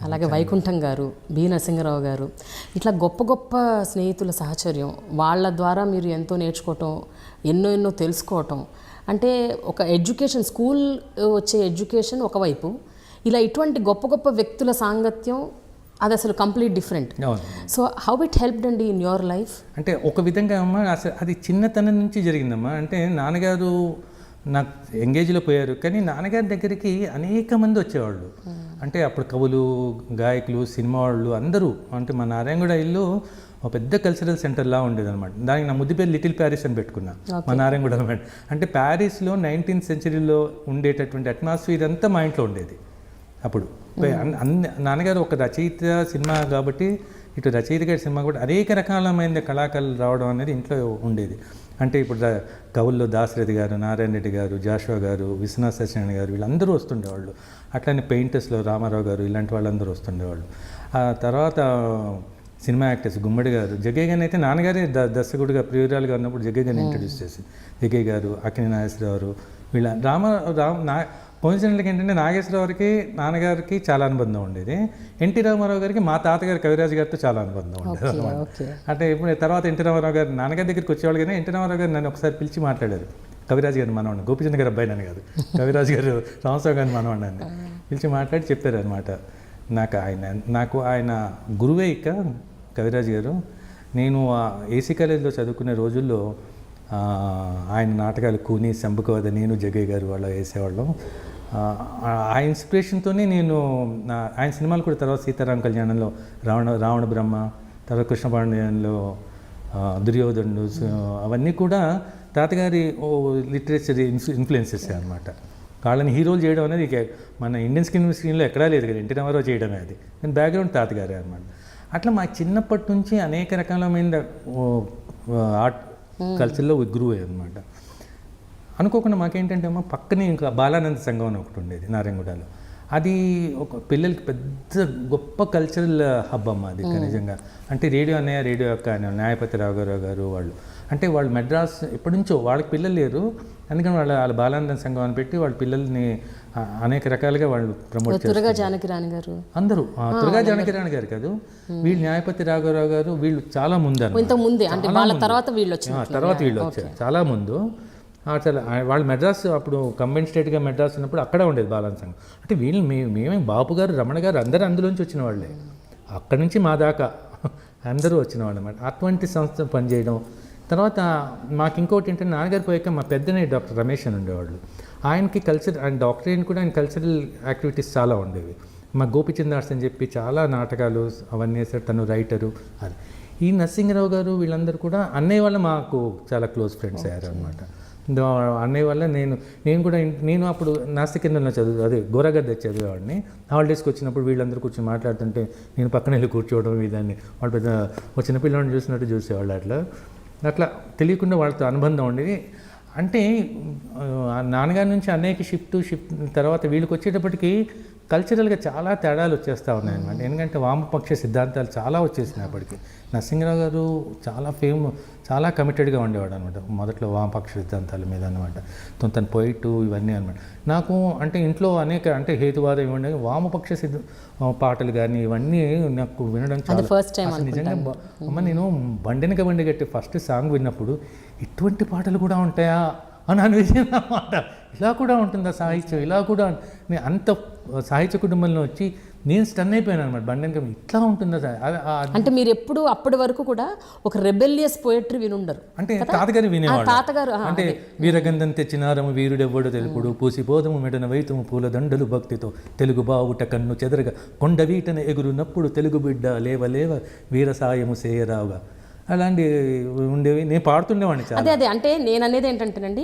అలాగే వైకుంఠం గారు, బి నరసింహరావు గారు, ఇట్లా గొప్ప గొప్ప స్నేహితుల సహచర్యం, వాళ్ళ ద్వారా మీరు ఎంతో నేర్చుకోవటం, ఎన్నో తెలుసుకోవటం, అంటే ఒక ఎడ్యుకేషన్, స్కూల్ వచ్చే ఎడ్యుకేషన్ ఒకవైపు, ఇలా ఇటువంటి గొప్ప గొప్ప వ్యక్తుల సాంగత్యం అది అసలు complete different. So how it helped అండి ఇన్ యువర్ లైఫ్? అంటే ఒక విధంగా అమ్మ అసలు అది చిన్నతనం నుంచి జరిగిందమ్మా. అంటే నాన్నగారు నాకు ఎంగేజ్లో పోయారు, కానీ నాన్నగారి దగ్గరికి అనేక మంది వచ్చేవాళ్ళు. అంటే అప్పుడు కవులు, గాయకులు, సినిమా వాళ్ళు అందరూ, అంటే మా నారాయణగూడ ఇల్లు ఒక పెద్ద కల్చరల్ సెంటర్లా ఉండేదన్నమాట. దానికి నా ముద్దు పేరు లిటిల్ ప్యారిస్ అని పెట్టుకున్నా, మా నారాయణగూడ అనమాట. అంటే ప్యారిస్లో 19th centuryలో ఉండేటటువంటి అట్మాస్ఫియర్ అంతా మా ఇంట్లో ఉండేది అప్పుడు. నాన్నగారు ఒక రచయిత సినిమా కాబట్టి, ఇటు రచయిత గారి సినిమా కూడా అనేక రకాలమైన కళాకారులు రావడం అనేది ఇంట్లో ఉండేది. అంటే ఇప్పుడు కవుల్లో దాశరథి గారు, నారాయణ రెడ్డి గారు, జాషువా గారు, విశ్వనాథ్ సత్యనారాయణ గారు, వీళ్ళందరూ వస్తుండేవాళ్ళు. అట్లనే పెయింటర్స్లో రామారావు గారు, ఇలాంటి వాళ్ళందరూ వస్తుండేవాళ్ళు. ఆ తర్వాత సినిమా యాక్టర్స్ గుమ్మడి గారు, జగ్గయ్య గారిని అయితే నాన్నగారే దర్శకుడిగా ప్రియురాలుగా ఉన్నప్పుడు జగ్గయ్య గారిని ఇంట్రడ్యూస్ చేసి, జగ్గయ్య గారు, అక్కినే నాగేశ్వరరావు, వీళ్ళ కోయిన్సిడెంట్లకి ఏంటంటే నాగేశ్వరరావుకి నాన్నగారికి చాలా అనుబంధం ఉండేది, ఎన్టీ రామారావు గారికి మా తాతగారు కవిరాజు గారితో చాలా అనుబంధం ఉండేది అనమాట. అంటే ఇప్పుడు తర్వాత ఎన్టీ రామారావు గారు నాన్నగారి దగ్గరికి వచ్చేవాళ్ళు, కానీ ఎన్టీ రామారావు గారు నన్ను ఒకసారి పిలిచి మాట్లాడారు, కవిరాజు గారిని మనవాడిని, గోపిచంద్ గారు అబ్బాయి నన్ను కాదు, కవిరాజు గారు రామస్వామి గారిని మనవాడిని పిలిచి మాట్లాడి చెప్పారు అనమాట. నాకు ఆయన గురువే ఇక కవిరాజు గారు. నేను ఏసీ కాలేజీలో చదువుకునే రోజుల్లో ఆయన నాటకాలు కూని, శంభుకవద, నేను జగ్గయ్య గారు వాళ్ళు వేసేవాళ్ళం. ఆ ఇన్స్పిరేషన్తోనే నేను ఆయన సినిమాలు కూడా, తర్వాత సీతారామ కళ్యాణంలో రావణ బ్రహ్మ, తర్వాత కృష్ణపాండ్యంలో దుర్యోధనుడు, అవన్నీ కూడా తాతగారి లిటరేచర్ ఇన్ఫ్లుయెన్సెస్ అనమాట. వాళ్ళని హీరోలు చేయడం అనేది మన ఇండియన్ స్క్రీన్లో ఎక్కడా లేదు కదా, ఎన్టీ రామారావు చేయడమే అది. నేను బ్యాక్గ్రౌండ్ తాతగారే అనమాట. అట్లా మా చిన్నప్పటి నుంచి అనేక రకాలమైన ఆర్ట్ కల్చర్లో గురువు అనమాట. అనుకోకుండా మాకేంటంటే అమ్మ పక్కనే ఇంకా బాలానంద సంఘం అని ఒకటి ఉండేది నారాయణగూడలో. అది ఒక పిల్లలకి పెద్ద గొప్ప కల్చరల్ హబ్ అమ్మ అది నిజంగా. అంటే రేడియో యొక్క న్యాయపతి రాఘవరావు గారు వాళ్ళు, అంటే వాళ్ళు మెడ్రాస్ ఎప్పటి నుంచో, వాళ్ళకి పిల్లలు లేరు, అందుకని వాళ్ళ బాలానంద సంఘం అని పెట్టి వాళ్ళ పిల్లల్ని అనేక రకాలుగా వాళ్ళు ప్రమోట్ చేస్తారు. తురగా జానకిరాణి గారు అందరూ, తురగా జానకిరాణి గారు కాదు, వీళ్ళు న్యాయపతి రాఘవరావు గారు, వీళ్ళు చాలా ముందు తర్వాత వీళ్ళు వచ్చారు చాలా ముందు. వాళ్ళు మెడ్రాస్ అప్పుడు కంబైన్ స్టేట్గా మెడ్రాస్ ఉన్నప్పుడు అక్కడ ఉండేది బాలానంద సంఘం. అంటే వీళ్ళు మేమే బాపు గారు, రమణ గారు అందరూ అందులోంచి వచ్చిన వాళ్ళే, అక్కడి నుంచి మా దాకా అందరూ వచ్చిన వాళ్ళు అన్నమాట. అటువంటి సంస్థ పనిచేయడం. తర్వాత మాకు ఇంకోటి ఏంటంటే నాన్నగారు పోయాక మా పెద్దనే డాక్టర్ రమేష్ అని ఉండేవాళ్ళు. ఆయనకి ఆయన డాక్టర్ అయిన కూడా ఆయన కల్చరల్ యాక్టివిటీస్ చాలా ఉండేవి. మా గోపిచంద్ దాస్ అని చెప్పి చాలా నాటకాలు అవన్నీ వేశారు, తను రైటరు. అది ఈ నరసింహరావు గారు వీళ్ళందరూ కూడా అన్నయ్య వల్ల మాకు చాలా క్లోజ్ ఫ్రెండ్స్ అయ్యారు అనమాట. అన్నయ్య వల్ల నేను అప్పుడు నాస్తికేంద్రంలో అదే గోరగద్ద చదివేవాడిని. హాలిడేస్కి వచ్చినప్పుడు వీళ్ళందరూ కూర్చొని మాట్లాడుతుంటే నేను పక్కన వెళ్ళి కూర్చోవడం, ఇదాన్ని వాళ్ళు పెద్ద ఒక చిన్నపిల్లని చూసినట్టు చూసేవాళ్ళు. అట్లా తెలియకుండా వాళ్ళతో అనుబంధం ఉండేది. అంటే నాన్నగారి నుంచి అన్నయ్యకి షిఫ్ట్ తర్వాత వీళ్ళకి వచ్చేటప్పటికి కల్చరల్గా చాలా తేడాలు వచ్చేస్తూ ఉన్నాయన్నమాట. ఎందుకంటే వామపక్ష సిద్ధాంతాలు చాలా వచ్చేసినాయి అప్పటికి. నరసింహరావు గారు చాలా కమిటెడ్గా ఉండేవాడు అనమాట మొదట్లో వామపక్ష సిద్ధాంతాల మీద అనమాట. తన పొయిట్ ఇవన్నీ అనమాట. నాకు అంటే ఇంట్లో అనేక అంటే హేతువాదం ఇవ్వండి వామపక్ష పాటలు కానీ ఇవన్నీ నాకు వినడం చాలా నిజంగా అమ్మ నేను బండెనక బండి గట్టి ఫస్ట్ సాంగ్ విన్నప్పుడు ఇటువంటి పాటలు కూడా ఉంటాయా అని అనిపించింది అన్నమాట. ఇలా కూడా ఉంటుందా సాహిత్యం, ఇలా కూడా నేను అంత సాహిత్య కుటుంబంలో వచ్చి నేను స్టన్ అయిపోయాను అనమాట. బండెనక ఇట్లా ఉంటుందా అంటే మీరు ఎప్పుడు అప్పటి వరకు కూడా ఒక రెబెలియస్ పోయట్రీ వినుండరు. అంటే తాతగారు వినేవాడు. అంటే వీరగంధం తెచ్చినారము వీరుడెవ్వడు తెలుపుడు పూసిపోదము మెడన వైతము పూల దండలు భక్తితో తెలుగు బావుట కన్ను చెదరగా కొండ వీటన ఎగురునప్పుడు తెలుగు బిడ్డ లేవ వీరసాయము సేయరావుగా అలాంటి ఉండేవి. నేను పాడుతుండేవాడిని చాలా. అదే అంటే నేను అనేది ఏంటంటేనండి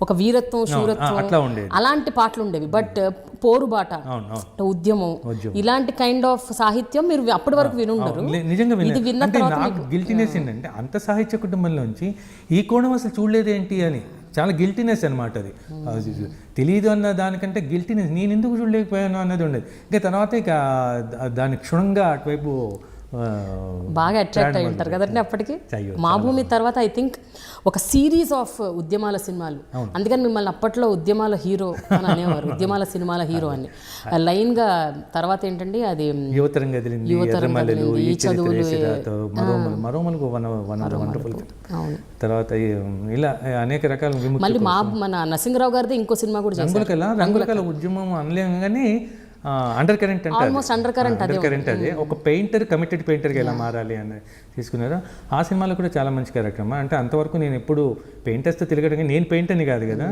ఒక వీరత్వం శూరత్వం అట్లా ఉండేది, అలాంటి పాటలు ఉండేవి. బట్ పోరుబాట ఉద్యమం ఇలాంటి కైండ్ ఆఫ్ సాహిత్యం మీరు అప్పటి వరకు వినుండరు. నిజంగా అంటే నాకు గిల్టీనెస్ ఏంటంటే అంత సాహిత్య కుటుంబంలోంచి ఈ కోణం అసలు చూడలేదేంటి అని చాలా గిల్టీనెస్ అనమాట. అది తెలియదు అన్న దానికంటే గిల్టీనెస్ నేను ఎందుకు చూడలేకపోయాను అన్నది ఉండేది. ఇంకా తర్వాత ఇక దాని క్షుణ్ణంగా అటువైపు బాగా అట్రాక్ట్ అయి ఉంటారు కదండి. అప్పటికి మా భూమి తర్వాత ఐ థింక్ ఒక సిరీస్ ఆఫ్ ఉద్యమాల సినిమాలు, అందుకని మిమ్మల్ని అప్పట్లో ఉద్యమాల హీరో అని అనేవారు, ఉద్యమాల సినిమాల హీరో అని లైన్గా. తర్వాత ఏంటండి అది యువతరం కదిలింది, ఈ చదువులు, తర్వాత ఇలా అనేక రకాల. మళ్ళీ మన నరసింహరావు గారిది ఇంకో సినిమా కూడా చేశారు, రంగుల ఉద్యమం అనలేము కానీ అండర్ కరెంట్ అదే ఒక పెయింటర్ కమిటెడ్ పెయింటర్గా ఎలా మారాలి అని తీసుకున్నారు. ఆ సినిమాలో కూడా చాలా మంచి కార్యక్రమం. అంటే అంతవరకు నేను ఎప్పుడు పెయింటర్స్తో తిరగడం, నేను పెయింటర్ని కాదు కదా,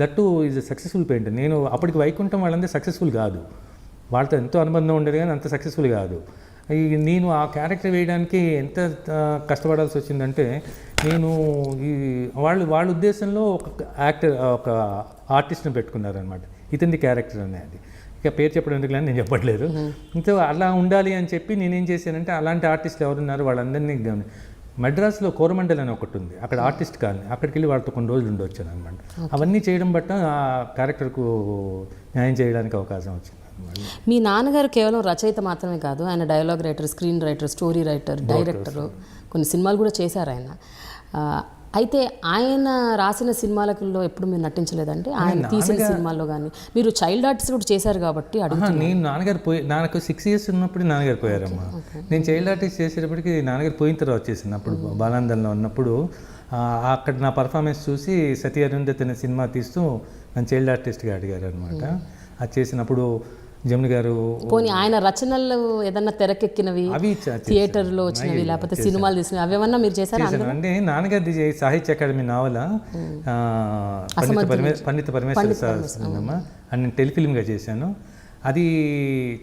దట్టు ఈజ్ సక్సెస్ఫుల్ పెయింటర్. నేను అప్పటికి వైకుంఠం వాళ్ళందరూ సక్సెస్ఫుల్ కాదు, వాళ్ళతో ఎంతో అనుబంధం ఉండేది కానీ అంత సక్సెస్ఫుల్ కాదు. నేను ఆ క్యారెక్టర్ వేయడానికి ఎంత కష్టపడాల్సి వచ్చిందంటే నేను వాళ్ళ ఉద్దేశంలో ఒక ఆర్టిస్ట్ని పెట్టుకున్నారనమాట, ఇతని క్యారెక్టర్ అనేది. ఇక పేరు చెప్పడం ఎందుకు నేను చెప్పట్లేదు. ఇంతో అలా ఉండాలి అని చెప్పి నేనేం చేశానంటే అలాంటి ఆర్టిస్టులు ఎవరున్నారు వాళ్ళందరినీ మద్రాసులో కోరమండల్ అని ఒకటి ఉంది, అక్కడ ఆర్టిస్ట్ కాలనీ, అక్కడికి వెళ్ళి వాళ్ళతో కొన్ని రోజులు ఉండొచ్చాను అనమాట. అవన్నీ చేయడం బట్ట ఆ క్యారెక్టర్కు న్యాయం చేయడానికి అవకాశం వచ్చింది. మీ నాన్నగారు కేవలం రచయిత మాత్రమే కాదు, ఆయన dialogue writer, screen writer, story writer, director, కొన్ని సినిమాలు కూడా చేశారు ఆయన. అయితే ఆయన రాసిన సినిమాలలో ఎప్పుడు మీరు నటించలేదంటే ఆయన తీసిన సినిమాల్లో కానీ మీరు చైల్డ్ ఆర్టిస్ట్ కూడా చేశారు కాబట్టి నేను నాకు 6 years ఉన్నప్పుడు నాన్నగారు పోయారమ్మా. నేను చైల్డ్ ఆర్టిస్ట్ చేసేటప్పటికి నాన్నగారు పోయిన తర్వాత వచ్చేసింది. అప్పుడు బాలాందల్లో ఉన్నప్పుడు అక్కడ నా పర్ఫార్మెన్స్ చూసి సతీ అరుంధతి అనే సినిమా తీస్తూ నన్ను చైల్డ్ ఆర్టిస్ట్గా అడిగారు అనమాట. అది చేసినప్పుడు జమున గారు పోనీ ఆయన రచనలు ఏదన్నా తెరకెక్కినవి, థియేటర్లో వచ్చినవి, లేకపోతే సినిమాలు తీసినవి అవేమన్నా మీరు చేశారా? అంటే నాన్నగారి సాహిత్య అకాడమీ నావల పండిత పరమేశ్వర అని నేను టెలిఫిల్మ్గా చేశాను. అది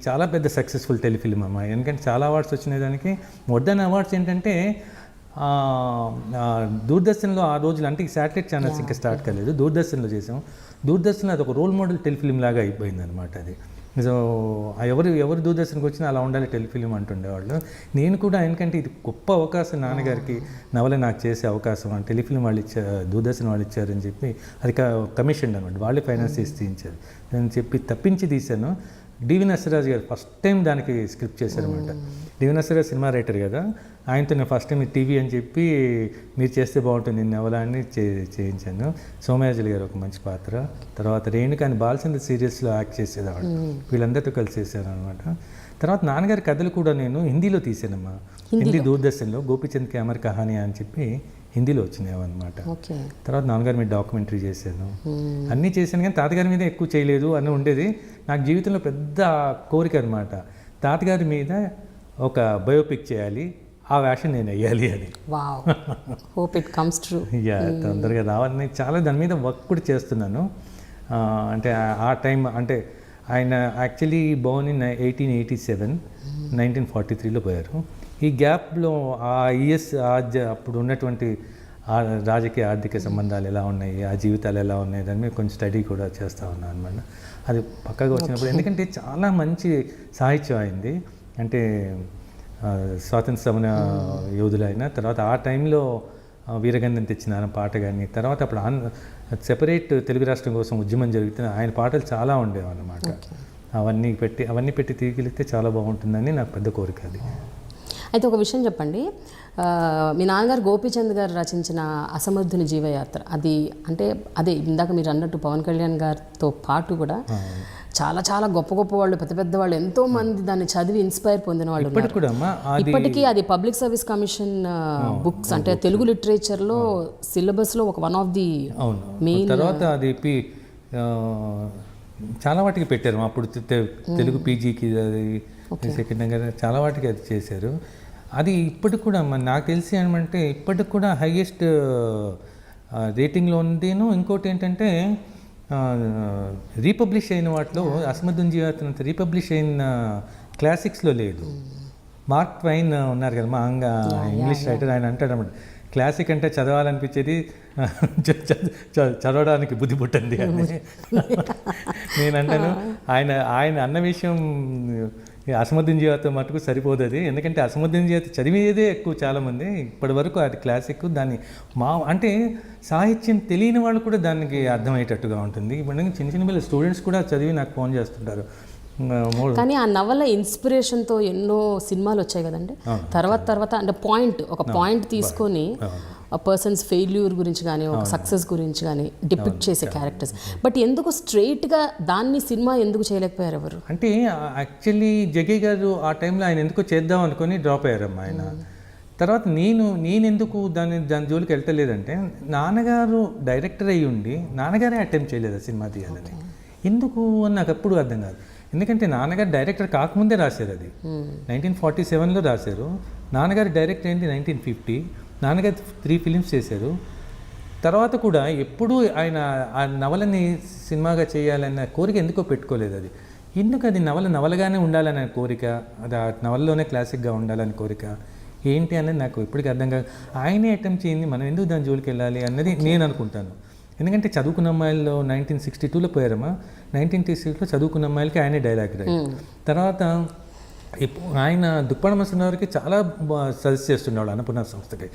చాలా పెద్ద సక్సెస్ఫుల్ టెలిఫిల్మ్ అమ్మ, ఎందుకంటే చాలా అవార్డ్స్ వచ్చినాయి దానికి. మోర్ దెన్ అవార్డ్స్ ఏంటంటే దూరదర్శన్లో ఆ రోజులు, అంటే శాటిలైట్ ఛానల్స్ ఇంకా స్టార్ట్ కాలేదు, దూరదర్శన్లో చేసాం. దూరదర్శన్లో అది ఒక రోల్ మోడల్ టెలిఫిల్మ్ లాగా అయిపోయింది అనమాట. అది సో ఎవరు దూరదర్శన్కి వచ్చినా అలా ఉండాలి టెలిఫిల్మ్ అంటుండేవాళ్ళు. నేను కూడా ఎందుకంటే ఇది గొప్ప అవకాశం నాన్నగారికి నవల నాకు చేసే అవకాశం, టెలిఫిల్మ్ వాళ్ళు ఇచ్చారు, దూరదర్శన్ వాళ్ళు ఇచ్చారని చెప్పి అది కమిషన్ అనమాట, వాళ్ళే ఫైనాన్స్ చేసి తీయించారు అని చెప్పి తప్పించి తీశాను. డివి నరసరాజు గారు ఫస్ట్ టైం దానికి స్క్రిప్ట్ చేశారనమాట. డివి నరసరాజు సినిమా రైటర్ కదా, ఆయనతో నేను ఫస్ట్ టైం టీవీ అని చెప్పి మీరు చేస్తే బాగుంటుంది నవల అని చేయించాను. సోమయాజులు గారు ఒక మంచి పాత్ర, తర్వాత రేణుకాని బాలచంద్ర సీరియల్స్లో యాక్ట్ చేసేవాడు, వీళ్ళందరితో కలిసి చేశాను అనమాట. తర్వాత నాన్నగారి కథలు కూడా నేను హిందీలో తీసానమ్మా. హిందీ దూరదర్శన్లో గోపిచంద్ కి అమర్ కహానీ అని చెప్పి హిందీలో వచ్చినాయి అనమాట. తర్వాత నాన్నగారి మీద డాక్యుమెంటరీ చేశాను, అన్నీ చేశాను. కానీ తాతగారి మీద ఎక్కువ చేయలేదు అని ఉండేది. నాకు జీవితంలో పెద్ద కోరిక అనమాట, తాతగారి మీద ఒక బయోపిక్ చేయాలి, ఆ వ్యాషన్ నేను వేయాలి అని. Hope it comes true. తొందరగా రావాలని చాలా దాని మీద వర్క్ కూడా చేస్తున్నాను. అంటే ఆ టైం అంటే ఆయన యాక్చువల్లీ బోర్న్ ఇన్ 1887, 1943లో పోయారు. ఈ గ్యాప్లో ఆ ఇయర్స్ అప్పుడు ఉన్నటువంటి ఆ రాజకీయ ఆర్థిక సంబంధాలు ఎలా ఉన్నాయి, ఆ జీవితాలు ఎలా ఉన్నాయి దాని మీద కొంచెం స్టడీ కూడా చేస్తూ ఉన్నాను అనమాట. అది పక్కగా వచ్చినప్పుడు ఎందుకంటే చాలా మంచి సాహిత్యం అయింది. అంటే స్వాతంత్ర సమర యోధులైన తర్వాత ఆ టైంలో వీరగంధం తెచ్చిన పాట కానీ, తర్వాత అప్పుడు సెపరేట్ తెలుగు రాష్ట్రం కోసం ఉద్యమం జరుగుతున్న ఆయన పాటలు చాలా ఉండేవి అన్నమాట. అవన్నీ పెట్టి తీగలిగితే చాలా బాగుంటుందని నాకు పెద్ద కోరిక అది. అయితే ఒక విషయం చెప్పండి, మీ నాన్నగారు గోపీచంద్ గారు రచించిన అసమర్థుని జీవయాత్ర, అది అంటే అదే ఇందాక మీరు అన్నట్టు పవన్ కళ్యాణ్ గారితో పాటు కూడా చాలా చాలా గొప్ప గొప్ప వాళ్ళు, పెద్ద పెద్ద వాళ్ళు, ఎంతో మంది దాన్ని చదివి ఇన్స్పైర్ పొందిన వాళ్ళు ఇప్పటికీ. అది పబ్లిక్ సర్వీస్ కమిషన్ బుక్స్, అంటే తెలుగు లిటరేచర్లో సిలబస్లో ఒక వన్ ఆఫ్ ది మెయిన్. తర్వాత అది చాలా వాటికి పెట్టారు అప్పుడు, తెలుగు పీజీకి అది సెకండ్ చాలా వాటికి అది చేశారు. అది ఇప్పటికి కూడా నాకు తెలిసి ఏమంటే ఇప్పటికి కూడా హైయెస్ట్ రేటింగ్లో ఉందేను. ఇంకోటి ఏంటంటే రీపబ్లిష్ అయిన వాటిలో అసమర్థుని జీవితం రీపబ్లిష్ అయిన క్లాసిక్స్లో లేదు. మార్క్ ట్వైన్ ఉన్నారు కదా మా ఇంగ్లీష్ రైటర్, ఆయన అంటాడు అన్నమాట, క్లాసిక్ అంటే చదవాలనిపించేది, చదవడానికి బుద్ధి పుట్టింది అని. నేను అంటాను ఆయన అన్న విషయం అసమర్థుని జీవితం మటుకు సరిపోదు అది. ఎందుకంటే అసమర్థుని జీవితం చదివేదే ఎక్కువ చాలామంది ఇప్పటి వరకు. అది క్లాసిక్, దాన్ని అంటే సాహిత్యం తెలియని వాళ్ళు కూడా దానికి అర్థమయ్యేటట్టుగా ఉంటుంది. ఇప్పుడు చిన్న చిన్న పిల్లలు స్టూడెంట్స్ కూడా చదివి నాకు ఫోన్ చేస్తుంటారు. కానీ ఆ నవల ఇన్స్పిరేషన్తో ఎన్నో సినిమాలు వచ్చాయి కదండి. తర్వాత అంటే ఒక పాయింట్ తీసుకొని ఆ పర్సన్స్ ఫెయిల్యూర్ గురించి కానీ, ఒక సక్సెస్ గురించి కానీ డిపిక్ట్ చేసే క్యారెక్టర్స్. బట్ ఎందుకు స్ట్రైట్గా దాన్ని సినిమా ఎందుకు చేయలేకపోయారు ఎవరు? అంటే యాక్చువల్లీ జగ్గయ్య గారు ఆ టైంలో ఆయన ఎందుకో చేద్దాం అనుకుని డ్రాప్ అయ్యారమ్మా ఆయన. తర్వాత నేనెందుకు దాని జోలికి వెళ్తలేదంటే, నాన్నగారు డైరెక్టర్ అయ్యి ఉండి నాన్నగారే అటెంప్ట్ చేయలేదు ఆ సినిమా తీయాలని. ఎందుకు అని నాకు అప్పుడు అర్థం కాదు. ఎందుకంటే నాన్నగారు డైరెక్టర్ కాకముందే రాశారు అది. 1947లో రాశారు. నాన్నగారు డైరెక్టర్ అయింది 1950. నాన్నగారు 3 ఫిలిమ్స్ చేశారు. తర్వాత కూడా ఎప్పుడూ ఆయన ఆ నవలని సినిమాగా చేయాలన్న కోరిక ఎందుకో పెట్టుకోలేదు. అది ఎందుకు, అది నవలగానే ఉండాలనే కోరిక, అది ఆ నవలలోనే క్లాసిక్గా ఉండాలని కోరిక ఏంటి అనేది నాకు ఇప్పటికీ అర్థం కాదు. ఆయనే అటెంప్ట్ చేయింది, మనం ఎందుకు దాని జోలికి వెళ్ళాలి అన్నది నేను అనుకుంటాను. ఎందుకంటే చదువుకున్న అమ్మాయిల్లో 1962లో పోయారమ్మా. 1960లో చదువుకున్న అమ్మాయిలకి ఆయనే డైలాగ్ రైటర్. తర్వాత ఆయన దుప్పణ మసనవారికి చాలా సజెస్ట్ చేస్తుండేవాళ్ళు అన్నపూర్ణ సంస్థకి.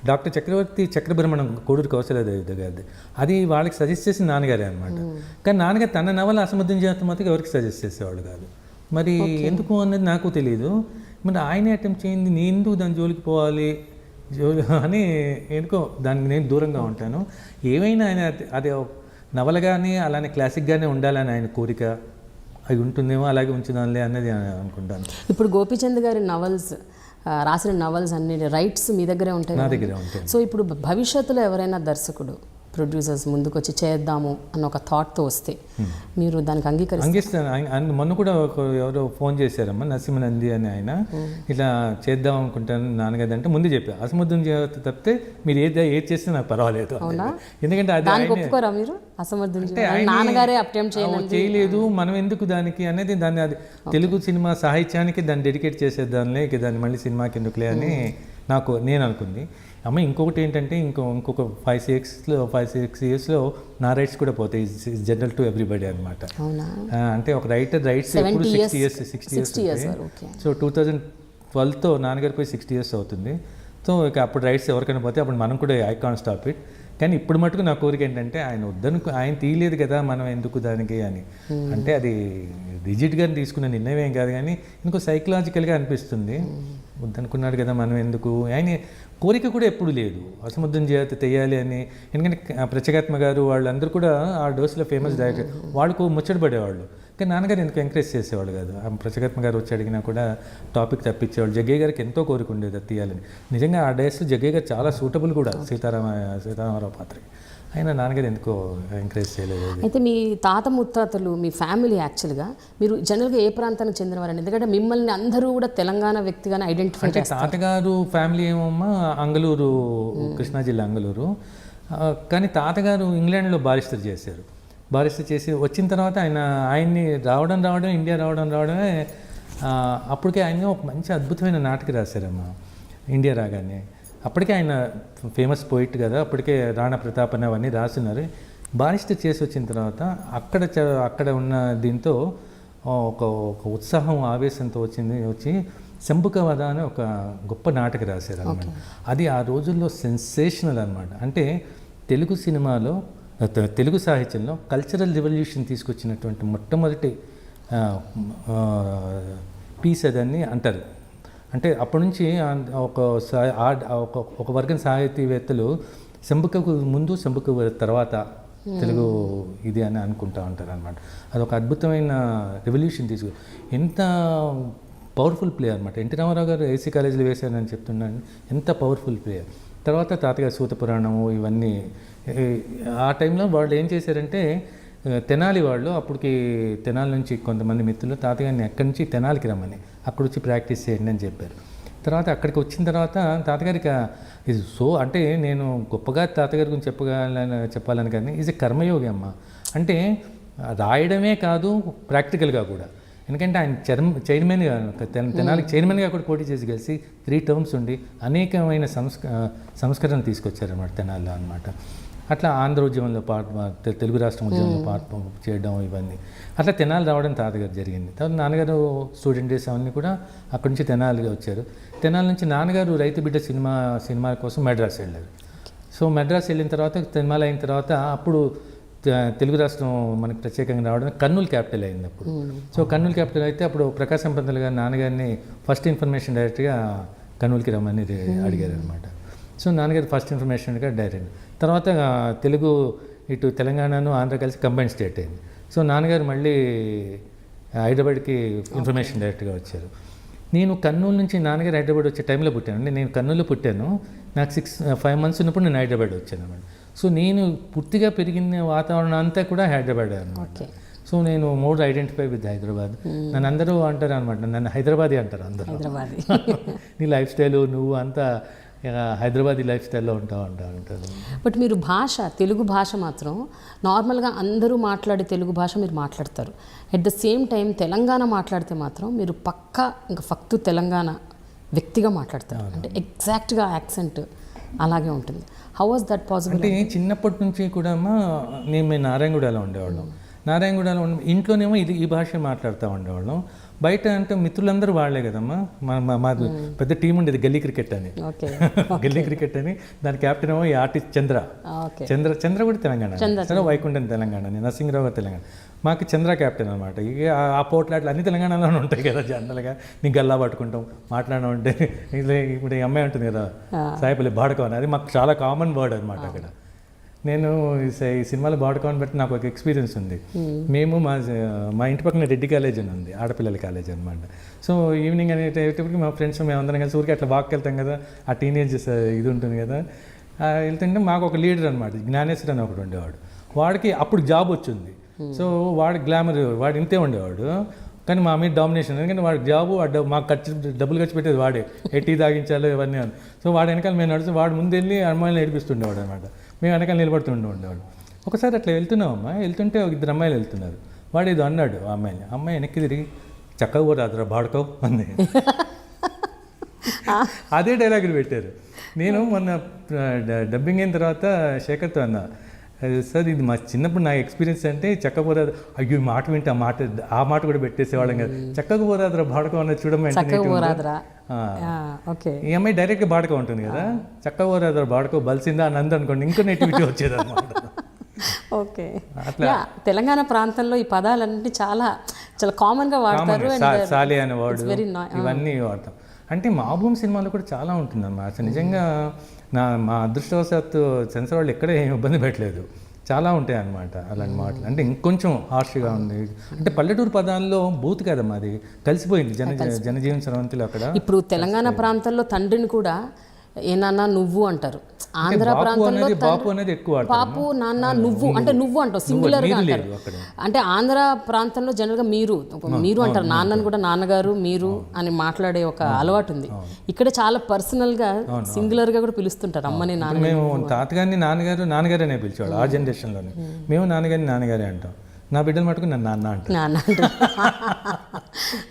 డాక్టర్ చక్రబ్రహ్మణం కోడూరు కౌశలదేవి గారిది, అది వాళ్ళకి సజెస్ట్ చేసిన నాన్నగారే అనమాట. కానీ నాన్నగారు తన నవల అసమర్థుని జీవితం మాత్రం ఎవరికి సజెస్ట్ చేసేవాళ్ళు కాదు. మరి ఎందుకు అన్నది నాకు తెలియదు. మరి ఆయనే అటెంప్ట్ చేయింది, నేను ఎందుకు దాని జోలికి పోవాలి అని ఎందుకో దానికి నేను దూరంగా ఉంటాను. ఏమైనా ఆయన అదే నవలగానే అలానే క్లాసిక్గానే ఉండాలని ఆయన కోరిక అవి ఉంటుందేమో, అలాగే ఉంచుదాంలే అన్నది అనుకుంటాను. ఇప్పుడు గోపీచంద్ గారి రాసిన నవల్స్ అన్ని రైట్స్ మీ దగ్గరే ఉంటాయి, నా దగ్గరే ఉంటాయి. సో ఇప్పుడు భవిష్యత్తులో ఎవరైనా దర్శకుడు, ప్రొడ్యూసర్స్ ముందుకు వచ్చి చేద్దాము అన్న ఒక థాట్తో వస్తే మీరు దానికి అంగీకరిస్తాను. మొన్న కూడా ఎవరో ఫోన్ చేశారమ్మా, నరసింహనంది అని ఆయన, ఇట్లా చేద్దాం అనుకుంటాను నాన్నగారు అంటే ముందు చెప్పారు, అసమర్థం తప్పితే మీరు ఏది చేస్తే నాకు పర్వాలేదు. ఎందుకంటే అది ఒప్పుకోరా మీరు? నాన్నగారే అటెంప్ట్ చేయలేదు, మనం ఎందుకు దానికి అనేది, దాన్ని అది తెలుగు సినిమా సాహిత్యానికి దాన్ని డెడికేట్ చేసేద్దాంలే, దాన్ని మళ్ళీ సినిమాకి ఎందుకులే అని నేను అనుకుంది. అమ్మ ఇంకొకటి ఏంటంటే ఇంకొక 5-6 ఇయర్స్లో నా రైట్స్ కూడా పోతాయి. జనరల్ టు ఎవ్రీబడి అనమాట. అంటే ఒక రైటర్ రైట్స్ ఎప్పుడు 60 ఇయర్స్. సో 2012తో నాన్నగారు పోయి 60 ఇయర్స్ అవుతుంది. సో ఇక అప్పుడు రైట్స్ ఎవరికైనా పోతే అప్పుడు మనం కూడా ఐ కాంట్ స్టాప్ ఇట్. కానీ ఇప్పుడు మటుకు నా కోరిక ఏంటంటే ఆయన తీయలేదు కదా, మనం ఎందుకు దానికి అని. అంటే అది రిజిడ్గా తీసుకున్న నిర్ణయం ఏం కాదు, కానీ ఇంకో సైకలాజికల్గా అనిపిస్తుంది. వద్దనుకున్నాడు కదా మనం ఎందుకు. ఆయన కోరిక కూడా ఎప్పుడు లేదు అసమర్థం చేయాలి అని. ఎందుకంటే ప్రత్యేకాత్మ గారు వాళ్ళందరూ కూడా ఆ డోస్లో ఫేమస్ డైరెక్టర్, వాళ్ళకు ముచ్చటపడేవాళ్ళు. కానీ నాన్నగారు ఎందుకు ఎంకరేజ్ చేసేవాళ్ళు కాదు. ప్రత్యేకాత్మ గారు వచ్చి అడిగినా కూడా టాపిక్ తప్పించేవాళ్ళు. జగ్గయ్య గారికి ఎంతో కోరిక ఉండేది అది తీయాలని. నిజంగా ఆ డేస్లో జగ్గయ్య గారు చాలా సూటబుల్ కూడా సీతారామరావు పాత్రకి. అయినా నాన్నగారు ఎందుకో ఎంకరేజ్ చేయలేదు. అయితే మీ తాత ముత్తాతలు, మీ ఫ్యామిలీ యాక్చువల్గా మీరు జనరల్గా ఏ ప్రాంతానికి చెందినవారండి? ఎందుకంటే మిమ్మల్ని అందరూ కూడా తెలంగాణ వ్యక్తిగానే ఐడెంటిఫై చేస్తారు. తాతగారు ఫ్యామిలీ ఏమమ్మా అంగళూరు, కృష్ణా జిల్లా అంగళూరు. కానీ తాతగారు ఇంగ్లాండ్లో బారిస్టర్ చేశారు. బారిస్టర్ చేసి వచ్చిన తర్వాత ఆయన్ని రావడం ఇండియా రావడమే అప్పటికే ఆయన ఒక మంచి అద్భుతమైన నాటక రాశారమ్మా ఇండియా రాగానే. అప్పటికే ఆయన ఫేమస్ పోయిట్ కదా, అప్పటికే రాణా ప్రతాప్ అని అవన్నీ రాస్తున్నారు. బారిస్టర్ చేసి వచ్చిన తర్వాత అక్కడ ఉన్న దీంతో ఒక ఉత్సాహం ఆవేశంతో వచ్చి శంభుకవధ అని ఒక గొప్ప నాటక రాశారు అనమాట. అది ఆ రోజుల్లో సెన్సేషనల్ అనమాట. అంటే తెలుగు సినిమాలో తెలుగు సాహిత్యంలో కల్చరల్ రివల్యూషన్ తీసుకొచ్చినటువంటి మొట్టమొదటి పీస్ అదని అంటారు. అంటే అప్పటి నుంచి ఒక వర్గం సాహితీవేత్తలు శంభుకకు ముందు శంభుక తర్వాత తెలుగు ఇది అని అనుకుంటూ ఉంటారు అనమాట. అదొక అద్భుతమైన రెవల్యూషన్ ఎంత పవర్ఫుల్ ప్లేయర్ అనమాట. ఎన్టీ రామారావు గారు ఏసీ కాలేజీలో వేశారని చెప్తున్నాను, ఎంత పవర్ఫుల్ ప్లేయర్. తర్వాత తాతగారు సూతపురాణము ఇవన్నీ ఆ టైంలో వాళ్ళు ఏం చేశారంటే తెనాలి వాళ్ళు అప్పటికి తెనాలి నుంచి కొంతమంది మిత్రులు తాతగారిని ఎక్కడి నుంచి తెనాలికి రమ్మని అక్కడ వచ్చి ప్రాక్టీస్ చేయండి అని చెప్పారు. తర్వాత అక్కడికి వచ్చిన తర్వాత తాతగారికి ఇది అంటే నేను గొప్పగా తాతగారి గురించి చెప్పాలని కానీ ఈజ్ ఎ కర్మయోగి అమ్మ. అంటే రాయడమే కాదు ప్రాక్టికల్గా కూడా. ఎందుకంటే ఆయన చైర్మన్గా తెనాలికి చైర్మన్గా కూడా పోటీ చేసి కలిసి 3 టర్మ్స్ ఉండి అనేకమైన సంస్కరణ తీసుకొచ్చారన్నమాట తెనాలిలో అనమాట. అట్లా ఆంధ్ర ఉద్యమంలో తెలుగు రాష్ట్రం ఉద్యమంలో పార్ట్ చేయడం ఇవన్నీ అట్లా తెనాలి రావడం తాతగారు జరిగింది. తర్వాత నాన్నగారు స్టూడెంట్ డేస్ అవన్నీ కూడా అక్కడి నుంచి తెనాలిగా వచ్చారు. తెనాలి నుంచి నాన్నగారు రైతు బిడ్డ సినిమా కోసం మెడ్రాస్ వెళ్ళారు. సో మెడ్రాస్ వెళ్ళిన తర్వాత తెనాలి అయిన తర్వాత అప్పుడు తెలుగు రాష్ట్రం మనకి ప్రత్యేకంగా రావడం కర్నూలు క్యాపిటల్ అయింది అప్పుడు. సో కర్నూలు క్యాపిటల్ అయితే అప్పుడు ప్రకాశం పంతులు గారు నాన్నగారిని ఫస్ట్ ఇన్ఫర్మేషన్ డైరెక్ట్గా కర్నూలుకి రమ్మని అడిగారు అనమాట. సో నాన్నగారు ఫస్ట్ ఇన్ఫర్మేషన్గా డైరెక్ట్. తర్వాత తెలుగు ఇటు తెలంగాణను ఆంధ్ర కలిసి కంబైన్ స్టేట్ అయింది. సో నాన్నగారు మళ్ళీ హైదరాబాద్కి ఇన్ఫర్మేషన్ డైరెక్ట్గా వచ్చారు. నేను కర్నూలు నుంచి నాన్నగారు హైదరాబాద్ వచ్చే టైంలో పుట్టాను. అంటే నేను కర్నూలులో పుట్టాను, నాకు 5 months ఉన్నప్పుడు నేను హైదరాబాద్ వచ్చాను అన్నమాట. సో నేను పూర్తిగా పెరిగిన వాతావరణం అంతా కూడా హైదరాబాద్ అనమాట. సో నేను మోర్ ఐడెంటిఫై విత్ హైదరాబాద్. నన్ను అందరూ అంటారు అనమాట, నన్ను హైదరాబాదీ అంటారు అందరూ. నీ లైఫ్ స్టైలు నువ్వు అంతా హైదరాబాదీ లైఫ్ స్టైల్లో ఉంటారు. బట్ మీరు తెలుగు భాష మాత్రం నార్మల్గా అందరూ మాట్లాడే తెలుగు భాష మీరు మాట్లాడతారు. At the same time Telangana మాట్లాడితే మాత్రం మీరు పక్కా ఇంకా ఫక్తు తెలంగాణ వ్యక్తిగా మాట్లాడతారు. అంటే ఎగ్జాక్ట్గా యాక్సెంట్ అలాగే ఉంటుంది. How was that possible? అంటే చిన్నప్పటి నుంచి కూడా మేము నారాయణగూడలో ఉండేవాళ్ళం. నారాయణగూడలో ఇంట్లోనేమో ఈ భాష మాట్లాడుతూ ఉండేవాళ్ళం. బయట అంటే మిత్రులందరూ వాళ్ళే కదమ్మా. మాది పెద్ద టీం ఉండేది గల్లీ క్రికెట్ అని. గల్లీ క్రికెట్ అని దాని క్యాప్టెన్ ఏమో ఈ ఆర్టిస్ట్ చంద్ర కూడా తెలంగాణ, వైకుంఠం తెలంగాణ, నరసింహరావు గారు తెలంగాణ. మాకు చంద్ర క్యాప్టెన్ అనమాట. ఇక ఆ పోట్లాట్లు అన్ని తెలంగాణలోనే ఉంటాయి కదా జనరల్గా. నీ గల్లా పట్టుకుంటాం మాట్లాడడం అంటే ఇప్పుడు ఈ అమ్మాయి ఉంటుంది కదా సాయిపల్లి బాడకం అని, అది మాకు చాలా కామన్ వర్డ్ అనమాట అక్కడ. నేను ఈ సినిమాలో బాడకం బట్టి నాకు ఒక ఎక్స్పీరియన్స్ ఉంది. మేము మా ఇంటి పక్కన రెడ్డి కాలేజ్ అని ఉంది, ఆడపిల్లల కాలేజ్ అనమాట. సో ఈవినింగ్ అనేటప్పటికి మా ఫ్రెండ్స్ మేమందరం కలిసి ఊరికి అట్లా వాక్ వెళ్తాం కదా, ఆ టీనేజెస్ ఇది ఉంటుంది కదా. వెళ్తుంటే మాకు ఒక లీడర్ అనమాట, జ్ఞానేశ్వర్ అని ఒకటి ఉండేవాడు. వాడికి అప్పుడు జాబ్ వచ్చింది. సో వాడు గ్లామర్, వాడు ఇంతే ఉండేవాడు. కానీ మా మీద డామినేషన్, ఎందుకంటే వాడి జాబు మాకు డబ్బులు ఖర్చు పెట్టేది వాడే, టీ తాగించాలో ఇవన్నీ అని. సో వాడు వెనకాల మేము నడుస్తూ వాడు ముందు వెళ్ళి అమ్మాయిలు ఏడిపిస్తుండేవాడు అనమాట. మేము వెనకాల ఉండేవాడు. ఒకసారి అట్లా వెళ్తున్నామమ్మా, వెళ్తుంటే 2 అమ్మాయిలు వెళ్తున్నారు. వాడు ఏదో అన్నాడు ఆ అమ్మాయి వెనక్కి తిరిగి చక్కగా పోరాదురా బాడుకోవు అంది. అదే డైలాగులు పెట్టారు. నేను మొన్న డబ్బింగ్ అయిన తర్వాత శేఖర్తో అన్నా, సార్ ఇది మా చిన్నప్పుడు నా ఎక్స్పీరియన్స్ అంటే చక్కపోరాదు, అయ్యో మాట వింటే ఆ మాట కూడా పెట్టేసేవాళ్ళం కదా, చక్కకపోరాదురా బాడకం అన్నది చూడమని. ఈ అమ్మాయి డైరెక్ట్గా బాడకం ఉంటుంది కదా, చక్కకపోరాదురా బాడకం బలిసిందా అని అనుకోండి, ఇంకో నెటివిటీ వచ్చేది అనమాట. ఓకే, అట్లా తెలంగాణ ప్రాంతంలో ఈ పదాలన్నీ చాలా చాలా కామన్గా వాడతారు. సాలి అనే వర్డ్ ఇవన్నీ వాడతాం. అంటే మా భూమి సినిమాలో కూడా చాలా ఉంటుందన్నమాట. అసలు నిజంగా మా అదృష్టవశాత్తు సెన్సార్ వాళ్ళు ఎక్కడ ఏం ఇబ్బంది పెట్టలేదు, చాలా ఉంటాయి అన్నమాట అలాంటి మాటలు. అంటే ఇంకొంచెం హార్ష్గా ఉంది. అంటే పల్లెటూరు పదాల్లో బూత్ కదమ్మా, అది కలిసిపోయింది జనజీవన స్రవంతిలో. అక్కడ ఇప్పుడు తెలంగాణ ప్రాంతంలో తండ్రిని కూడా ఏనాన్న నువ్వు అంటారు. ఆంధ్ర బాపు ప్రాంతంలో అనేది బాపు అనేది ఎక్కువ వాడతారు. పాపు నాన్న నువ్వు అంటే నువ్వు అంటావు, సింగులర్గా అంటారు. అంటే ఆంధ్ర ప్రాంతంలో జనరల్గా మీరు అంటారు, నాన్నని కూడా నాన్నగారు మీరు అని మాట్లాడే ఒక అలవాటు ఉంది. ఇక్కడ చాలా పర్సనల్గా సింగులర్గా కూడా పిలుస్తుంటారు అమ్మని నాన్న. మేము తాతగారిని నాన్నగారనే పిలిచేవాళ్ళు ఆ జనరేషన్లోనే. మేము నాన్నగారిని నాన్నగారే అంటాం. నా బిడ్డలు మటుకు నన్ను నాన్న అంటారు. నాన్న అంటారు.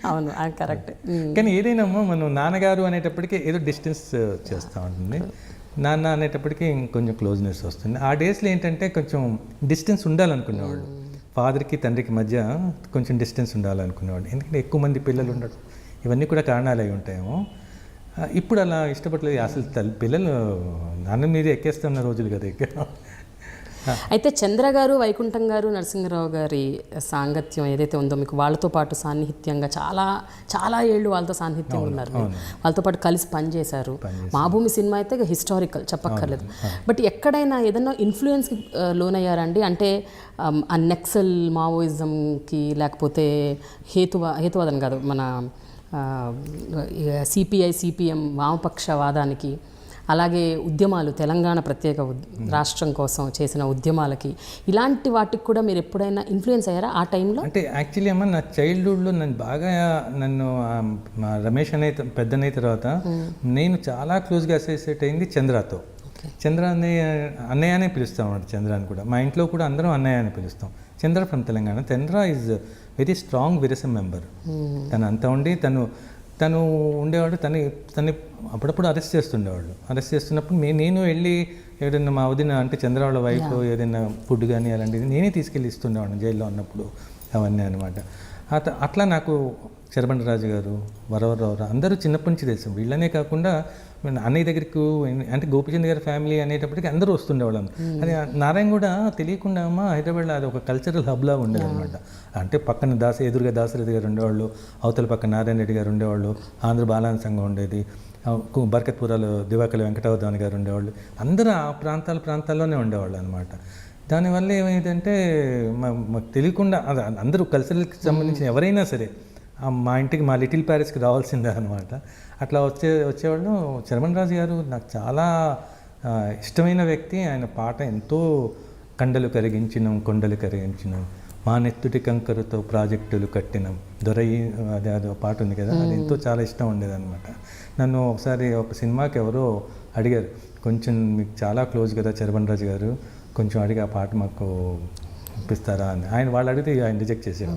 అవును, అది కరెక్ట్. కానీ ఏదైనా మనం నాన్నగారు అనేటప్పటికీ ఏదో డిస్టెన్స్ చేస్తూ ఉంటుంది, నాన్న అనేటప్పటికీ ఇంకొంచెం క్లోజ్నెస్ వస్తుంది. ఆ డేస్లో ఏంటంటే కొంచెం డిస్టెన్స్ ఉండాలనుకునేవాళ్ళు, ఫాదర్కి తండ్రికి మధ్య కొంచెం డిస్టెన్స్ ఉండాలనుకునేవాళ్ళు. ఎందుకంటే ఎక్కువ మంది పిల్లలు ఉండడం, ఇవన్నీ కూడా కారణాలు అయి ఉంటాయేమో. ఇప్పుడు అలా ఇష్టపడలేదు అసలు. పిల్లలు నాన్న మీద ఎక్కేస్తున్న రోజులు కదా ఇక్కడ. అయితే చంద్ర గారు, వైకుంఠం గారు, నరసింహరావు గారి సాంగత్యం ఏదైతే ఉందో మీకు వాళ్ళతో పాటు సాన్నిహిత్యంగా చాలా ఏళ్ళు వాళ్ళతో సాన్నిహిత్యంగా ఉన్నారు, వాళ్ళతో పాటు కలిసి పనిచేశారు. మా భూమి సినిమా అయితే హిస్టారికల్ చెప్పక్కర్లేదు. బట్ ఎక్కడైనా ఏదైనా ఇన్ఫ్లుయెన్స్కి లోనయ్యారండి? అంటే ఆ నెక్సల్ మావోయిజంకి, లేకపోతే హేతువాదం కాదు, మన సిపిఐ సిపిఎం వామపక్షవాదానికి, అలాగే ఉద్యమాలు, తెలంగాణ ప్రత్యేక రాష్ట్రం కోసం చేసిన ఉద్యమాలకి, ఇలాంటి వాటికి కూడా మీరు ఎప్పుడైనా ఇన్ఫ్లుయెన్స్ అయ్యారా ఆ టైంలో? అంటే యాక్చువల్లీ అమ్మ నా చైల్డ్హుడ్లో నన్ను రమేష్ పెద్దనైన తర్వాత నేను చాలా క్లోజ్గా అసోసియేట్ అయింది చంద్రతో. చంద్ర అన్నయ్యనే పిలుస్తాం అన్నమాట. చంద్రాన్ని కూడా మా ఇంట్లో కూడా అందరం అన్నయ్య అని పిలుస్తాం. Chandra from Telangana. Chandra is very strong Virasam member. తను అంతా ఉండి తను ఉండేవాడు. తను అప్పుడప్పుడు అరెస్ట్ చేస్తుండేవాళ్ళు. అరెస్ట్ చేస్తున్నప్పుడు నేను వెళ్ళి ఏదైనా మా వదిన అంటే చంద్ర వాళ్ళ వైఫ్ ఏదైనా ఫుడ్ కానీ అలాంటిది నేనే తీసుకెళ్ళి ఇస్తుండేవాడిని జైల్లో ఉన్నప్పుడు, అవన్నీ అనమాట. అట్లా నాకు చెరబండరాజు గారు, వరవరరావు అందరూ చిన్నప్పటి నుంచి తెలుసు. వీళ్ళనే కాకుండా అన్నయ్య దగ్గరికి అంటే గోపిచంద్ గారి ఫ్యామిలీ అనేటప్పటికీ అందరూ వస్తుండేవాళ్ళం. అది నారాయణ కూడా తెలియకుండా హైదరాబాద్లో అది ఒక కల్చరల్ హబ్లా ఉండేది అనమాట. అంటే పక్కన ఎదురుగా దాశరథి గారు ఉండేవాళ్ళు, అవతల పక్కన నారాయణ రెడ్డి గారు ఉండేవాళ్ళు, ఆంధ్ర బాలాన సంఘం ఉండేది, బర్కత్పురాలో దివాకలి వెంకటవధాని గారు ఉండేవాళ్ళు. అందరూ ఆ ప్రాంతాల్లోనే ఉండేవాళ్ళు అనమాట. దానివల్ల ఏమైందంటే మాకు తెలియకుండా అందరూ కల్చరల్కి సంబంధించిన ఎవరైనా సరే మా ఇంటికి, మా లిటిల్ ప్యారిస్కి రావాల్సిందే అనమాట. అట్లా వచ్చేవాళ్ళు. చరమణరాజు గారు నాకు చాలా ఇష్టమైన వ్యక్తి. ఆయన పాట ఎంతో కొండలు కరిగించినం, మా నెత్తుటి కంకరుతో ప్రాజెక్టులు కట్టినం, అదో పాట ఉంది కదా, అది ఎంతో చాలా ఇష్టం ఉండేది అనమాట. నన్ను ఒకసారి ఒక సినిమాకి ఎవరో అడిగారు, కొంచెం మీకు చాలా క్లోజ్ కదా చరమణరాజు గారు, కొంచెం అడిగి ఆ పాట మాకు ఇప్పిస్తారా అని. వాళ్ళు అడిగితే ఆయన రిజెక్ట్ చేశారు.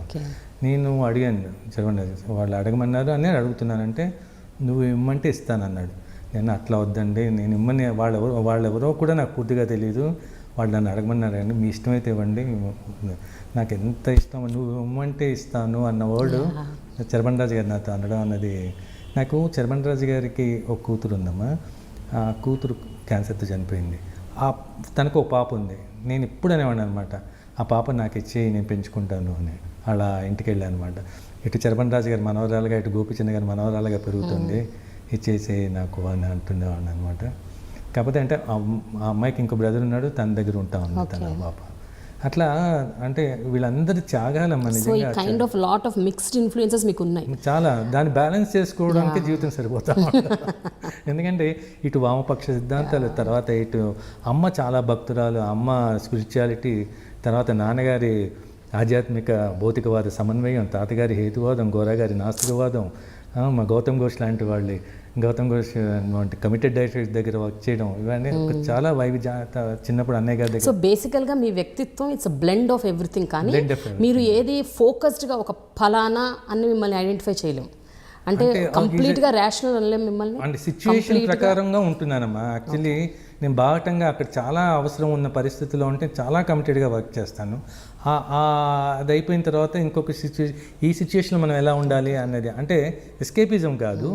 నేను అడిగాను చరమణరాజు, వాళ్ళు అడగమన్నారు అని అడుగుతున్నానంటే, నువ్వు ఇమ్మంటే ఇస్తానన్నాడు. నేను అట్లా వద్దండి, నేను ఇమ్మని వాళ్ళెవరో కూడా నాకు పూర్తిగా తెలియదు, వాళ్ళు నన్ను అడగమన్నారండి, మీ ఇష్టమైతే ఇవ్వండి, నాకు ఎంత ఇష్టం, నువ్వు ఇమ్మంటే ఇస్తాను అన్న వర్డ్ చరమణరాజు గారు నాతో అనడం అన్నది. నాకు చరమణరాజు గారికి ఒక కూతురు ఉందమ్మా. ఆ కూతురు క్యాన్సర్తో చనిపోయింది. తనకు ఒక పాప ఉంది. నేను ఇప్పుడు అనేవాడిని అనమాట, ఆ పాప నాకు ఇచ్చి నేను పెంచుకుంటాను అని. అలా ఇంటికి వెళ్ళాను అనమాట. ఇటు చరమణరాజు గారి మనవరాలుగా, ఇటు గోపిచంద్ గారి మనవరాలుగా పెరుగుతుంది, ఇచ్చేసి నాకు అని అంటుండేవాడిని అనమాట. కాకపోతే అంటే ఆ అమ్మాయికి ఇంకో బ్రదర్ ఉన్నాడు, తన దగ్గర ఉంటా ఉంది తన పాప. అట్లా అంటే వీళ్ళందరి త్యాగాలమ్మ నిజంగా. Kind of lot of mixed influences మీకు ఉన్నాయి. చాలా. దాన్ని బ్యాలెన్స్ చేసుకోవడానికి జీవితం సరిపోతా. ఎందుకంటే ఇటు వామపక్ష సిద్ధాంతాలు, తర్వాత ఇటు అమ్మ చాలా భక్తురాలు, అమ్మ స్పిరిచువాలిటీ, తర్వాత నాన్నగారి ఆధ్యాత్మిక భౌతికవాద సమన్వయం, తాతగారి హేతువాదం, గోరాగారి నాస్తికవాదం, మా గౌతమ్ ఘోష్ లాంటి వాళ్ళు, గౌతమ్ ఘోష్ కమిటెడ్ డైరెక్టర్ దగ్గర వర్క్ చేయడం, ఇవన్నీ చాలా చిన్నప్పుడు అన్నయ్య గారి దగ్గర. సో బేసికల్గా మీ వ్యక్తిత్వం ఇట్స్ బ్లెండ్ ఆఫ్ ఎవ్రీథింగ్. కానీ మీరు ఏది ఫోకస్డ్గా ఒక ఫలానా అని మిమ్మల్ని ఐడెంటిఫై చేయలేము. అంటే కంప్లీట్గా రేషనల్ అనలేము మిమ్మల్ని. అంటే సిచ్యువేషన్ ప్రకారంగా ఉంటున్నానమ్మా. యాక్చువల్లీ నేను బాహటంగా అక్కడ చాలా అవసరం ఉన్న పరిస్థితిలో ఉంటే చాలా కమిటెడ్గా వర్క్ చేస్తాను. అది అయిపోయిన తర్వాత ఇంకొక ఈ సిచ్యువేషన్లో మనం ఎలా ఉండాలి అన్నది, అంటే ఎస్కేపిజం కాదు,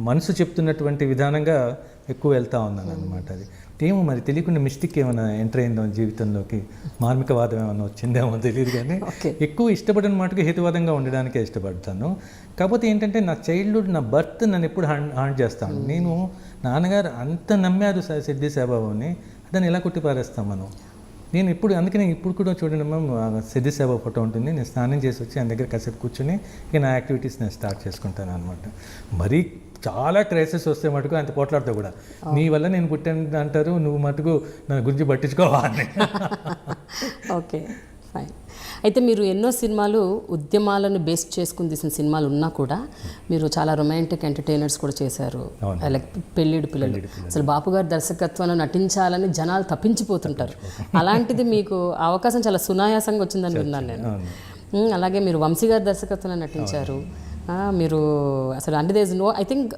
మనసు చెప్తున్నటువంటి విధానంగా ఎక్కువ వెళ్తూ ఉన్నాను అనమాట. అది ఏమో మరి తెలియకుండా మిస్టేక్ ఏమైనా ఎంటర్ అయిందో జీవితంలోకి, మార్మికవాదం ఏమైనా వచ్చిందేమో తెలియదు, కానీ ఎక్కువ ఇష్టపడిన మాటకు హేతువాదంగా ఉండడానికే ఇష్టపడతాను. కాకపోతే ఏంటంటే నా చైల్డ్హుడ్, నా బర్త్ నన్ను ఎప్పుడు హాంట్ చేస్తాను. నేను నాన్నగారు అంత నమ్మారు సిద్ధి సాయిబాబాని, దాన్ని ఎలా కొట్టిపారేస్తాం మనం? నేను ఇప్పుడు అందుకని ఇప్పుడు కూడా చూడండి మ్యామ్, సిద్ధి సాయిబాబా ఫోటో ఉంటుంది, నేను స్నానం చేసి వచ్చి ఆయన దగ్గర కాసేపు కూర్చొని ఇక నా యాక్టివిటీస్ నేను స్టార్ట్ చేసుకుంటాను అనమాట. మరీ చాలా క్రైసిస్ వస్తే మటుకు అంత పోట్లాడుతూ కూడా నీ వల్ల నేను పుట్టాను అంటారు, నువ్వు మటుకు నా గురించి పట్టించుకోవాలి. Okay, fine. అయితే మీరు ఎన్నో సినిమాలు ఉద్యమాలను బేస్ చేసుకుని తీసిన సినిమాలు ఉన్నా కూడా మీరు చాలా రొమాంటిక్ ఎంటర్టైనర్స్ కూడా చేశారు, లైక్ పెళ్ళిడు పిల్లలు. అసలు బాపు గారి దర్శకత్వంలో నటించాలని జనాలు తప్పించిపోతుంటారు. అలాంటిది మీకు అవకాశం చాలా సునాయాసంగా వచ్చిందని విన్నాను నేను. అలాగే మీరు వంశీ గారి దర్శకత్వంలో నటించారు. మీరు అసలు అంటే there is no, I think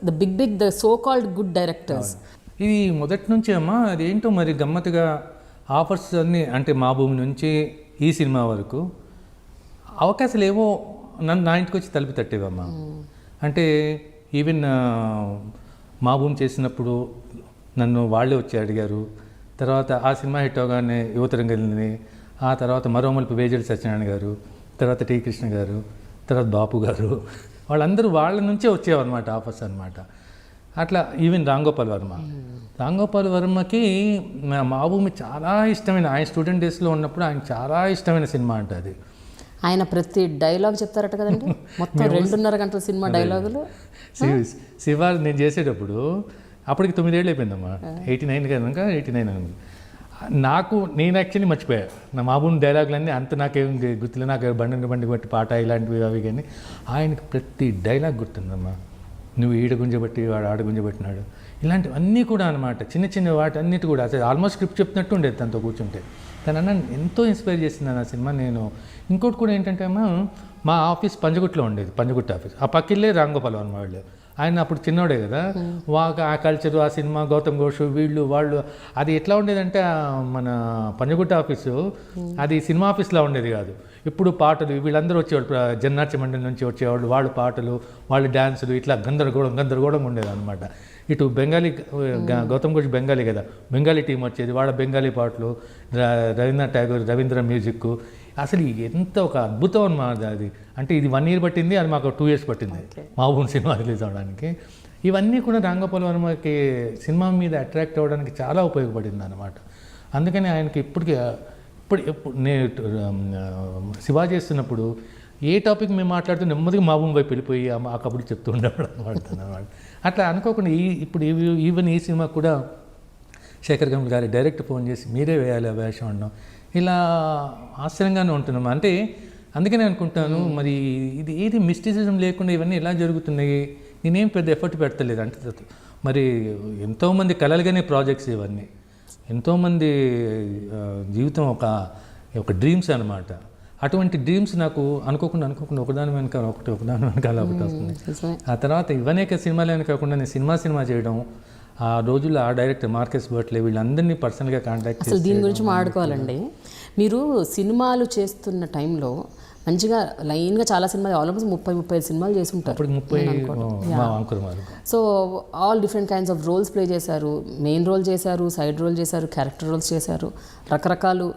the so called good directors. ఇది మొదటి నుంచి అమ్మా అదేంటో మరి గమ్మత్తుగా ఆఫర్స్ అన్నీ, అంటే మా భూమి నుంచి ఈ సినిమా వరకు అవకాశాలు ఏవో నా ఇంటికి వచ్చి తలుపు తట్టేవమ్మా. అంటే ఈవెన్ మా భూమి చేసినప్పుడు నన్ను వాళ్ళే వచ్చి అడిగారు. తర్వాత ఆ సినిమా హిట్ అవగానే యువతరంగల్ని, ఆ తర్వాత మరోమలుపు వేజెడి సత్యనారాయణ గారు, తర్వాత టీ కృష్ణ గారు, తర్వాత బాపు గారు, వాళ్ళందరూ వాళ్ళ నుంచే వచ్చేవన్నమాట ఆఫర్స్ అనమాట. అట్లా ఈవెన్ రాంగోపాల్ వర్మకి మా భూమి చాలా ఇష్టమైన, ఆయన స్టూడెంట్ డేస్లో ఉన్నప్పుడు ఆయన చాలా ఇష్టమైన సినిమా అంట అది. ఆయన ప్రతి డైలాగ్ చెప్తారట కదండి, మొత్తం 2.5 గంటల సినిమా డైలాగులు. శివ నేను చేసేటప్పుడు అప్పటికి 9 ఏళ్ళు అయిపోయిందమ్మా, 89 కనుక 89 నేను యాక్చువల్లీ మర్చిపోయా నా మా భూమి డైలాగులన్నీ, అంత నాకేం గుర్తులే. నాకు బండి బట్టి పాట ఇలాంటివి అవి, కానీ ఆయనకి ప్రతి డైలాగ్ గుర్తుందమ్మా. నువ్వు ఈడ గుంజబట్టి వాడు ఆడ గుంజబట్టినాడు, ఇలాంటివన్నీ కూడా అనమాట. చిన్న వాటి అన్నిటి కూడా అసలు ఆల్మోస్ట్ స్క్రిప్ట్ చెప్పినట్టు ఉండేది తనతో కూర్చుంటే. తనన్న ఎంతో ఇన్స్పైర్ చేసింది ఆ సినిమా. నేను ఇంకోటి కూడా ఏంటంటే అమ్మా, మా ఆఫీస్ పంజగుట్లో ఉండేది, పంజగుట్ట ఆఫీస్. ఆ పక్కిల్లే రాంగోపాల్ వర్మ వాళ్ళు. ఆయన అప్పుడు చిన్నోడే కదా, ఆ కల్చరు, ఆ సినిమా, గౌతమ్ ఘోష్, వీళ్ళు వాళ్ళు, అది ఎట్లా ఉండేదంటే మన పంజగుట్ట ఆఫీసు అది సినిమా ఆఫీస్లా ఉండేది కాదు. ఇప్పుడు పాటలు వీళ్ళందరూ వచ్చేవాళ్ళు, జన్నాట్య మండలి నుంచి వచ్చేవాళ్ళు, వాళ్ళు పాటలు, వాళ్ళు డ్యాన్సులు, ఇట్లా గందరగోళంగా ఉండేది అనమాట. ఇటు బెంగాలీ, గౌతమ్ ఘోష్ బెంగాలీ కదా, బెంగాలీ టీం వచ్చేది, వాళ్ళ బెంగాలీ పాటలు, రవీంద్రనాథ్ ఠాగూర్, రవీంద్ర మ్యూజిక్. అసలు ఎంత ఒక అద్భుతం అన్నమాట అది. అంటే ఇది 1 year పట్టింది, అది మాకు 2 years పట్టింది మా ఊరి సినిమా రిలీజ్ అవ్వడానికి. ఇవన్నీ కూడా రాంగోపాల్ వర్మకి సినిమా మీద అట్రాక్ట్ అవ్వడానికి చాలా ఉపయోగపడింది అనమాట. అందుకని ఆయనకి ఇప్పుడు నేను శివ చేస్తున్నప్పుడు ఏ టాపిక్ మేము మాట్లాడుతూ నెమ్మదిగా మా భూమి వైపు వెళ్ళిపోయి ఆ కబుర్లు చెప్తూ ఉండేవాడు అనమాట. అట్లా అనుకోకుండా ఇప్పుడు ఈవెన్ ఈ సినిమా కూడా శేఖర్ కమల్ గారి డైరెక్ట్ ఫోన్ చేసి మీరే వేయాలి ఆ వేషం అన్నాం. ఇలా ఆశ్చర్యంగానే ఉంటున్నాం. అంటే అందుకనే అనుకుంటాను, మరి ఇది ఏది మిస్టిసిజం లేకుండా ఇవన్నీ ఎలా జరుగుతున్నాయి, నేనేం పెద్ద ఎఫర్ట్ పెడతలేదు. అంటే మరి ఎంతోమంది కలలుగానే ప్రాజెక్ట్స్ ఇవన్నీ, ఎంతోమంది జీవితం ఒక డ్రీమ్స్ అనమాట. అటువంటి డ్రీమ్స్ నాకు అనుకోకుండా ఒకదాని వెనకాల ఒకటి వస్తుంది. ఆ తర్వాత ఇవన్నీ సినిమాలే కాకుండా నేను సినిమా చేయడం, ఆ రోజుల్లో ఆ డైరెక్టర్ మార్కెస్ బర్ట్లే వీళ్ళందరినీ పర్సనల్గా కాంటాక్ట్ చేసి, అసలు దీని గురించి మాట్లాడుకోవాలండి. మీరు సినిమాలు చేస్తున్న టైంలో మంచిగా లైన్గా చాలా సినిమాలు, ఆల్మోస్ట్ 30-35 సినిమాలు చేసి ఉంటారు. So all different kinds of roles play చేశారు. మెయిన్ రోల్ చేశారు, సైడ్ రోల్ చేశారు, క్యారెక్టర్ రోల్స్ చేశారు, రకరకాలు.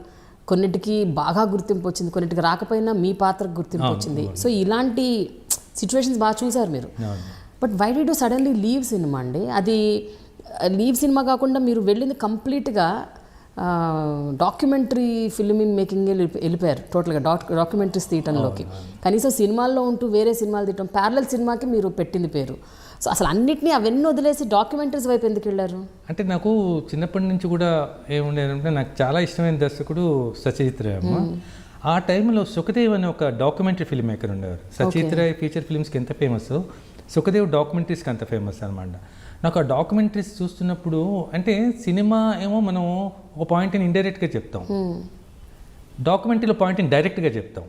కొన్నిటికి బాగా గుర్తింపు వచ్చింది, కొన్నిటికి రాకపోయినా మీ పాత్రకు గుర్తింపు వచ్చింది. సో ఇలాంటి సిచ్యువేషన్స్ బాగా చూసారు మీరు. But why did you suddenly leave cinema అండి? అది లీవ్ సినిమా కాకుండా మీరు వెళ్ళింది కంప్లీట్గా డాక్యుమెంటరీ ఫిల్మ్ మేకింగ్ వెళ్ళిపోయారు టోటల్గా, డాక్యుమెంటరీస్ తీయటంలోకి. కనీసం సినిమాల్లో ఉంటూ వేరే సినిమాలు తీయటం, ప్యారలల్ సినిమాకి మీరు పెట్టింది పేరు. సో అసలు అన్నిటినీ అవన్నీ వదిలేసి డాక్యుమెంటరీస్ వైపు ఎందుకు వెళ్ళారు? అంటే నాకు చిన్నప్పటి నుంచి కూడా ఏముండేదంటే, నాకు చాలా ఇష్టమైన దర్శకుడు సత్యజిత్ రే అమ్మ. ఆ టైంలో సుఖదేవ్ అనే ఒక డాక్యుమెంటరీ ఫిల్మ్ మేకర్ ఉండేవారు. సత్యజిత్ రే ఫీచర్ ఫిల్మ్స్కి ఎంత ఫేమస్, సుఖదేవ్ డాక్యుమెంటరీస్కి అంత ఫేమస్ అనమాట. నాకు ఆ డాక్యుమెంటరీస్ చూస్తున్నప్పుడు, అంటే సినిమా ఏమో మనం ఒక పాయింట్ని ఇండైరెక్ట్గా చెప్తాం, డాక్యుమెంటరీలో పాయింట్ని డైరెక్ట్గా చెప్తాం.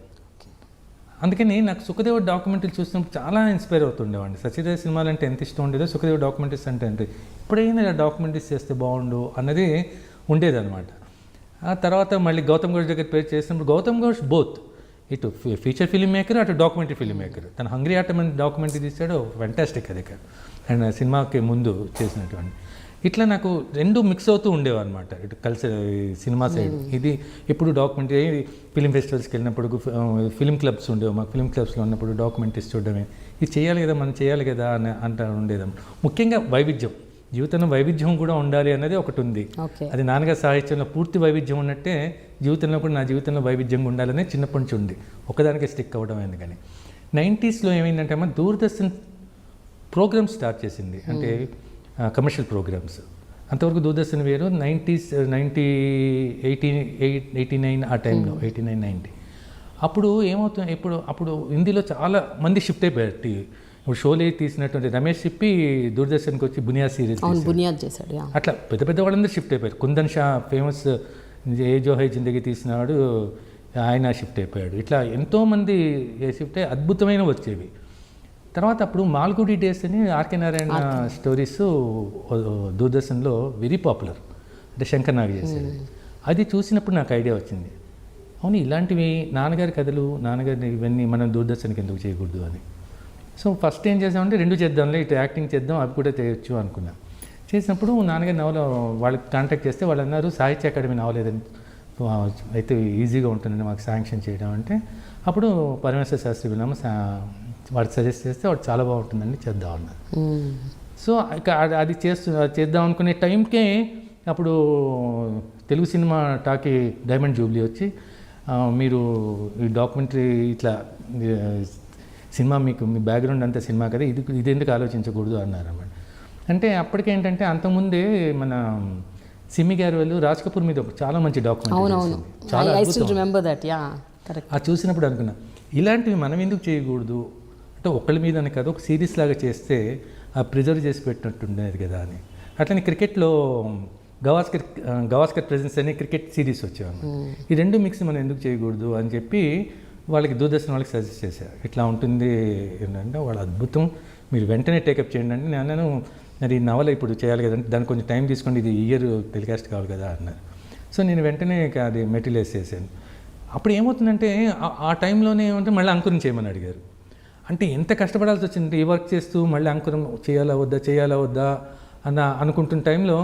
అందుకని నాకు సుఖదేవ్ డాక్యుమెంటరీలు చూసినప్పుడు చాలా ఇన్స్పైర్ అవుతుండేవాడిని. సత్యదేవ్ సినిమాలు అంటే ఎంత ఇష్టం ఉండేదో, సుఖదేవ్ డాక్యుమెంటరీస్ అంటే ఇప్పుడైనా డాక్యుమెంటరీస్ చేస్తే బాగుండు అన్నది ఉండేదన్నమాట. ఆ తర్వాత మళ్ళీ గౌతమ్ ఘోష్ దగ్గర పేరు చేసినప్పుడు, గౌతమ్ ఘోష్ బోత్ ఇటు ఫీచర్ ఫిల్మ్ మేకర్, అటు డాక్యుమెంటరీ ఫిల్మ్ మేకర్. తను హంగ్రీ ఆటమ్ అని డాక్యుమెంటరీ తీసాడు, ఫెంటాస్టిక్ అది కాదు, అండ్ సినిమాకి ముందు చేసినటువంటి. ఇట్లా నాకు రెండు మిక్స్ అవుతూ ఉండేవి అనమాట. ఇటు కలిసి సినిమా సైడ్ ఇది, ఇప్పుడు డాక్యుమెంటరీ ఫిలిం ఫెస్టివల్స్కి వెళ్ళినప్పుడు ఫిలిం క్లబ్స్ ఉండేవి, మాకు ఫిలిం క్లబ్స్లో ఉన్నప్పుడు డాక్యుమెంటరీస్ చూడడమే, ఇది చేయాలి కదా మనం చేయాలి కదా అని అంటూ ఉండేదన్నమాట. ముఖ్యంగా వైవిధ్యం, జీవితంలో వైవిధ్యం కూడా ఉండాలి అనేది ఒకటి ఉంది. ఓకే. అది నాన్నగారి సాహిత్యంలో పూర్తి వైవిధ్యం ఉన్నట్టే జీవితంలో కూడా నా జీవితంలో వైవిధ్యంగా ఉండాలనే చిన్నప్పటి నుంచి ఉంది, ఒకదానికి స్టిక్ అవ్వడం ఎందుకని. 90స్లో ఏమైందంటే అమ్మ దూరదర్శన్ ప్రోగ్రామ్స్ స్టార్ట్ చేసింది, అంటే కమర్షియల్ ప్రోగ్రామ్స్. అంతవరకు దూరదర్శన్ వేరు. 89 ఆ టైంలో 89-90 అప్పుడు ఏమవుతుంది, అప్పుడు హిందీలో చాలా మంది షిఫ్ట్ అయిపోయారు. ఇప్పుడు షోలే తీసినటువంటి రమేష్ సిప్పి దూరదర్శన్కి వచ్చి బునియాద్ సీరియల్ బునియాద్ చేశాడు. అట్లా పెద్ద పెద్ద వాళ్ళందరూ షిఫ్ట్ అయిపోయారు. కుందన్ షా ఫేమస్ ఏ జో హై జిందగీ తీసినాడు, ఆయన షిఫ్ట్ అయిపోయాడు. ఇట్లా ఎంతోమంది షిఫ్ట్ అయ్యి అద్భుతమైన వచ్చేవి. తర్వాత అప్పుడు మాల్గుడి డేస్ అని ఆర్కే నారాయణ స్టోరీస్ దూరదర్శన్లో వెరీ పాపులర్, అంటే శంకర్ నాగ్ చేసేది. అది చూసినప్పుడు నాకు ఐడియా వచ్చింది, అవును ఇలాంటివి నాన్నగారి కథలు, నాన్నగారి ఇవన్నీ మనం దూరదర్శన్కి ఎందుకు చేయకూడదు అని. సో ఫస్ట్ ఏం చేసామంటే రెండు చేద్దాంలే, ఇటు యాక్టింగ్ చేద్దాం, అవి కూడా చేయొచ్చు అనుకున్నా. చేసినప్పుడు నాన్నగారి నవల వాళ్ళకి కాంటాక్ట్ చేస్తే వాళ్ళు అన్నారు సాహిత్య అకాడమీ నవలేదని, అయితే ఈజీగా ఉంటుందని మాకు శాంక్షన్ చేయడం. అంటే అప్పుడు పరమేశ్వర శాస్త్రి విన్నాము, వాడికి సజెస్ట్ చేస్తే వాడు చాలా బాగుంటుందండి చేద్దాం అన్నారు. సో ఇక అది చేద్దాం అనుకునే టైంకే అప్పుడు Telugu cinema talkie diamond jubilee వచ్చి మీరు ఈ డాక్యుమెంటరీ ఇట్లా సినిమా మీకు మీ బ్యాక్గ్రౌండ్ అంతా సినిమా కదా, ఇది ఎందుకు ఆలోచించకూడదు అన్నారు అన్నమాట. అంటే అప్పటికేంటంటే అంతకుముందే మన సిమ్మి గారి వాళ్ళు రాజ్ కపూర్ మీద చాలా మంచి డాక్యుమెంటరీ, చాలా అది చూసినప్పుడు అనుకున్నా ఇలాంటివి మనం ఎందుకు చేయకూడదు, అంటే ఒకళ్ళ మీద అని కాదు ఒక సిరీస్ లాగా చేస్తే ఆ ప్రిజర్వ్ చేసి పెట్టినట్టుండేది కదా అని. అట్లనే క్రికెట్లో గవాస్కర్ ప్రెజెన్స్ అనే క్రికెట్ సిరీస్ వచ్చేవాళ్ళు. ఈ రెండు మిక్స్ మనం ఎందుకు చేయకూడదు అని చెప్పి వాళ్ళకి దూరదర్శన్ వాళ్ళకి సజెస్ట్ చేశారు. ఇట్లా ఉంటుంది ఏంటంటే వాళ్ళు అద్భుతం, మీరు వెంటనే టేకప్ చేయండి అంటే నేను మరి ఈ నవల ఇప్పుడు చేయాలి కదంటే దానికి కొంచెం టైం తీసుకోండి, ఇది ఇయర్ టెలికాస్ట్ కావాలి కదా అన్నారు. సో నేను వెంటనే అది మెటీరియల్ వేసేసాను. అప్పుడు ఏమవుతుందంటే ఆ టైంలోనే ఏమంటే మళ్ళీ అంకురం చేయమని అడిగారు. అంటే ఎంత కష్టపడాల్సి వచ్చిందంటే ఈ వర్క్ చేస్తూ మళ్ళీ అంకురం చేయాలా వద్దా అనుకుంటున్న టైంలో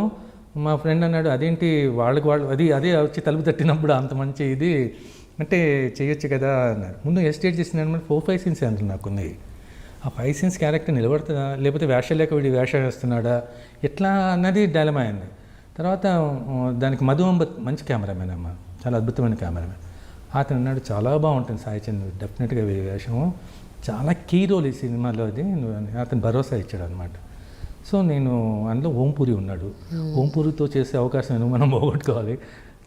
మా ఫ్రెండ్ అన్నాడు, అదేంటి వాళ్ళు అదే వచ్చి తలుపు తట్టినప్పుడు అంత మంచి ఇది అంటే చేయొచ్చు కదా అన్నారు. ముందు ఎస్టేట్ చేసిన 4-5 సీన్స్ అంటారు నాకున్నాయి. ఆ 5 సీన్స్ క్యారెక్టర్ నిలబడుతుందా, లేకపోతే వేషం లేక వీడి వేషం వేస్తున్నాడా, ఎట్లా అన్నది డైలమా అయింది. తర్వాత దానికి మధు అంబత్ మంచి కెమెరామెన్ అమ్మ, చాలా అద్భుతమైన కెమెరామెన్. అతను అన్నాడు చాలా బాగుంటుంది సాయి చంద్ర, డెఫినెట్గా వేషము చాలా కీ రోల్ ఈ సినిమాలో అది, అతను భరోసా ఇచ్చాడు అనమాట. సో నేను అందులో ఓంపూరి ఉన్నాడు, ఓంపూరితో చేసే అవకాశం మనం పోగొట్టుకోవాలి,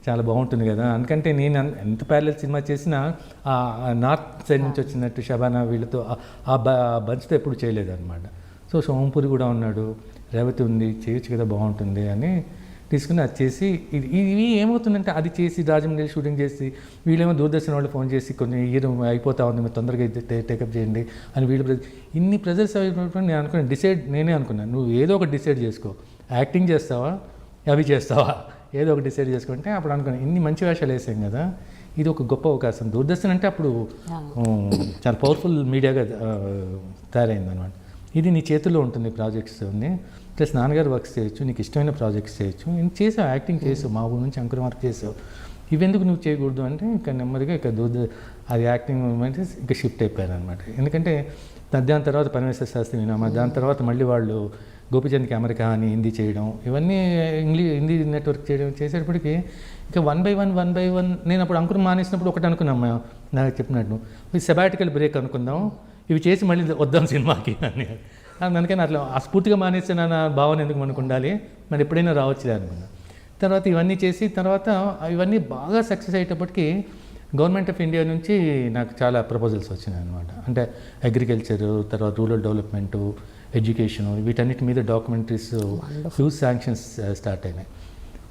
చాలా బాగుంటుంది కదా. అందుకంటే నేను ఎంత ప్యారలల్ సినిమా చేసినా ఆ నార్త్ సైడ్ నుంచి వచ్చినట్టు శబానా వీళ్ళతో ఆ బంచ్తో ఎప్పుడు చేయలేదు అనమాట. సో ఓంపూరి కూడా ఉన్నాడు, రేవతి ఉంది, చేయొచ్చు కదా బాగుంటుంది అని తీసుకుని అది చేసి ఇవి ఏమవుతుందంటే అది చేసి రాజమండ్రి షూటింగ్ చేసి వీళ్ళేమో దూరదర్శన్ వాళ్ళు ఫోన్ చేసి కొన్ని ఇయర్ అయిపోతా ఉంది మీరు తొందరగా టేకప్ చేయండి అని వీళ్ళు ఇన్ని ప్రెజర్స్ అయినప్పుడు నేను నేనే అనుకున్నాను నువ్వు ఏదో ఒకటి డిసైడ్ చేసుకో, యాక్టింగ్ చేస్తావా అవి చేస్తావా, ఏదో ఒకటి డిసైడ్ చేసుకుంటే అప్పుడు అనుకున్నాను ఇన్ని మంచి వేషాలు వేసాం కదా, ఇది ఒక గొప్ప అవకాశం. దూరదర్శన్ అంటే అప్పుడు చాలా పవర్ఫుల్ మీడియాగా తయారైంది అనమాట. ఇది నీ చేతుల్లో ఉంటుంది ప్రాజెక్ట్స్ ఉంది, ప్లస్ నాన్నగారు వర్క్స్ చేయొచ్చు, నీకు ఇష్టమైన ప్రాజెక్ట్స్ చేయొచ్చు, నేను చేసావు, యాక్టింగ్ చేసావు, మా ఊరి నుంచి అంకురం వర్క్ చేసావు, ఇవెందుకు నువ్వు చేయకూడదు అంటే ఇంకా నెమ్మదిగా ఇక అది యాక్టింగ్ మూమెంట్ ఇంకా షిఫ్ట్ అయిపోయారు అనమాట. ఎందుకంటే దాని తర్వాత పరమేశ్వర శాస్త్రి వినామా, దాని తర్వాత మళ్ళీ వాళ్ళు గోపిచంద్కి అమెరికా అని హిందీ చేయడం, ఇవన్నీ హిందీ నెట్వర్క్ చేయడం చేసేటప్పటికి ఇంకా 1 by 1 నేను అప్పుడు అంకురం మానేసినప్పుడు ఒకటి అనుకున్నాం, నాకు చెప్పినట్టు ఇది సెబాటికల్ బ్రేక్ అనుకుందాం, ఇవి చేసి మళ్ళీ వద్దాం సినిమాకి అని. అందుకని అట్లా స్ఫూర్తిగా మానేస్తే నా భావన ఎందుకు మనకు ఉండాలి, మరి ఎప్పుడైనా రావచ్చులే అనుకున్నా. తర్వాత ఇవన్నీ చేసి తర్వాత ఇవన్నీ బాగా సక్సెస్ అయ్యేటప్పటికి గవర్నమెంట్ ఆఫ్ ఇండియా నుంచి నాకు చాలా ప్రపోజల్స్ వచ్చినాయి అనమాట. అంటే అగ్రికల్చర్, తర్వాత రూరల్ డెవలప్మెంటు, ఎడ్యుకేషన్, వీటన్నిటి మీద డాక్యుమెంటరీస్ హ్యూజ్ శాంక్షన్స్ స్టార్ట్ అయినాయి.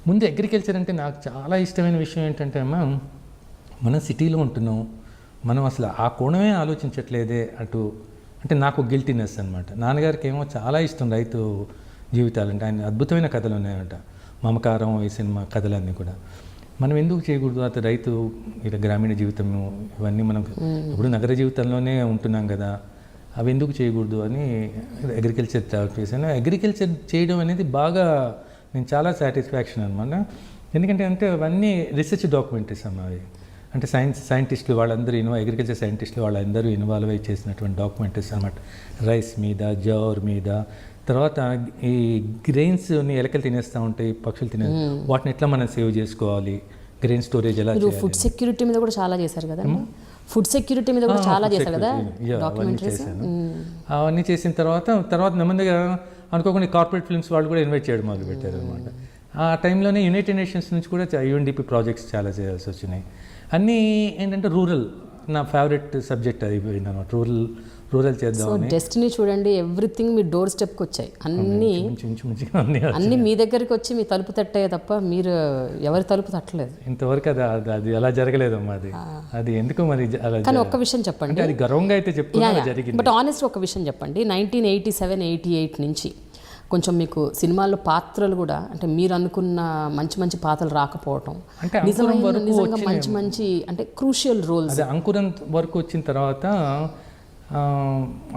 ముందు అగ్రికల్చర్ అంటే నాకు చాలా ఇష్టమైన విషయం ఏంటంటే అమ్మ, మనం సిటీలో ఉంటున్నాం, మనం అసలు ఆ కోణమే ఆలోచించట్లేదే అటు, అంటే నాకు గిల్టీనెస్ అనమాట. నాన్నగారికి ఏమో చాలా ఇష్టం రైతు జీవితాలంటే, ఆయన అద్భుతమైన కథలు ఉన్నాయంట, మమకారం, ఈ సినిమా కథలన్నీ కూడా. మనం ఎందుకు చేయకూడదు, అతను రైతు ఇలా గ్రామీణ జీవితం ఇవన్నీ మనం ఇప్పుడు నగర జీవితంలోనే ఉంటున్నాం కదా, అవి ఎందుకు చేయకూడదు అని అగ్రికల్చర్ స్టార్ట్ చేశాను. అగ్రికల్చర్ చేయడం అనేది బాగా నేను చాలా సాటిస్ఫాక్షన్ అనమాట. ఎందుకంటే అవన్నీ రీసెర్చ్ డాక్యుమెంటరీస్ అమ్మ అవి, అంటే సైంటిస్టులు వాళ్ళందరూ అగ్రికల్చర్ సైంటిస్టులు వాళ్ళందరూ ఇన్వాల్వ్ అయ్యి చేసినటువంటి డాక్యుమెంటరీస్ అనమాట. రైస్ మీద, జోర్ మీద, తర్వాత ఈ గ్రెయిన్స్ని ఎలకలు తినేస్తూ ఉంటాయి, పక్షులు తినే వాటిని ఎట్లా మనం సేవ్ చేసుకోవాలి, గ్రెయిన్ స్టోరేజ్ ఎలా మీరు చేయాలి. ఫుడ్ సెక్యూరిటీ మీద కూడా చాలా చేశారు కదా, ఫుడ్ సెక్యూరిటీ మీద కూడా చాలా చేశారు కదా డాక్యుమెంటరీస్. అవన్నీ చేసిన తర్వాత నెమ్మదిగా అనుకోకుండా కార్పొరేట్ ఫిల్మ్స్ వాళ్ళు కూడా ఇన్వైట్ చేయడం మొదలు పెట్టారు అనమాట. ఆ టైంలోనే యునైటెడ్ నేషన్స్ నుంచి కూడా యుఎన్డిపి ప్రాజెక్ట్స్ చాలా చేయాల్సి వచ్చినాయి. అన్నీ ఏంటంటే రూరల్, నా ఫేవరెట్ సబ్జెక్ట్ అయిపోయింది అనమాట. రూరల్ చేద్దామని. డెస్టినీ చూడండి, ఎవ్రీథింగ్ మీ డోర్ స్టెప్కి వచ్చాయి, అన్నీ మీ దగ్గరికి వచ్చి మీ తలుపు తట్టాయి తప్ప మీరు ఎవరి తలుపు తట్టలేదు ఇంతవరకు. అది అలా జరగలేదమ్మా. అది ఎందుకు మరి అలా. కానీ ఒక్క విషయం చెప్పండి, అది గర్వంగా అయితే చెప్తున్నా జరిగింది. బట్ ఆనెస్ట్ ఒక విషయం చెప్పండి, 1987-88 నుంచి కొంచెం మీకు సినిమాల్లో పాత్రలు కూడా అంటే మీరు అనుకున్న మంచి మంచి పాత్రలు రాకపోవటం, నిజంగా మంచి అంటే క్రూషియల్ రోల్స్. అదే అంకురం వరకు వచ్చిన తర్వాత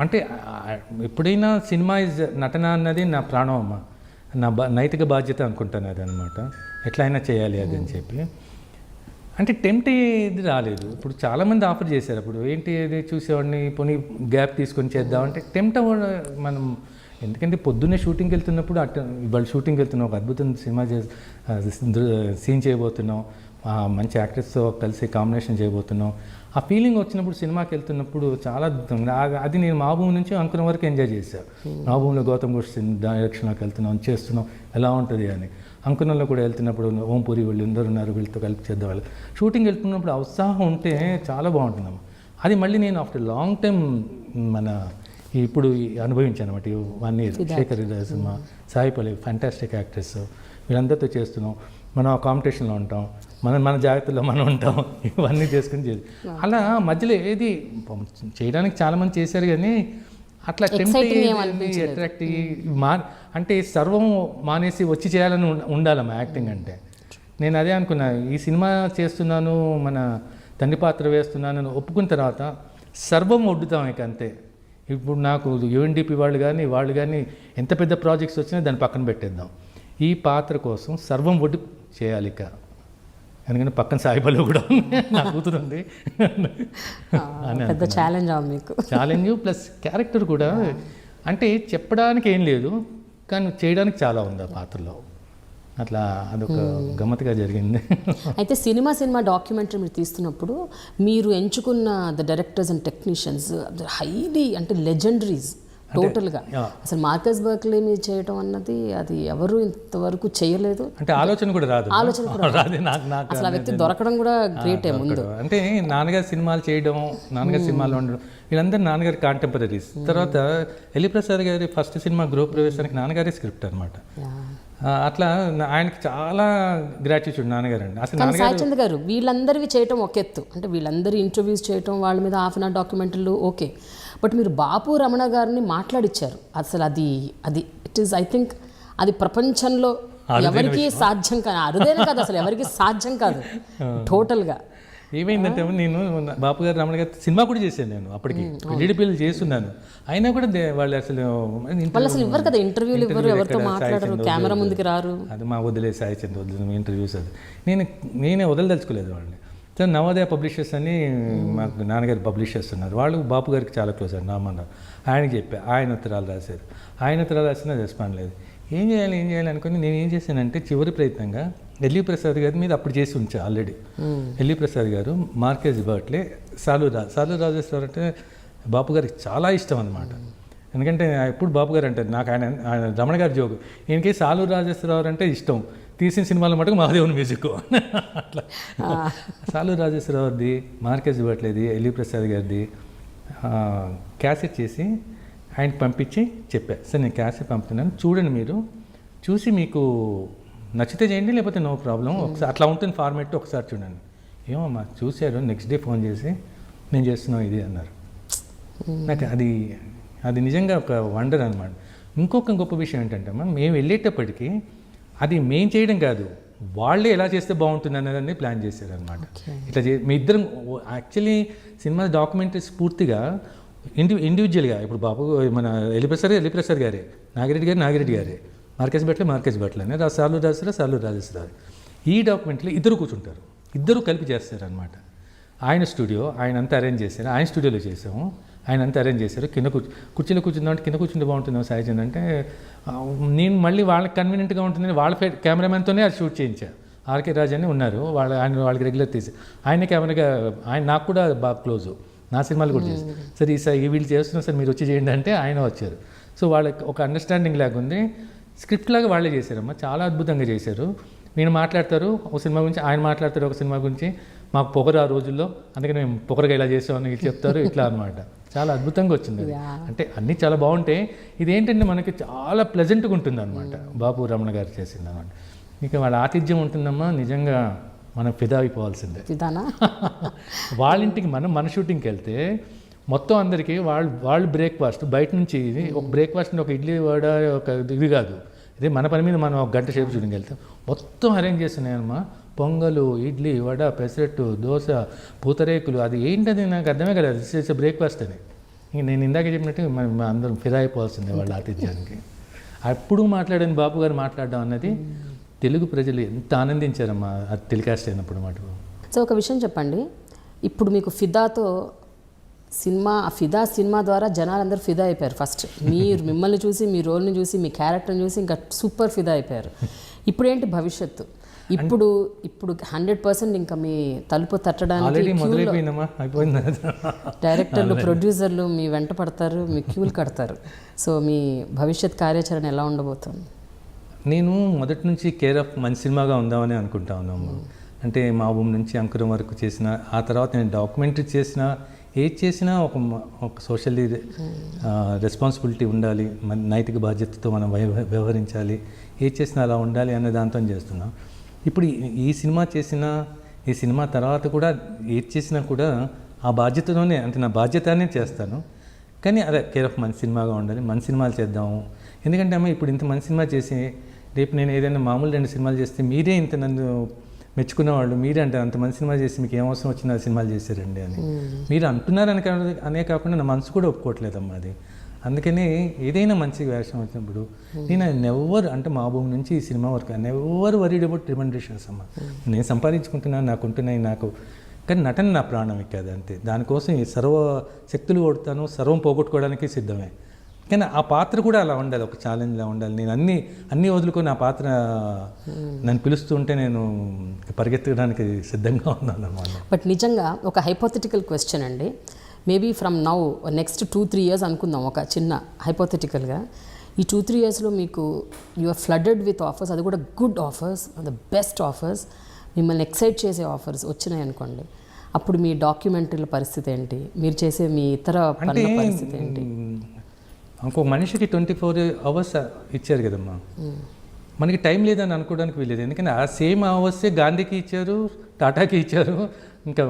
అంటే ఎప్పుడైనా సినిమా ఇస్ నటన అన్నది నా ప్రాణం అమ్మ, నా నైతిక బాధ్యత అనుకుంటాను అది అనమాట. ఎట్లయినా చేయాలి అది అని చెప్పి. అంటే టెంప్ట్ ఇది రాలేదు. ఇప్పుడు చాలామంది ఆఫర్ చేశారు, అప్పుడు ఏంటి అది చూసేవాడిని పోనీ గ్యాప్ తీసుకొని చేద్దామంటే టెంప్ట్ మనం. ఎందుకంటే పొద్దున్నే షూటింగ్కి వెళ్తున్నప్పుడు ఇవాళ షూటింగ్కి వెళ్తున్నాం, ఒక అద్భుతం సినిమా సీన్ చేయబోతున్నాం, మంచి యాక్టర్స్తో కలిసి కాంబినేషన్ చేయబోతున్నాం. ఆ ఫీలింగ్ వచ్చినప్పుడు సినిమాకి వెళ్తున్నప్పుడు చాలా అద్భుతంగా. అది నేను మా భూమి నుంచి అంకురం వరకు ఎంజాయ్ చేశాను. మా భూమిలో గౌతమ్ ఘోష్ డైరెక్షన్లోకి వెళ్తున్నాం, చేస్తున్నాం, ఎలా ఉంటుంది అని. అంకురంలో కూడా వెళ్తున్నప్పుడు ఓంపూరి వీళ్ళు అందరూ ఉన్నారు, వీళ్ళతో కలిపి చేద్దాం. వాళ్ళు షూటింగ్ వెళ్తున్నప్పుడు ఆ ఉత్సాహం ఉంటే చాలా బాగుంటుందమ్మా. అది మళ్ళీ నేను ఆఫ్టర్ లాంగ్ టైం ఇప్పుడు అనుభవించాను అనమాట. 1 year Shekhar cinema, Sai Pallavi fantastic actors, వీళ్ళందరితో చేస్తున్నాం. మనం ఆ కాంపిటీషన్లో ఉంటాం, మన జాగ్రత్తలో మనం ఉంటాం, ఇవన్నీ చేసుకుని అలా మధ్యలో ఏది చేయడానికి చాలామంది చేశారు కానీ అట్లా అట్రాక్ట్ అంటే సర్వం మానేసి వచ్చి చేయాలని ఉండాలమ్మా యాక్టింగ్ అంటే. నేను అదే అనుకున్నా, ఈ సినిమా చేస్తున్నాను, మన తండ్రి పాత్ర వేస్తున్నాను ఒప్పుకున్న తర్వాత సర్వం వడ్డుతాం ఇక అంతే. ఇప్పుడు నాకు యుఎన్డిపి వాళ్ళు కానీ ఎంత పెద్ద ప్రాజెక్ట్స్ వచ్చినా దాన్ని పక్కన పెట్టేద్దాం, ఈ పాత్ర కోసం సర్వం వడ్డు చేయాలి ఇక. ఎందుకంటే పక్కన సాయిబాలో కూడా నా కూతురు ఉంది, పెద్ద ఛాలెంజ్ ప్లస్ క్యారెక్టర్ కూడా. అంటే చెప్పడానికి ఏం లేదు కానీ చేయడానికి చాలా ఉంది ఆ పాత్రలో. అట్లా అదొక గమ్మత్తుగా జరిగింది. అయితే సినిమా డాక్యుమెంటరీ మీరు తీస్తున్నప్పుడు మీరు ఎంచుకున్న the directors and technicians highly అంటే లెజెండరీస్ టోటల్గా. అసలు మార్కస్ బర్క్లీ మీరు చేయటం అన్నది అది ఎవరు ఇంతవరకు చేయలేదు. అంటే ఆలోచన కూడా రాదు అసలు ఆ వ్యక్తి దొరకడం కూడా గ్రేటే ముందు. అంటే నాన్నగారు సినిమాలు చేయడం, నాన్నగారు సినిమాలో ఉండడం, వీళ్ళందరూ నాన్నగారి కాంటెంపరీస్. తర్వాత ఎల్లి ప్రసాద్ గారి ఫస్ట్ సినిమా గృహప్రవేశానికి నాన్నగారి స్క్రిప్ట్ అనమాట. అట్లా ఆయనకి చాలా గ్రాటిట్యూడ్ నాన్నగారు అండి. అసలు సాయిచంద్ గారు వీళ్ళందరివి చేయటం ఒక ఎత్తు, అంటే వీళ్ళందరూ ఇంటర్వ్యూస్ చేయటం, వాళ్ళ మీద హాఫ్ అన్ అవర్ డాక్యుమెంటరీలు ఓకే. బట్ మీరు బాపు రమణ గారిని మాట్లాడిచ్చారు. అసలు అది ఇట్ ఈస్ ఐ థింక్ అది ప్రపంచంలో ఎవరికి సాధ్యం కాదు, అరుదైన కాదు, అసలు ఎవరికి సాధ్యం కాదు టోటల్గా. ఏమైందంటే నేను బాపు గారు రమణ గారు సినిమా కూడా చేశాను, నేను అప్పటికి లీడిపిల్లు చేస్తున్నాను. అయినా కూడా వాళ్ళు అసలు ఇవ్వరు కదా ఇంటర్వ్యూలు, ఇవ్వరు, ఎవరితో మాట్లాడరు, కెమెరా ముందుకు రారు. అది మా వదిలే సాయిచంద్ వదిలే ఇంటర్వ్యూస్. అది నేనే వదలదలుచుకోలేదు వాళ్ళని. సో నవోదయ పబ్లిషర్స్ అని మాకు నాన్నగారు పబ్లిష్ చేస్తున్నారు, వాళ్ళు బాపు గారికి చాలా క్లోజ్ అండి, నామన్నారు. ఆయనకి చెప్పా, ఆయన ఉత్తరాలు రాశారు. ఆయన ఉత్తరాలు రాసినా రెస్పాండ్ లేదు. ఏం చేయాలి అనుకుని నేను ఏం చేశానంటే చివరి ప్రయత్నంగా ఎల్లి ప్రసాద్ గారి మీద అప్పుడు చేసి ఉంచా ఆల్రెడీ. ఎల్లి ప్రసాద్ గారు, మార్కేజ్ బర్ట్లే, సాలు రాజేశ్వరరావు అంటే బాపు గారికి చాలా ఇష్టం అనమాట. ఎందుకంటే ఎప్పుడు బాపు గారు అంటారు నాకు, ఆయన రమణ గారి జోకు, ఈయనకి సాలు రాజేశ్వరరావు అంటే ఇష్టం, తీసిన సినిమాల మటుకు మహాదేవుని మ్యూజిక్. అట్లా సాలు రాజేశ్వరరావుది, మార్కేజ్ బర్ట్లేది, ఎల్లి ప్రసాద్ గారిది క్యాసెట్ చేసి ఆయనకి పంపించి చెప్పా, సార్ నేను క్యాసెట్ పంపుతున్నాను, చూడండి, మీరు చూసి మీకు నచ్చితే చేయండి, లేకపోతే నో ప్రాబ్లం, ఒకసారి అట్లా ఉంటుంది ఫార్మేట్, ఒకసారి చూడండి. ఏమమ్మా చూశారు, నెక్స్ట్ డే ఫోన్ చేసి నేను చేస్తున్నాం ఇది అన్నారు. నాకు అది నిజంగా ఒక వండర్ అనమాట. ఇంకొక గొప్ప విషయం ఏంటంటే మేము వెళ్ళేటప్పటికీ అది మేం చేయడం కాదు, వాళ్ళే ఎలా చేస్తే బాగుంటుంది అనేదాన్ని ప్లాన్ చేశారనమాట. ఇట్లా మీ ఇద్దరం యాక్చువల్లీ సినిమా డాక్యుమెంటరీస్ పూర్తిగా ఇండివిజువల్గా, ఇప్పుడు బాబు మన ఎల్లి ప్రసాద్ గారే, నాగిరెడ్డి గారే, మార్కేజ్ బట్ల అని, సాలు రాజేశ్వరరావు. ఈ డాక్యుమెంట్లో ఇద్దరు కూర్చుంటారు, ఇద్దరు కలిపి చేస్తారనమాట. ఆయన స్టూడియో ఆయన అంతా అరేంజ్ చేశారు, ఆయన స్టూడియోలో చేసాము. ఆయన అంతా అరేంజ్ చేశారు. కింద కుర్చీలో కూర్చుందామంటే కింద కూర్చుంటే బాగుంటుందో సాయిజన్ అంటే నేను మళ్ళీ వాళ్ళకి కన్వీనియంట్గా ఉంటుందని వాళ్ళ కెమెరామెన్తోనే అది షూట్ చేయించాను. ఆర్కే రాజ్ అని ఉన్నారు, వాళ్ళకి రెగ్యులర్ తీసి ఆయనే కెమెరాగా, ఆయన నాకు కూడా బాగా క్లోజు, నా సినిమాలు కూడా చేశారు. సరే ఈ వీళ్ళు చేస్తున్నారు సార్ మీరు వచ్చి చేయండి అంటే ఆయన వచ్చారు. సో వాళ్ళకి ఒక అండర్స్టాండింగ్ లాగా ఉంది. స్క్రిప్ట్ లాగా వాళ్ళే చేశారమ్మా, చాలా అద్భుతంగా చేశారు. నేను మాట్లాడతారు ఒక సినిమా గురించి, ఆయన మాట్లాడతారు ఒక సినిమా గురించి. మాకు పొగరు ఆ రోజుల్లో, అందుకని మేము పొగరుగా ఇలా చేసామని ఇట్లా చెప్తారు, ఇట్లా అనమాట. చాలా అద్భుతంగా వచ్చింది. అంటే అన్నీ చాలా బాగుంటాయి. ఇదేంటంటే మనకి చాలా ప్లెజెంట్గా ఉంటుంది అనమాట. బాబు రమణ గారు చేసింది అనమాట. ఇక వాళ్ళ ఆతిథ్యం ఉంటుందమ్మా, నిజంగా మనం ఫిదా అయిపోవాల్సిందే. వాళ్ళ ఇంటికి మన షూటింగ్కి వెళ్తే మొత్తం అందరికీ వాళ్ళు బ్రేక్ఫాస్ట్ బయట నుంచి, ఒక బ్రేక్ఫాస్ట్ ఒక ఇడ్లీ వడ ఒక ఇది కాదు, ఇదే మన పని మీద మనం ఒక గంట సేపు షూటింగ్కి వెళ్తాం, మొత్తం అరేంజ్ చేస్తున్నాయమ్మా. పొంగలు, ఇడ్లీ, వడ, పెసరట్టు, దోశ, పూతరేకులు, అది ఏంటది నాకు అర్థమే కదా, దిస్ బ్రేక్ఫాస్ట్ అని. ఇంక నేను ఇందాక చెప్పినట్టు మనం అందరం ఫిదా అయిపోవాల్సిందే వాళ్ళ ఆతిథ్యానికి. అప్పుడు మాట్లాడని బాబు గారు మాట్లాడడం అన్నది తెలుగు ప్రజలు ఎంత ఆనందించారమ్మా అది టెలికాస్ట్ అయినప్పుడు మాట. సో ఒక విషయం చెప్పండి, ఇప్పుడు మీకు ఫిదాతో ఫిదా సినిమా ద్వారా జనాలందరూ ఫిదా అయిపోయారు. ఫస్ట్ మిమ్మల్ని చూసి, మీ రోల్ని చూసి, మీ క్యారెక్టర్ని చూసి ఇంకా సూపర్ ఫిదా అయిపోయారు. ఇప్పుడేంటి భవిష్యత్తు? ఇప్పుడు 100% ఇంకా మీ తలుపు తట్టడానికి డైరెక్టర్లు, ప్రొడ్యూసర్లు మీ వెంట పడతారు, మీ క్యూలు కడతారు. సో మీ భవిష్యత్ కార్యాచరణ ఎలా ఉండబోతుంది? నేను మొదటి నుంచి కేర్ ఆఫ్ మంచి సినిమాగా ఉందామని అనుకుంటా ఉన్నాము. అంటే మా భూమి నుంచి అంకురం వరకు చేసిన, ఆ తర్వాత నేను డాక్యుమెంటరీ చేసిన, ఏది చేసినా ఒక సోషల్లీ రెస్పాన్సిబిలిటీ ఉండాలి, నైతిక బాధ్యతతో మనం వ్యవహరించాలి, ఏది చేసినా అలా ఉండాలి అనే దాంతో చేస్తున్నాం. ఇప్పుడు ఈ సినిమా తర్వాత కూడా ఏది చేసినా కూడా ఆ బాధ్యతతోనే, అంటే నా బాధ్యతనే చేస్తాను. కానీ అదే కేర్ ఆఫ్ మంచి సినిమాగా ఉండాలి, మంచి సినిమాలు చేద్దాము. ఎందుకంటే అమ్మ ఇప్పుడు ఇంత మంచి సినిమా చేసి రేపు నేను ఏదైనా మామూలు 2 సినిమాలు చేస్తే మీరే ఇంత నన్ను మెచ్చుకునేవాళ్ళు, మీరే అంటే అంత మంచి సినిమా చేసి మీకు ఏం అవసరం వచ్చినా సినిమాలు చేశారండి అని మీరు అంటున్నారని అనే కాకుండా నా మనసు కూడా ఒప్పుకోవట్లేదమ్మా అది. అందుకని ఏదైనా మంచి వేషం వచ్చినప్పుడు నేను నెవర్, అంటే మా భూమి నుంచి ఈ సినిమా వరకు నెవర్ వరీడ్ అబౌట్ రిమండేషన్స్ అమ్మా. నేను సంపాదించుకుంటున్నాను, నాకు ఉంటున్నాయి, నాకు కానీ నటన నా ప్రాణం ఎక్కాది అంతే. దానికోసం ఈ సర్వ శక్తులు కొడతాను, సర్వం పోగొట్టుకోవడానికి సిద్ధమే. కానీ ఆ పాత్ర కూడా అలా ఉండాలి, ఒక ఛాలెంజ్లా ఉండాలి. నేను అన్నీ వదులుకొని ఆ పాత్ర నన్ను పిలుస్తుంటే నేను పరిగెత్తడానికి సిద్ధంగా ఉన్నాను అన్నమాట. బట్ నిజంగా ఒక హైపోథెటికల్ క్వశ్చన్ అండి, maybe from now next 2-3 years అనుకుందాం, ఒక చిన్న హైపోథెటికల్గా. ఈ 2-3 yearsలో మీకు you are flooded with offers, అది కూడా good offers, the best offers, మిమ్మల్ని ఎక్సైట్ చేసే ఆఫర్స్ వచ్చినాయి అనుకోండి. అప్పుడు మీ డాక్యుమెంటరీల పరిస్థితి ఏంటి? మీరు చేసే మీ ఇతర పనుల పరిస్థితి ఏంటి? ఇంకో మనిషికి 24 hours ఇచ్చారు కదమ్మా, మనకి టైం లేదని అనుకోవడానికి వీలేదు. ఎందుకంటే ఆ సేమ్ అవర్సే గాంధీకి ఇచ్చారు, టాటాకి ఇచ్చారు, ఇంకా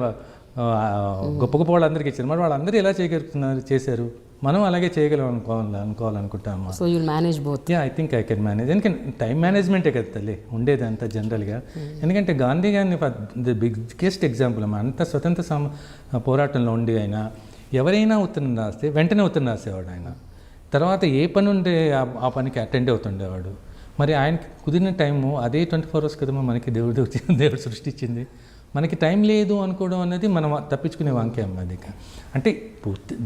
గొప్ప గొప్ప వాళ్ళందరికీ ఇచ్చారు. మరి వాళ్ళందరూ ఎలా చేశారు, మనం అలాగే చేయగలం అనుకోవాలనుకుంటామా. So you manage both? I think I can manage. ఎందుకంటే టైం మేనేజ్మెంటే కదా తల్లి ఉండేది అంతా జనరల్గా. ఎందుకంటే గాంధీ గారిని ది బిగ్గెస్ట్ ఎగ్జాంపుల్ అమ్మా. అంత స్వతంత్ర పోరాటంలో ఉండి ఆయన ఎవరైనా ఉత్తరం రాస్తే వెంటనే ఉత్తరం రాసేవాడు ఆయన. తర్వాత ఏ పని ఉంటే ఆ పనికి అటెండ్ అవుతుండేవాడు. మరి ఆయనకి కుదిరిన టైము అదే 24 hours కదమ్మా మనకి దేవుడు సృష్టించింది. మనకి టైం లేదు అనుకోవడం అనేది మనం తప్పించుకునే వాంకే అమ్మ. అది అంటే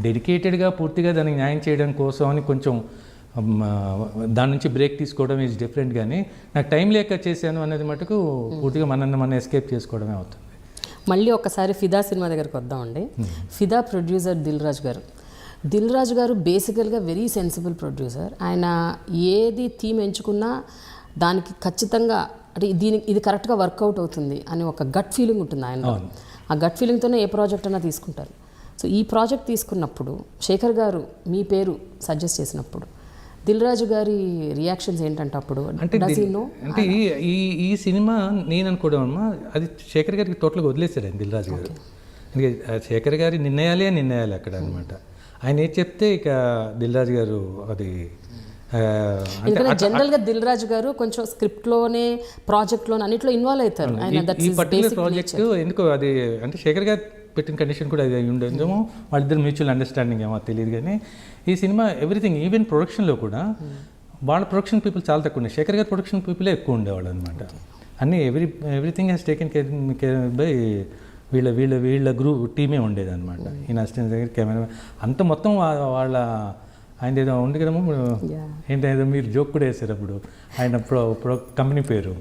డెడికేటెడ్గా పూర్తిగా దానికి న్యాయం చేయడం కోసం అని కొంచెం దాని నుంచి బ్రేక్ తీసుకోవడం ఈజ్ డిఫరెంట్. కానీ నాకు టైం లేక చేశాను అనేది మటుకు పూర్తిగా మనం ఎస్కేప్ చేసుకోవడమే అవుతుంది. మళ్ళీ ఒకసారి ఫిదా సినిమా దగ్గరికి వద్దామండి. ఫిదా ప్రొడ్యూసర్ దిల్ రాజు గారు బేసికల్గా వెరీ సెన్సిబుల్ ప్రొడ్యూసర్. ఆయన ఏది థీమ్ ఎంచుకున్నా దానికి ఖచ్చితంగా అంటే ఇది కరెక్ట్గా వర్కౌట్ అవుతుంది అని ఒక గట్ ఫీలింగ్ ఉంటుంది ఆయన. ఆ గట్ ఫీలింగ్తోనే ఏ ప్రాజెక్ట్ అయినా తీసుకుంటారు. సో ఈ ప్రాజెక్ట్ తీసుకున్నప్పుడు శేఖర్ గారు మీ పేరు సజెస్ట్ చేసినప్పుడు దిల్ రాజు గారి రియాక్షన్స్ ఏంటంటే అప్పుడు అంటే ఈ సినిమా నేను అనుకోవడం అమ్మా, అది శేఖర్ గారికి టోటల్గా వదిలేశాడు ఆయన దిల్ రాజు గారు. శేఖర్ గారి నిర్ణయాలే అక్కడ అనమాట. ఆయన ఏది చెప్తే ఇక దిల్ రాజు గారు అది. ఎందుకంటే జనరల్గా దిల్ రాజు గారు కొంచెం స్క్రిప్ట్లోనే ప్రాజెక్ట్లోనే అన్నిట్లో ఇన్వాల్వ్ అవుతారు. ఈ పర్టికులర్ ప్రాజెక్ట్ ఎందుకో అది అంటే శేఖర్ గారు పెట్టిన కండిషన్ కూడా అది ఉండేదేమో, వాళ్ళిద్దరు మ్యూచువల్ అండర్స్టాండింగ్ ఏమో తెలియదు. కానీ ఈ సినిమా ఎవ్రీథింగ్ ఈవెన్ ప్రొడక్షన్లో కూడా వాళ్ళ ప్రొడక్షన్ పీపుల్ చాలా తక్కువ ఉండే, శేఖర్ గారి ప్రొడక్షన్ పీపులే ఎక్కువ ఉండేవాళ్ళు అనమాట. అన్నీ everything has taken care bye వీళ్ళ గ్రూప్ టీమే ఉండేది అనమాట. ఈయన అసిస్టెంట్ దగ్గర కెమెరా అంత మొత్తం వాళ్ళ ఆయన ఏదో ఉంది కదమ్మా ఏంటో మీరు జోక్ కూడా వేసారు అప్పుడు. ఆయన కంపెనీ పేరు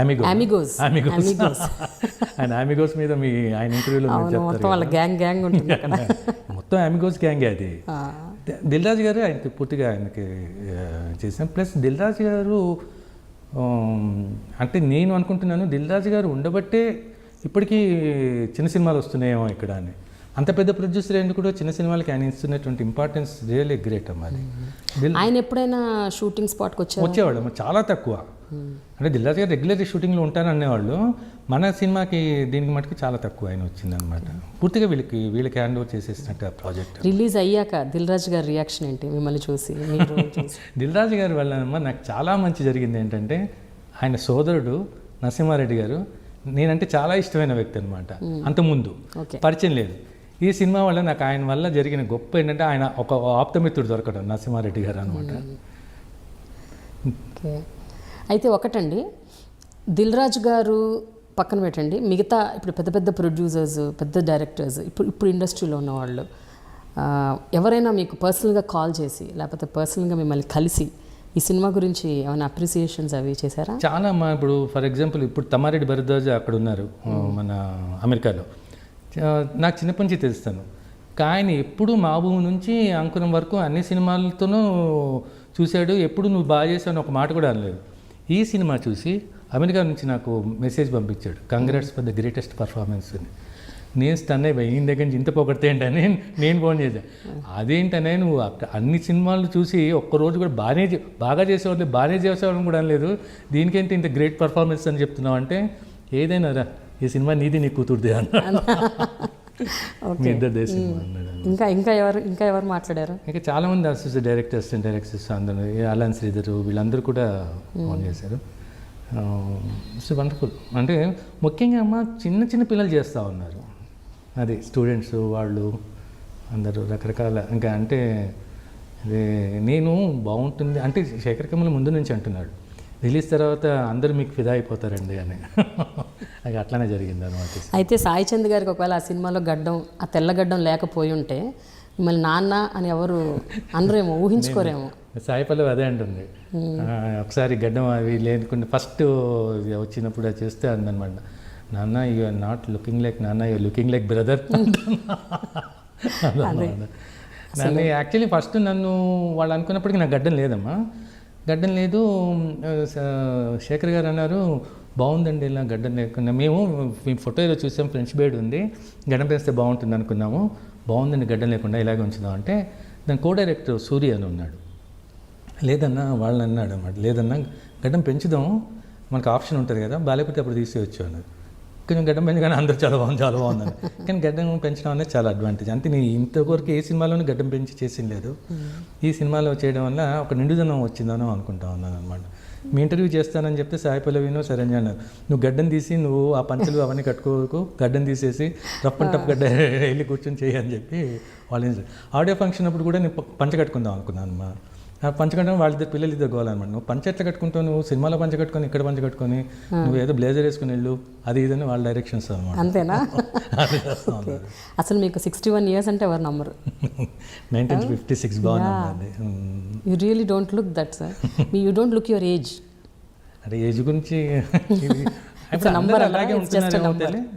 అమిగోస్. ఆయన అమిగోస్ మీద ఆయన ఇంటర్వ్యూలో మొత్తం అమిగోస్ గ్యాంగే అది. దిల్ రాజు గారు ఆయనకి పూర్తిగా ఆయనకి చేశాం. ప్లస్ దిల్ రాజు గారు అంటే నేను అనుకుంటున్నాను దిల్ రాజు గారు ఉండబట్టే ఇప్పటికీ చిన్న సినిమాలు వస్తున్నాయేమో ఇక్కడ అని. అంత పెద్ద ప్రొడ్యూసర్ అయిన కూడా చిన్న సినిమాలకి ఆయన ఇస్తున్నటువంటి ఇంపార్టెన్స్ రియల్లీ గ్రేట్ అమ్మా. ఆయన ఎప్పుడైనా షూటింగ్ స్పాట్కి వచ్చేవాడు అమ్మ, చాలా తక్కువ. అంటే దిల్ రాజు గారు రెగ్యులర్ షూటింగ్లో ఉంటారనేవాళ్ళు. మన సినిమాకి దీనికి మటుకు చాలా తక్కువ ఆయన వచ్చిందనమాట. పూర్తిగా వీళ్ళకి హ్యాండ్ ఓవర్ చేసేసినట్టు ఆ ప్రాజెక్ట్. రిలీజ్ అయ్యాక దిల్ రాజు గారి రియాక్షన్ ఏంటి మిమ్మల్ని చూసి? దిల్ రాజు గారి వల్లనమ్మా నాకు చాలా మంచి జరిగింది. ఏంటంటే ఆయన సోదరుడు నరసింహారెడ్డి గారు నేనంటే చాలా ఇష్టమైన వ్యక్తి అనమాట. అంతకుముందు పరిచయం లేదు. ఈ సినిమా వల్ల నాకు ఆయన వల్ల జరిగిన గొప్ప ఏంటంటే ఆయన ఒక ఆప్తమిత్రుడు దొరకడం నరసింహారెడ్డి గారు అనమాట. ఓకే, అయితే ఒకటండి, దిల్ రాజు గారు పక్కన పెట్టండి, మిగతా ఇప్పుడు పెద్ద పెద్ద ప్రొడ్యూసర్స్, పెద్ద డైరెక్టర్స్, ఇప్పుడు ఇండస్ట్రీలో ఉన్నవాళ్ళు ఎవరైనా మీకు పర్సనల్గా కాల్ చేసి లేకపోతే పర్సనల్గా మిమ్మల్ని కలిసి ఈ సినిమా గురించి ఏమైనా అప్రిసియేషన్స్ అవి చేశారా? చాలా అమ్మా. ఇప్పుడు ఫర్ ఎగ్జాంపుల్ ఇప్పుడు తమ్మారెడ్డి భరద్వాజ్ అక్కడ ఉన్నారు మన అమెరికాలో. నాకు చిన్నప్పటి నుంచి తెలుస్తాను. ఆయన ఎప్పుడు మహబూబ్ నుంచి అంకురం వరకు అన్ని సినిమాలతోనూ చూశాడు. ఎప్పుడు నువ్వు బాగా చేసావు ఒక మాట కూడా అనలేదు. ఈ సినిమా చూసి అమెరికా నుంచి నాకు మెసేజ్ పంపించాడు, congrats for the greatest performance అని. నేను స్టన్ అయిపోయి ఈయన దగ్గర నుంచి ఇంత పొగడితే ఏంటని నేను ఫోన్ చేశాను. అదేంటనే నువ్వు అన్ని సినిమాలు చూసి ఒక్కరోజు కూడా బాగా చేసేవాళ్ళు బాగానే చేసేవాళ్ళని కూడా అనలేదు, దీనికేంటి ఇంత గ్రేట్ పర్ఫార్మెన్స్ అని చెప్తున్నావు అంటే, ఏదైనా రా ఈ సినిమా నీది నీ కూతురుదే అన్న. మీ ఇద్దరు సినిమా అన్నాడు. ఇంకా ఎవరు మాట్లాడారు? ఇంకా చాలామంది అసిస్టెంట్ డైరెక్టర్స్ అందరూ, అలన్ శ్రీధర్ వీళ్ళందరూ కూడా ఫోన్ చేశారు. It's wonderful. అంటే ముఖ్యంగా అమ్మ చిన్న పిల్లలు చేస్తూ ఉన్నారు, అది స్టూడెంట్స్ వాళ్ళు అందరూ రకరకాల. ఇంకా అంటే నేను బాగుంటుంది అంటే శేఖర్ కమల్ ముందు నుంచి అంటున్నాడు రిలీజ్ తర్వాత అందరూ మీకు ఫిదా అయిపోతారండి అని. అది అట్లానే జరిగింది అనమాట. అయితే సాయి చంద్ గారికి ఒకవేళ ఆ సినిమాలో గడ్డం, ఆ తెల్ల గడ్డం లేకపోయి ఉంటే మిమ్మల్ని నాన్న అని ఎవరు అనరేమో, ఊహించుకోరేమో. సాయి పల్లవి అదే అంటుంది, ఒకసారి గడ్డం అవి లేకుండా ఫస్ట్ వచ్చినప్పుడు అది చేస్తే అందనమాట, నాన్న you are not looking like నాన్న, you are looking like brother. నన్ను యాక్చువల్లీ ఫస్ట్ నన్ను వాళ్ళు అనుకున్నప్పటికీ నాకు గడ్డం లేదమ్మా, గడ్డం లేదు. శేఖర్ గారు అన్నారు బాగుందండి ఇలా గడ్డం లేకుండా. మేము ఫోటోలో చూసాం, ఫ్రెంచ్ బేడ్ ఉంది, గడ్డం పెంచితే బాగుంటుంది అనుకున్నాము, బాగుందండి గడ్డం లేకుండా ఇలాగే ఉంచుదాం అంటే, దాని కో డైరెక్టర్ సూర్య అని ఉన్నాడు, లేదన్నా వాళ్ళని అన్నాడు అన్నమాట, లేదన్నా గడ్డం పెంచుదాం మనకు ఆప్షన్ ఉంటుంది కదా, బాలేకపోతే అప్పుడు తీసేయచ్చు అన్నారు. కొంచెం గడ్డం పెంచగానే అందరూ చాలా బాగుందని. కానీ గడ్డం పెంచడం అనేది చాలా అడ్వాంటేజ్. అంతే నేను ఇంతవరకు ఏ సినిమాలోనూ గడ్డం పెంచి చేసింది లేదు. ఈ సినిమాలో చేయడం వల్ల ఒక నిండుదనం వచ్చిందనో అనుకుంటా ఉన్నాను అనమాట. మీ ఇంటర్వ్యూ చేస్తానని చెప్తే సాయి పల్లవిను సరేంజ అన్నారు, నువ్వు గడ్డం తీసి నువ్వు ఆ పంచలు అవన్నీ కట్టుకోకు, గడ్డం తీసేసి రఫ్ అండ్ టఫ్ గడ్డ వెళ్ళి కూర్చొని చేయని చెప్పి వాళ్ళు. ఆడియో ఫంక్షన్ అప్పుడు కూడా నేను పంచ కట్టుకుందాం అనుకున్నాను అమ్మా. పంచ కట్టడం వాళ్ళిద్దరు పిల్లలు ఇద్దరు గోవాలన్నమాట. నువ్వు పంచ ఎట్లా కట్టుకుంటావు, నువ్వు సినిమాలో పంచ కట్టుకొని ఇక్కడ పంచ కట్టుకొని నువ్వు ఏదో బ్లేజర్ వేసుకుని వెళ్ళు, అది ఇదని వాళ్ళ డైరెక్షన్స్ అనమాట. అంతేనా? అసలు మీకు 61 years అంటే ఎవరు నమ్మరు. 1956 బాగుంది. You really don't look that sir, you don't look your age. అంటే ఏజ్ గురించి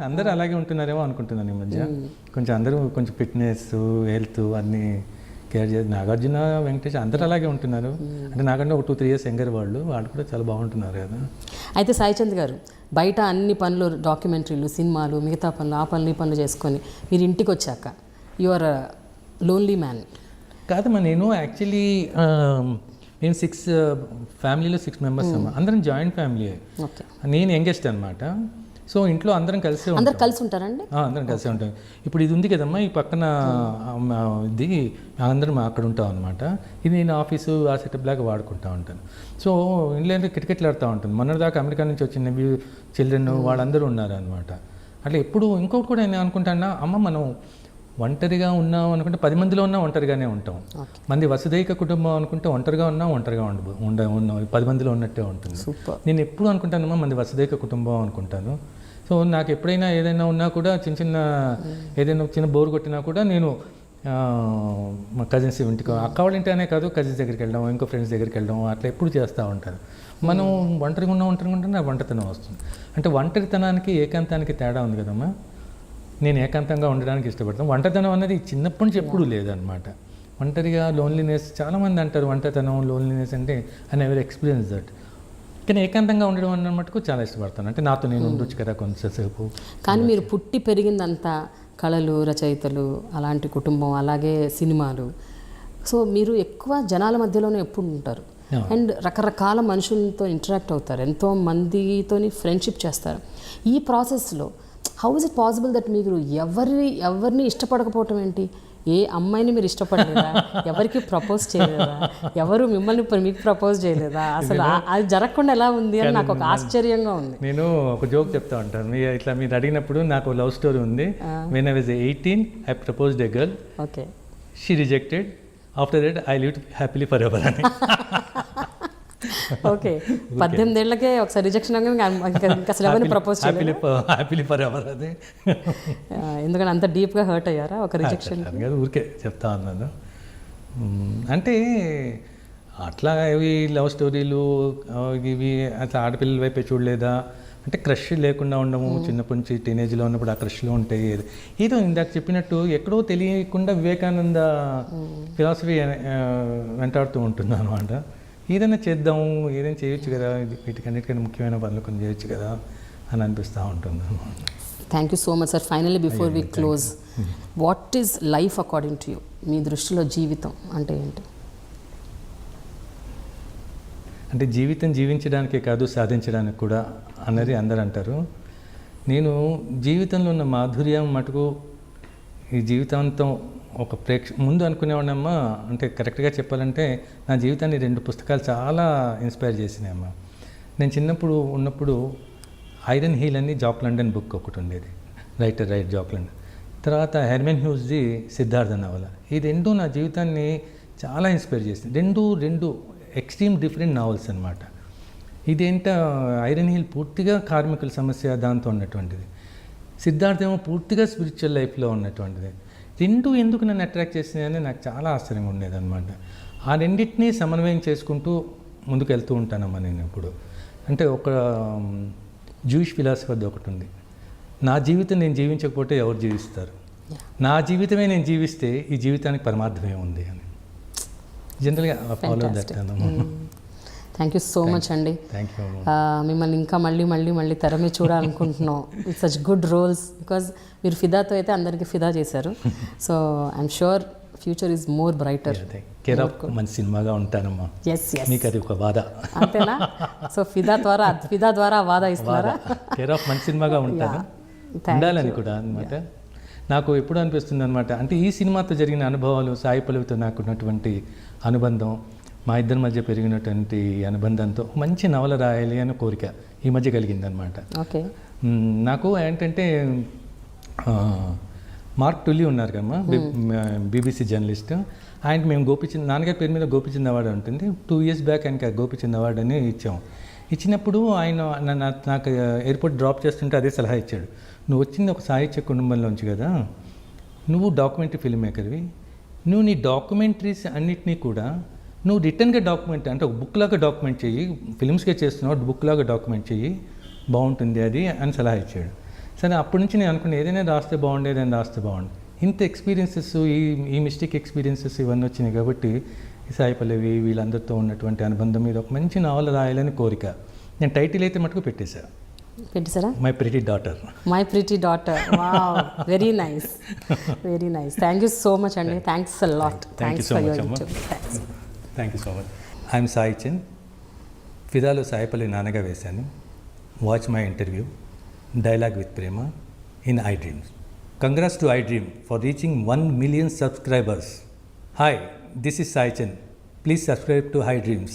అందరూ అలాగే ఉంటున్నారేమో అనుకుంటున్నాను ఈ మధ్య. కొంచెం అందరూ కొంచెం ఫిట్నెస్ హెల్త్ అన్నీ కేర్ చేసి, నాగార్జున వెంకటేష్ అందరూ అలాగే ఉంటున్నారు. అంటే నాకంటే ఒక 2-3 years యంగర్ వాళ్ళు కూడా చాలా బాగుంటున్నారు కదా. అయితే సాయి చంద్ గారు బయట అన్ని పనులు, డాక్యుమెంటరీలు, సినిమాలు, మిగతా పనులు, ఆ పనులు ఈ పనులు చేసుకొని మీరు ఇంటికి వచ్చాక యు ఆర్ లోన్లీ మ్యాన్. కాదమ్మా, నేను యాక్చువల్లీ నేను ఫ్యామిలీలో 6 members అమ్మా, అందరం జాయింట్ ఫ్యామిలీ. నేను యంగెస్ట్ అనమాట. సో ఇంట్లో అందరం కలిసే ఉంటాం. కలిసి ఉంటారండి? అందరం కలిసే ఉంటాం. ఇప్పుడు ఇది ఉంది కదమ్మా, ఈ పక్కన ఇది అందరం అక్కడ ఉంటాం అనమాట. ఇది నేను ఆఫీసు ఆ సెటప్ లాగా వాడుకుంటూ ఉంటాను. సో ఇంట్లో కిటకిటలు ఆడుతూ ఉంటాను. మొన్నటిదాకా అమెరికా నుంచి వచ్చిన చిల్డ్రన్ వాళ్ళందరూ ఉన్నారు అనమాట. అట్లా ఎప్పుడు ఇంకొకటి కూడా నేను అనుకుంటాను, అమ్మ మనం ఒంటరిగా ఉన్నాం అనుకుంటే 10 మందిలో ఉన్నా ఒంటరిగానే ఉంటాం. మంది వసుదైక కుటుంబం అనుకుంటే ఒంటరిగా ఉన్నాం 10 మందిలో ఉన్నట్టే ఉంటుంది. నేను ఎప్పుడు అనుకుంటానమ్మా మంది వసుదైక కుటుంబం అనుకుంటాను. సో నాకు ఎప్పుడైనా ఏదైనా ఉన్నా కూడా ఏదైనా చిన్న బోర్ కొట్టినా కూడా నేను మా కజిన్స్ ఇంటికి అక్క వాళ్ళ ఇంటి అనే కాదు, కజిన్స్ దగ్గరికి వెళ్ళడం, ఇంకో ఫ్రెండ్స్ దగ్గరికి వెళ్ళడం అట్లా ఎప్పుడు చేస్తూ ఉంటాను. మనం ఒంటరిగా ఉంటే నాకు ఒంటరితనం వస్తుంది. అంటే ఒంటరితనానికి ఏకాంతానికి తేడా ఉంది కదమ్మా. నేను ఏకాంతంగా ఉండడానికి ఇష్టపడతాను. ఒంటరితనం అనేది చిన్నప్పటి నుంచి ఎప్పుడూ లేదనమాట. ఒంటరిగా లోన్లీనెస్ చాలామంది అంటారు ఒంటరితనం లోన్లీనెస్ అంటే ఐ నెవర్ ఎక్స్పీరియన్స్ దట్. కానీ ఏకాంతంగా ఉండడం అన్న మటుకు చాలా ఇష్టపడతాను. అంటే నాతో నేను ఉండొచ్చు కదా కొంచెంసేపు. కానీ మీరు పుట్టి పెరిగిందంతా కళలు, రచయితలు, అలాంటి కుటుంబం, అలాగే సినిమాలు. సో మీరు ఎక్కువ జనాల మధ్యలోనే ఎప్పుడు ఉంటారు అండ్ రకరకాల మనుషులతో ఇంటరాక్ట్ అవుతారు, ఎంతో మందితోని ఫ్రెండ్షిప్ చేస్తారు. ఈ ప్రాసెస్లో how is it possible that మీరు ఎవరిని ఇష్టపడకపోవటం ఏంటి? ఏ అమ్మాయిని మీరు ఇష్టపడలేదా? ఎవరికి ప్రపోజ్ చేయలేదా? ఎవరు మిమ్మల్ని మీకు ప్రపోజ్ చేయలేదా? అసలు అది జరగకుండా ఎలా ఉంది అని నాకు ఒక ఆశ్చర్యంగా ఉంది. నేను ఒక జోక్ చెప్తా ఉంటాను. ఇట్లా మీరు అడిగినప్పుడు నాకు లవ్ స్టోరీ ఉంది. When I was 18 I proposed a girl. Okay. She rejected. After that I lived happily for ever అని. ఓకే. 18 ఏళ్ళకే ఒకసారి రిజెక్షన్ ఇంకా అసలు ఎవరిని ప్రపోజ్ చేయలేదు. హ్యాపీలీ ఫర్ ఎవర్ అది. ఎందుకంటే అంత డీప్గా హర్ట్ అయ్యారా ఒక రిజెక్షన్? ఊరికే చెప్తా ఉన్నాను. అంటే అట్లా ఇవి లవ్ స్టోరీలు ఇవి అట్లా ఆడపిల్లల వైపే చూడలేదా అంటే క్రష్ లేకుండా ఉండము. చిన్నప్పటి నుంచి టీనేజ్లో ఉన్నప్పుడు ఆ క్రష్లో ఉంటాయి. ఏదో ఇందాక చెప్పినట్టు ఎక్కడో తెలియకుండా వివేకానంద ఫిలాసఫీ వెంటాడుతూ ఉంటుంది అనమాట. ఏదైనా చేద్దాము, ఏదైనా చేయొచ్చు కదా, వీటికన్నిటికన్నా ముఖ్యమైన పనులు కొన్ని చేయొచ్చు కదా అని అనిపిస్తూ ఉంటుంది. Thank you so much sir. Finally before we close, what is life according to you? మీ దృష్టిలో జీవితం అంటే ఏంటి? అంటే జీవితం జీవించడానికే కాదు సాధించడానికి కూడా అన్నది అందరూ అంటారు. నేను జీవితంలో ఉన్న మాధుర్యం మటుకు ఈ జీవితాంతం ఒక ముందు అనుకునేవాడినమ్మా. అంటే కరెక్ట్గా చెప్పాలంటే నా జీవితాన్ని 2 పుస్తకాలు చాలా ఇన్స్పైర్ చేసినాయమ్మా. నేను చిన్నప్పుడు ఉన్నప్పుడు ఐరన్ హీల్ అని జాక్ లండన్ బుక్ ఒకటి ఉండేది, రైటర్ జాక్ లండన్. తర్వాత హెర్మన్ హ్యూస్ది సిద్ధార్థ నవల. ఈ 2 నా జీవితాన్ని చాలా ఇన్స్పైర్ చేసింది. రెండు ఎక్స్ట్రీమ్ డిఫరెంట్ నావల్స్ అనమాట. ఇదేంట ఐరన్ హీల్ పూర్తిగా కార్మికుల సమస్య దాంతో ఉన్నటువంటిది, సిద్ధార్థ ఏమో పూర్తిగా స్పిరిచువల్ లైఫ్లో ఉన్నటువంటిది. 2 ఎందుకు నన్ను అట్రాక్ట్ చేసినాయని నాకు చాలా ఆశ్చర్యంగా ఉండేదన్నమాట. ఆ రెండింటినీ సమన్వయం చేసుకుంటూ ముందుకు వెళ్తూ ఉంటానమ్మా నేను ఇప్పుడు. అంటే ఒక జూయిష్ ఫిలాసఫీ ఒకటి ఉంది, నా జీవితం నేను జీవించకపోతే ఎవరు జీవిస్తారు, నా జీవితమే నేను జీవిస్తే ఈ జీవితానికి పరమార్థమే ఉంది అని జనరల్గా follow that. Thank you so much అండి. Thank you. మిమ్మల్ని ఇంకా మళ్ళీ తెర మీద చూడాలనుకుంటున్నాం. It's such good roles because మీరు ఫిదాతో అయితే అందరికీ ఫిదా చేశారు. So I'm sure future is more brighter. Care of మంచి సినిమాగా ఉంటానమ్మా. ఎస్ మీకు అది ఒక వాదా అంతేనా? సో ఫిదా ద్వారా వాదా ఇస్తున్నారా? కేర్ ఆఫ్ మంచి సినిమాగా ఉంటాను, ఉండాలని కూడా అనమాట. నాకు ఎప్పుడు అనిపిస్తుంది అనమాట, అంటే ఈ సినిమాతో జరిగిన అనుభవాలు, సాయి పల్లవితో నాకు ఉన్నటువంటి అనుబంధం, మా ఇద్దరి మధ్య పెరిగినటువంటి అనుబంధంతో మంచి నవల రాయాలి అని కోరిక ఈ మధ్య కలిగిందనమాట. ఓకే. నాకు ఏంటంటే మార్క్ టుల్లీ ఉన్నారు కదమ్మా, బీబీసీ జర్నలిస్ట్. ఆయన మేము గోపిచంద్ నాన్నగారి పేరు మీద గోపిచంద్ అవార్డు ఉంటుంది. 2 years బ్యాక్ ఆయనకి గోపిచంద్ అవార్డు అని ఇచ్చాము. ఇచ్చినప్పుడు ఆయన నాకు ఎయిర్పోర్ట్ డ్రాప్ చేస్తుంటే అదే సలహా ఇచ్చాడు, నువ్వు వచ్చింది ఒక సాహిత్య కుటుంబంలోంచి కదా, నువ్వు డాక్యుమెంటరీ ఫిల్మ్ మేకర్వి, నువ్వు నీ డాక్యుమెంటరీస్ అన్నిటినీ కూడా నువ్వు రిటర్న్గా డాక్యుమెంట్ అంటే ఒక బుక్ లాగా డాక్యుమెంట్ చెయ్యి, ఫిల్మ్స్గా చేస్తున్నావు బుక్ లాగా డాక్యుమెంట్ చెయ్యి, బాగుంటుంది అది అని సలహా ఇచ్చాడు. సరే అప్పటి నుంచి నేను అనుకున్నా ఏదైనా రాస్తే బాగుండేది అని రాస్తే బాగుండు. ఇంత ఎక్స్పీరియన్సెస్ ఈ మిస్టేక్ ఎక్స్పీరియన్సెస్ ఇవన్నీ వచ్చినాయి కాబట్టి సాయి పల్లవి వీళ్ళందరితో ఉన్నటువంటి అనుబంధం మీద ఒక మంచి నవల రాయాలని కోరిక. నేను టైటిల్ అయితే మటుకు పెట్టేశారా? My pretty daughter. Wow, very nice. Thank you so much అండి. Thanks a lot. Thanks for your YouTube. Thank you so much. I'm Sai Chand. ఫిదాలో సాయిపల్లి నాన్నగా వేశాను. Watch my interview dialogue with Prema in I dreams. Congrats to I dream for reaching 1 million subscribers. Hi, this is Sai Chand. Please subscribe to High Dreams.